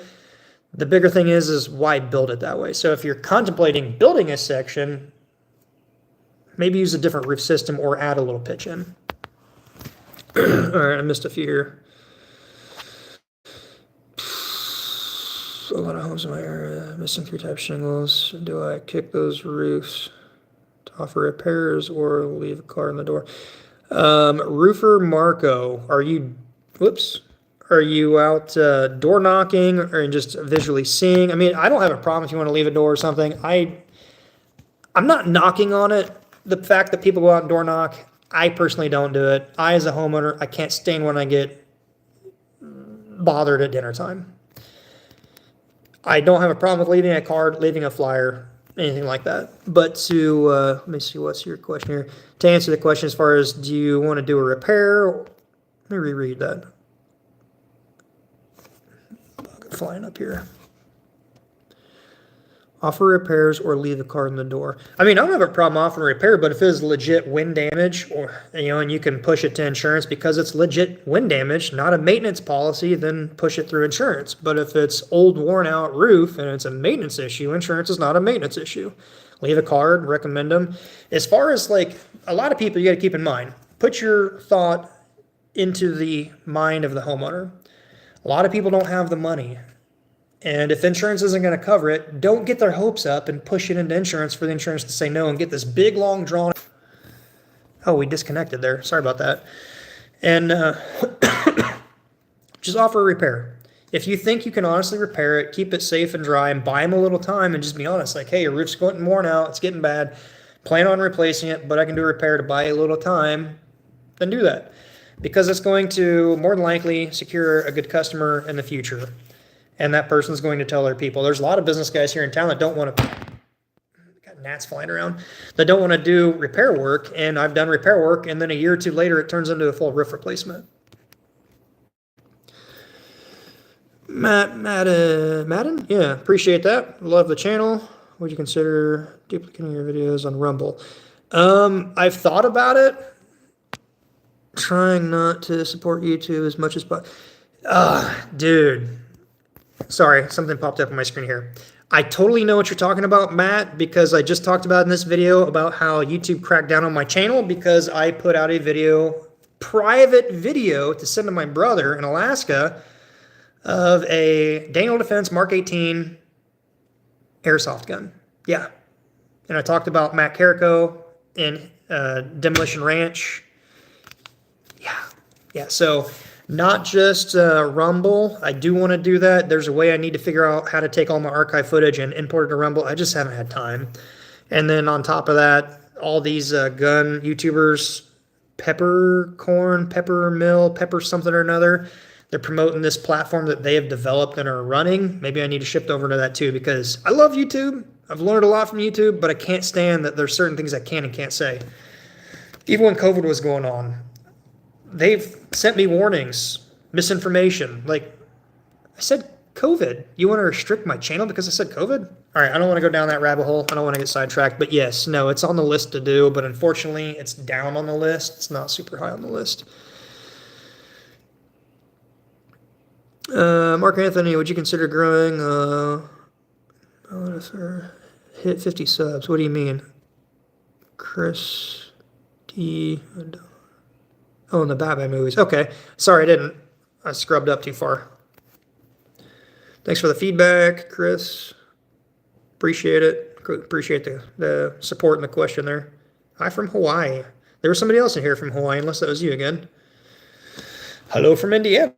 The bigger thing is why build it that way? So if you're contemplating building a section, maybe use a different roof system or add a little pitch in. All right, I missed a few here. A lot of homes in my area missing 3 type shingles. Do I kick those roofs to offer repairs or leave a card on the door? Roofer Marco, are you out door knocking or just visually seeing? I mean, I don't have a problem if you want to leave a door or something. I'm not knocking on it. The fact that people go out and door knock, I personally don't do it. I, as a homeowner, I can't stand when I get bothered at dinner time. I don't have a problem with leaving a card, leaving a flyer, anything like that. But to, let me see, what's your question here? To answer the question as far as, do you want to do a repair? Let me reread that. Bug flying up here. Offer repairs or leave a card in the door. I mean, I don't have a problem offering repair, but if it is legit wind damage, or and you can push it to insurance because it's legit wind damage, not a maintenance policy, then push it through insurance. But if it's old, worn out roof and it's a maintenance issue, insurance is not a maintenance issue. Leave a card, recommend them. As far as like a lot of people, you got to keep in mind, put your thought into the mind of the homeowner. A lot of people don't have the money. And if insurance isn't going to cover it, don't get their hopes up and push it into insurance for the insurance to say no and get this big, long, drawn. Oh, we disconnected there. Sorry about that. And just offer a repair. If you think you can honestly repair it, keep it safe and dry, and buy them a little time and just be honest. Like, hey, your roof's getting worn out. It's getting bad. Plan on replacing it, but I can do a repair to buy a little time. Then do that. Because it's going to more than likely secure a good customer in the future. And that person's going to tell other people. There's a lot of business guys here in town that don't want to, got gnats flying around, that don't want to do repair work. And I've done repair work, and then a year or two later, it turns into a full roof replacement. Madden? Yeah, appreciate that. Love the channel. Would you consider duplicating your videos on Rumble? I've thought about it. Trying not to support YouTube as much as possible. Dude. Sorry, something popped up on my screen here. I totally know what you're talking about, Matt, because I just talked about in this video about how YouTube cracked down on my channel because I put out a video, private video, to send to my brother in Alaska of a Daniel Defense Mark 18 airsoft gun. Yeah. And I talked about Matt Carrico in Demolition Ranch. Yeah, so not just Rumble. I do want to do that. There's a way I need to figure out how to take all my archive footage and import it to Rumble. I just haven't had time. And then on top of that, all these gun YouTubers, Peppercorn, Pepper Mill, Pepper something or another, they're promoting this platform that they have developed and are running. Maybe I need to shift over to that too, because I love YouTube. I've learned a lot from YouTube, but I can't stand that there's certain things I can and can't say. Even when COVID was going on, they've sent me warnings, misinformation. Like, I said COVID. You want to restrict my channel because I said COVID? All right, I don't want to go down that rabbit hole. I don't want to get sidetracked. But yes, no, it's on the list to do. But unfortunately, it's down on the list. It's not super high on the list. Mark Anthony, would you consider growing? Hit 50 subs. What do you mean? Chris D. Oh, in the Batman movies. Okay. Sorry, I didn't. I scrubbed up too far. Thanks for the feedback, Chris. Appreciate it. Appreciate the support and the question there. Hi from Hawaii. There was somebody else in here from Hawaii, unless that was you again. Hello from Indiana.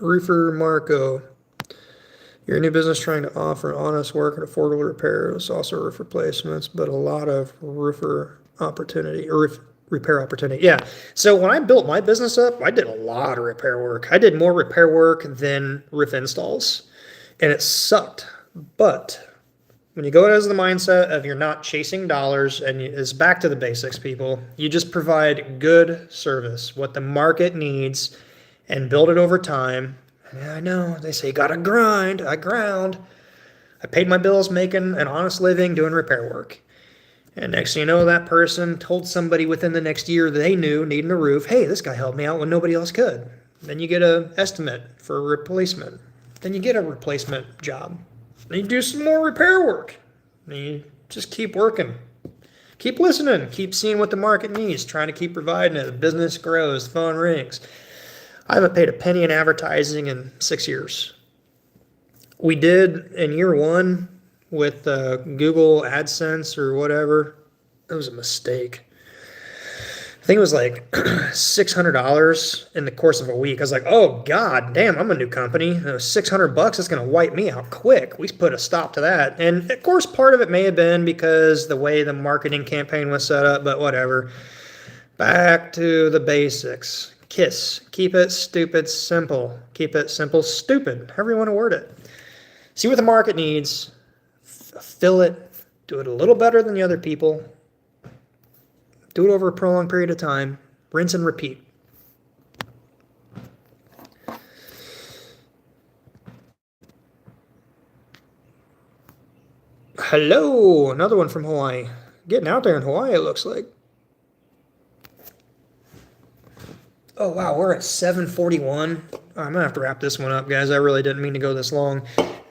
Roofer Marco, you're a new business trying to offer honest work and affordable repairs, also roof replacements, but a lot of roofer opportunity or repair opportunity. Yeah. So when I built my business up, I did a lot of repair work. I did more repair work than roof installs, and it sucked. But When you go as the mindset of you're not chasing dollars, and it's back to the basics, people. You just provide good service, what the market needs, and build it over time. Yeah, I know, they say, gotta grind. I ground. I paid my bills making an honest living doing repair work. And next thing you know, that person told somebody within the next year they knew needing a roof, hey, this guy helped me out when nobody else could. Then you get an estimate for a replacement. Then you get a replacement job. Then you do some more repair work. And you just keep working. Keep listening. Keep seeing what the market needs. Trying to keep providing it. The business grows. The phone rings. I haven't paid a penny in advertising in 6 years. We did in year one with Google AdSense or whatever. It was a mistake. I think it was like $600 in the course of a week. I was like, oh, God damn, I'm a new company. $600, that's going to wipe me out quick. We put a stop to that. And of course, part of it may have been because the way the marketing campaign was set up, but whatever. Back to the basics. KISS. Keep it stupid simple. Keep it simple stupid. However you want to word it. See what the market needs. Fill it. Do it a little better than the other people. Do it over a prolonged period of time. Rinse and repeat. Hello, another one from Hawaii. Getting out there in Hawaii, it looks like. Oh, wow, we're at 7:41. I'm going to have to wrap this one up, guys. I really didn't mean to go this long.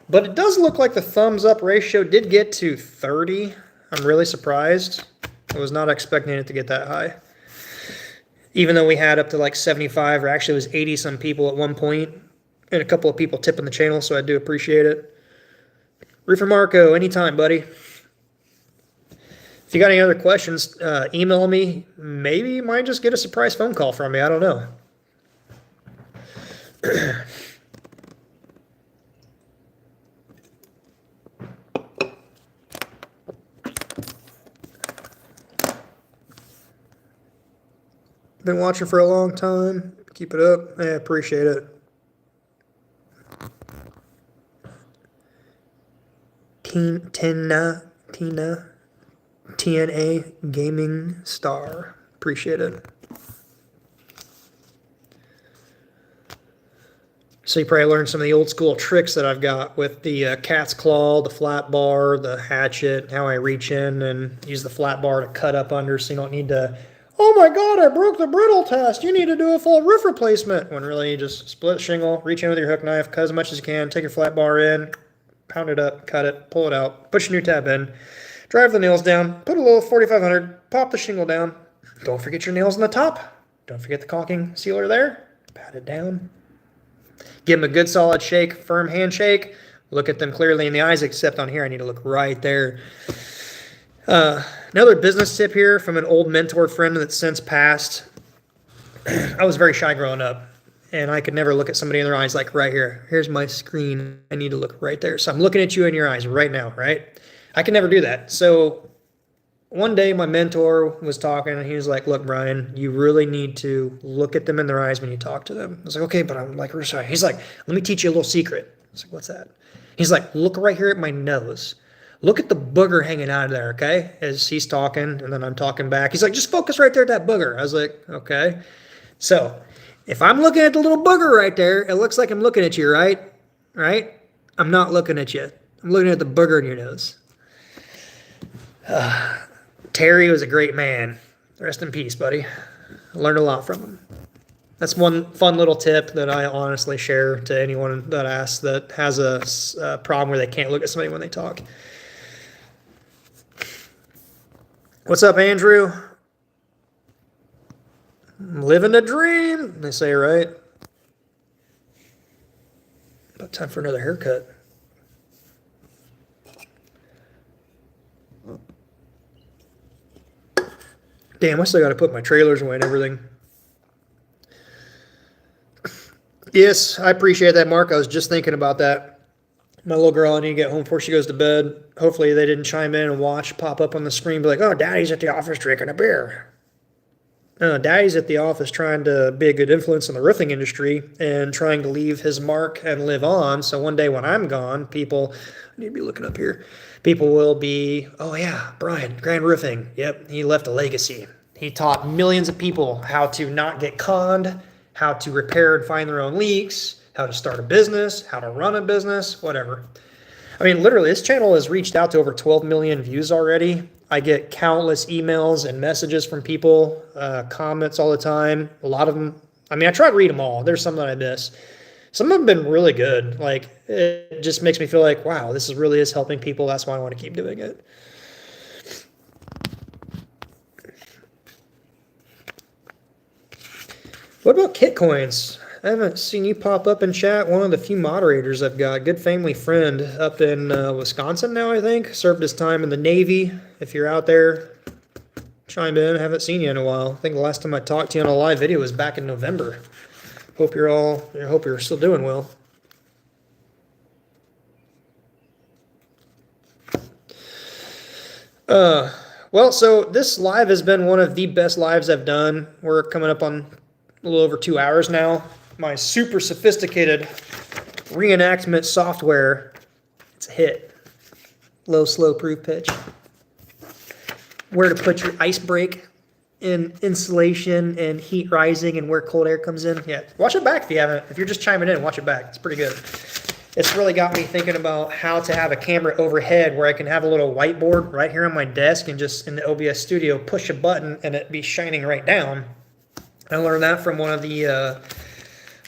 But it does look like the thumbs up ratio did get to 30. I'm really surprised. I was not expecting it to get that high. Even though we had up to like 75, or actually it was 80 some people at one point, and a couple of people tipping the channel, so I do appreciate it. Reefer Marco, anytime, buddy. If you got any other questions, email me. Maybe you might just get a surprise phone call from me. I don't know. Been watching for a long time. Keep it up. I appreciate it. Tina, TNA Gaming Star. Appreciate it. So you probably learned some of the old school tricks that I've got with the cat's claw, the flat bar, the hatchet, how I reach in and use the flat bar to cut up under so you don't need to, oh my God, I broke the brittle test. You need to do a full roof replacement. When really you just split shingle, reach in with your hook knife, cut as much as you can, take your flat bar in, pound it up, cut it, pull it out, push your new tab in, drive the nails down, put a little 4500, pop the shingle down. Don't forget your nails on the top. Don't forget the caulking sealer there. Pat it down. Give them a good solid shake, firm handshake. Look at them clearly in the eyes, except on here I need to look right there. Another business tip here from an old mentor friend that's since passed. I was very shy growing up, and I could never look at somebody in their eyes like right here. Here's my screen. I need to look right there. So I'm looking at you in your eyes right now, right? I can never do that. So one day my mentor was talking, and he was like, look, Brian, you really need to look at them in their eyes when you talk to them. I was like, okay, but I'm like, shy. He's like, let me teach you a little secret. I was like, what's that? He's like, look right here at my nose. Look at the booger hanging out of there, okay? As he's talking, and then I'm talking back. He's like, just focus right there at that booger. I was like, okay. So if I'm looking at the little booger right there, it looks like I'm looking at you, right? Right? I'm not looking at you. I'm looking at the booger in your nose. Terry was a great man. Rest in peace, buddy. I learned a lot from him. That's one fun little tip that I honestly share to anyone that asks that has a problem where they can't look at somebody when they talk. What's up, Andrew? Living the dream, they say, right? About time for another haircut. Damn, I still got to put my trailers away and everything. Yes, I appreciate that, Mark. I was just thinking about that. My little girl, I need to get home before she goes to bed. Hopefully they didn't chime in and watch, pop up on the screen, be like, oh, Daddy's at the office drinking a beer. Daddy's at the office trying to be a good influence in the roofing industry and trying to leave his mark and live on. So one day when I'm gone, people, I need to be looking up here, people will be, oh yeah, Brian, Grand Roofing. Yep, he left a legacy. He taught millions of people how to not get conned, how to repair and find their own leaks, how to start a business, how to run a business, whatever. I mean, literally, this channel has reached out to over 12 million views already. I get countless emails and messages from people, comments all the time. A lot of them, I mean, I try to read them all. There's some that I miss. Some of them have been really good. Like, it just makes me feel like, wow, this really is helping people. That's why I want to keep doing it. What about kit coins? I haven't seen you pop up in chat. One of the few moderators I've got. Good family friend up in Wisconsin now, I think. Served his time in the Navy. If you're out there, chime in. I haven't seen you in a while. I think the last time I talked to you on a live video was back in November. I hope you're still doing well. Well, so this live has been one of the best lives I've done. We're coming up on a little over 2 hours now. My super sophisticated reenactment software, it's a hit. Low, slow proof pitch. Where to put your ice break in insulation and heat rising and where cold air comes in. Yeah, watch it back if you haven't. If you're just chiming in, watch it back. It's pretty good. It's really got me thinking about how to have a camera overhead where I can have a little whiteboard right here on my desk and just in the OBS studio push a button and it be shining right down. I learned that from one of the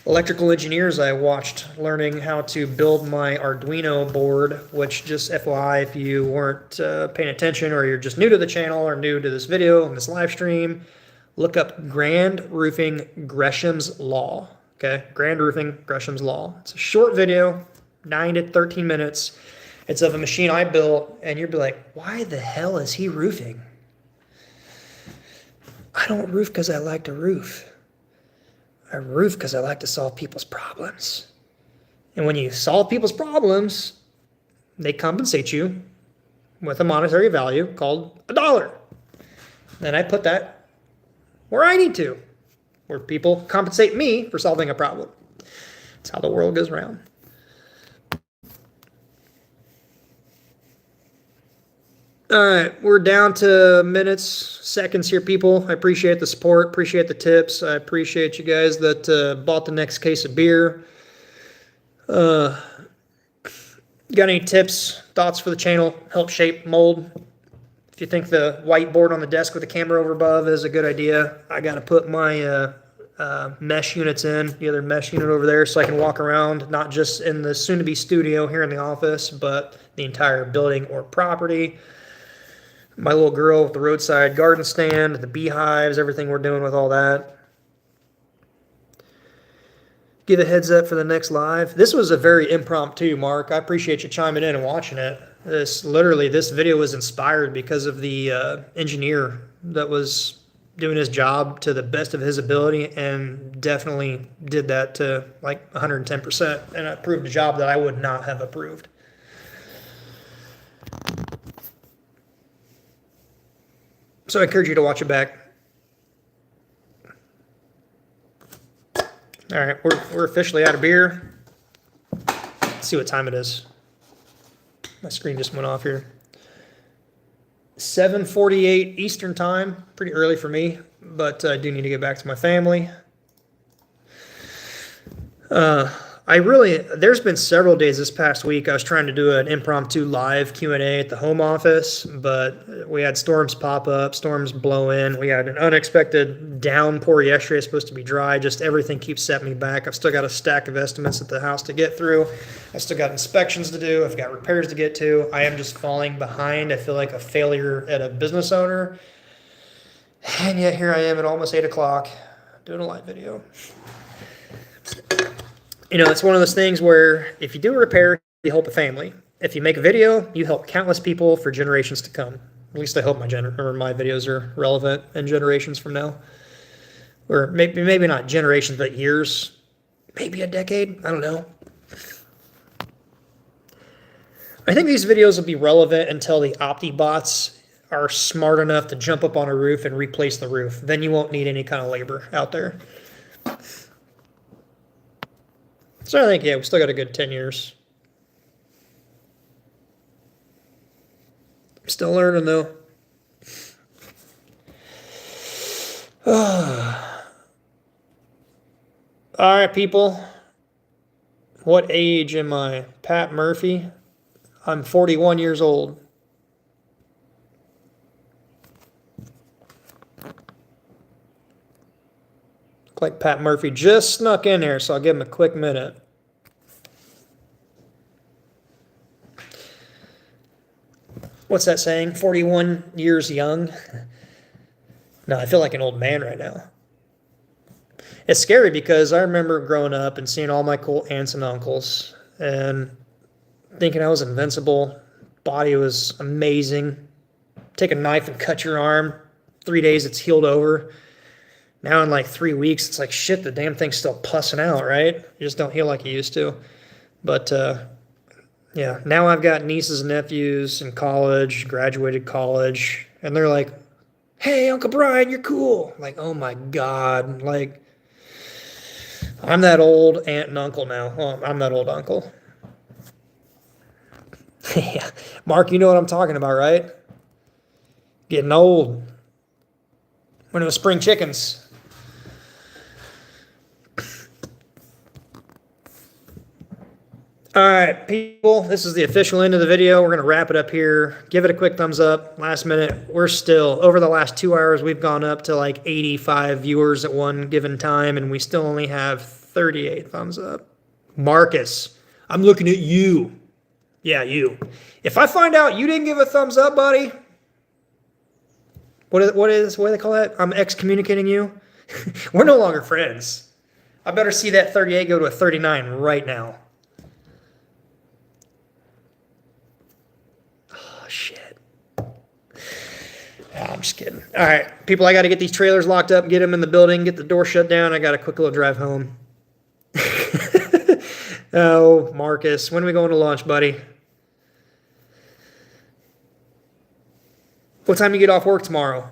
electrical engineers I watched learning how to build my Arduino board, which just FYI, if you weren't paying attention or you're just new to the channel or new to this video and this live stream, look up Grand Roofing Gresham's Law. Okay, Grand Roofing Gresham's Law. It's a short video, 9 to 13 minutes. It's of a machine I built, and you'd be like, why the hell is he roofing? I don't roof because I like to roof. I roof because I like to solve people's problems. And when you solve people's problems, they compensate you with a monetary value called $1. And I put that where I need to, where people compensate me for solving a problem. That's how the world goes round. All right, we're down to minutes, seconds here, people. I appreciate the support, appreciate the tips. I appreciate you guys that bought the next case of beer. Got any tips, thoughts for the channel? Help shape, mold? If you think the whiteboard on the desk with the camera over above is a good idea, I got to put my mesh units in, the other mesh unit over there, so I can walk around, not just in the soon-to-be studio here in the office, but the entire building or property. My little girl with the roadside garden stand, the beehives, everything we're doing with all that. Give a heads up for the next live. This was a very impromptu, Mark. I appreciate you chiming in and watching it. This video was inspired because of the engineer that was doing his job to the best of his ability and definitely did that to like 110%. And approved a job that I would not have approved. So I encourage you to watch it back. All right, we're officially out of beer. Let's see what time it is. My screen just went off here. 7:48 Eastern time. Pretty early for me, but I do need to get back to my family. There's been several days this past week I was trying to do an impromptu live Q&A at the home office, but we had storms pop up, storms blow in. We had an unexpected downpour yesterday. It's supposed to be dry. Just everything keeps setting me back. I've still got a stack of estimates at the house to get through. I still got inspections to do. I've got repairs to get to. I am just falling behind. I feel like a failure at a business owner. And yet here I am at almost 8 o'clock doing a live video. You know, it's one of those things where if you do a repair, you help a family. If you make a video, you help countless people for generations to come. At least I hope my videos are relevant in generations from now. Or maybe not generations, but years. Maybe a decade. I don't know. I think these videos will be relevant until the OptiBots are smart enough to jump up on a roof and replace the roof. Then you won't need any kind of labor out there. So I think, yeah, we still got a good 10 years. Still learning, though. All right, people. What age am I? Pat Murphy. I'm 41 years old. Look like Pat Murphy just snuck in there, so I'll give him a quick minute. What's that saying? 41 years young? No, I feel like an old man right now. It's scary because I remember growing up and seeing all my cool aunts and uncles and thinking I was invincible. Body was amazing. Take a knife and cut your arm. 3 days, it's healed over. Now in like 3 weeks, it's like, shit, the damn thing's still pussing out, right? You just don't heal like you used to. But, yeah, now I've got nieces and nephews in college, graduated college, and they're like, hey, Uncle Brian, you're cool. I'm like, oh my God. Like, I'm that old aunt and uncle now. Well, I'm that old uncle. Yeah. Mark, you know what I'm talking about, right? Getting old. When it was spring chickens. All right, people, this is the official end of the video. We're going to wrap it up here. Give it a quick thumbs up. Last minute, we're still, over the last 2 hours, we've gone up to like 85 viewers at one given time, and we still only have 38 thumbs up. Marcus, I'm looking at you. Yeah, you. If I find out you didn't give a thumbs up, buddy, what do they call that? I'm excommunicating you. We're no longer friends. I better see that 38 go to a 39 right now. Oh, shit. I'm just kidding. All right, people, I got to get these trailers locked up, get them in the building, get the door shut down. I got a quick little drive home. Oh, Marcus, when are we going to lunch, buddy? What time you get off work tomorrow?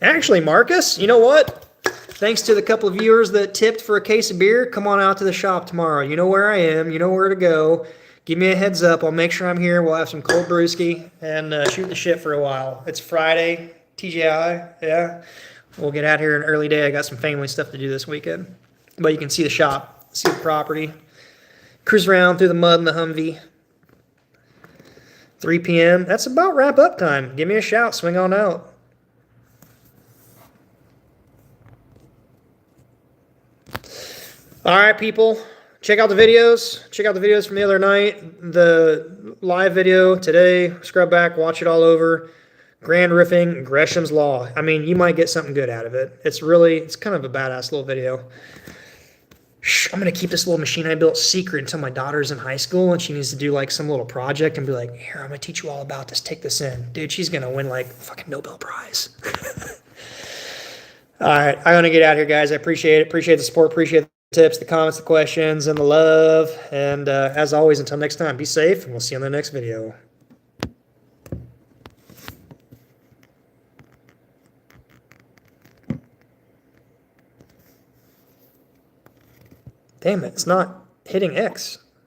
Actually, Marcus, you know what? Thanks to the couple of viewers that tipped for a case of beer, come on out to the shop tomorrow. You know where I am. You know where to go. Give me a heads up. I'll make sure I'm here. We'll have some cold brewski and shoot the shit for a while. It's Friday, TGI, yeah. We'll get out here an early day. I got some family stuff to do this weekend. But you can see the shop, see the property. Cruise around through the mud in the Humvee. 3 p.m. That's about wrap-up time. Give me a shout. Swing on out. All right, people. Check out the videos. Check out the videos from the other night. The live video today. Scrub back. Watch it all over. Grand riffing. Gresham's Law. I mean, you might get something good out of it. It's kind of a badass little video. I'm going to keep this little machine I built secret until my daughter's in high school and she needs to do like some little project and be like, here, I'm going to teach you all about this. Take this in. Dude, she's going to win like a fucking Nobel Prize. All right. I'm going to get out here, guys. I appreciate it. Appreciate the support. Appreciate the tips, the comments, the questions, and the love. And as always, until next time, be safe and we'll see you on the next video. Damn it, it's not hitting X.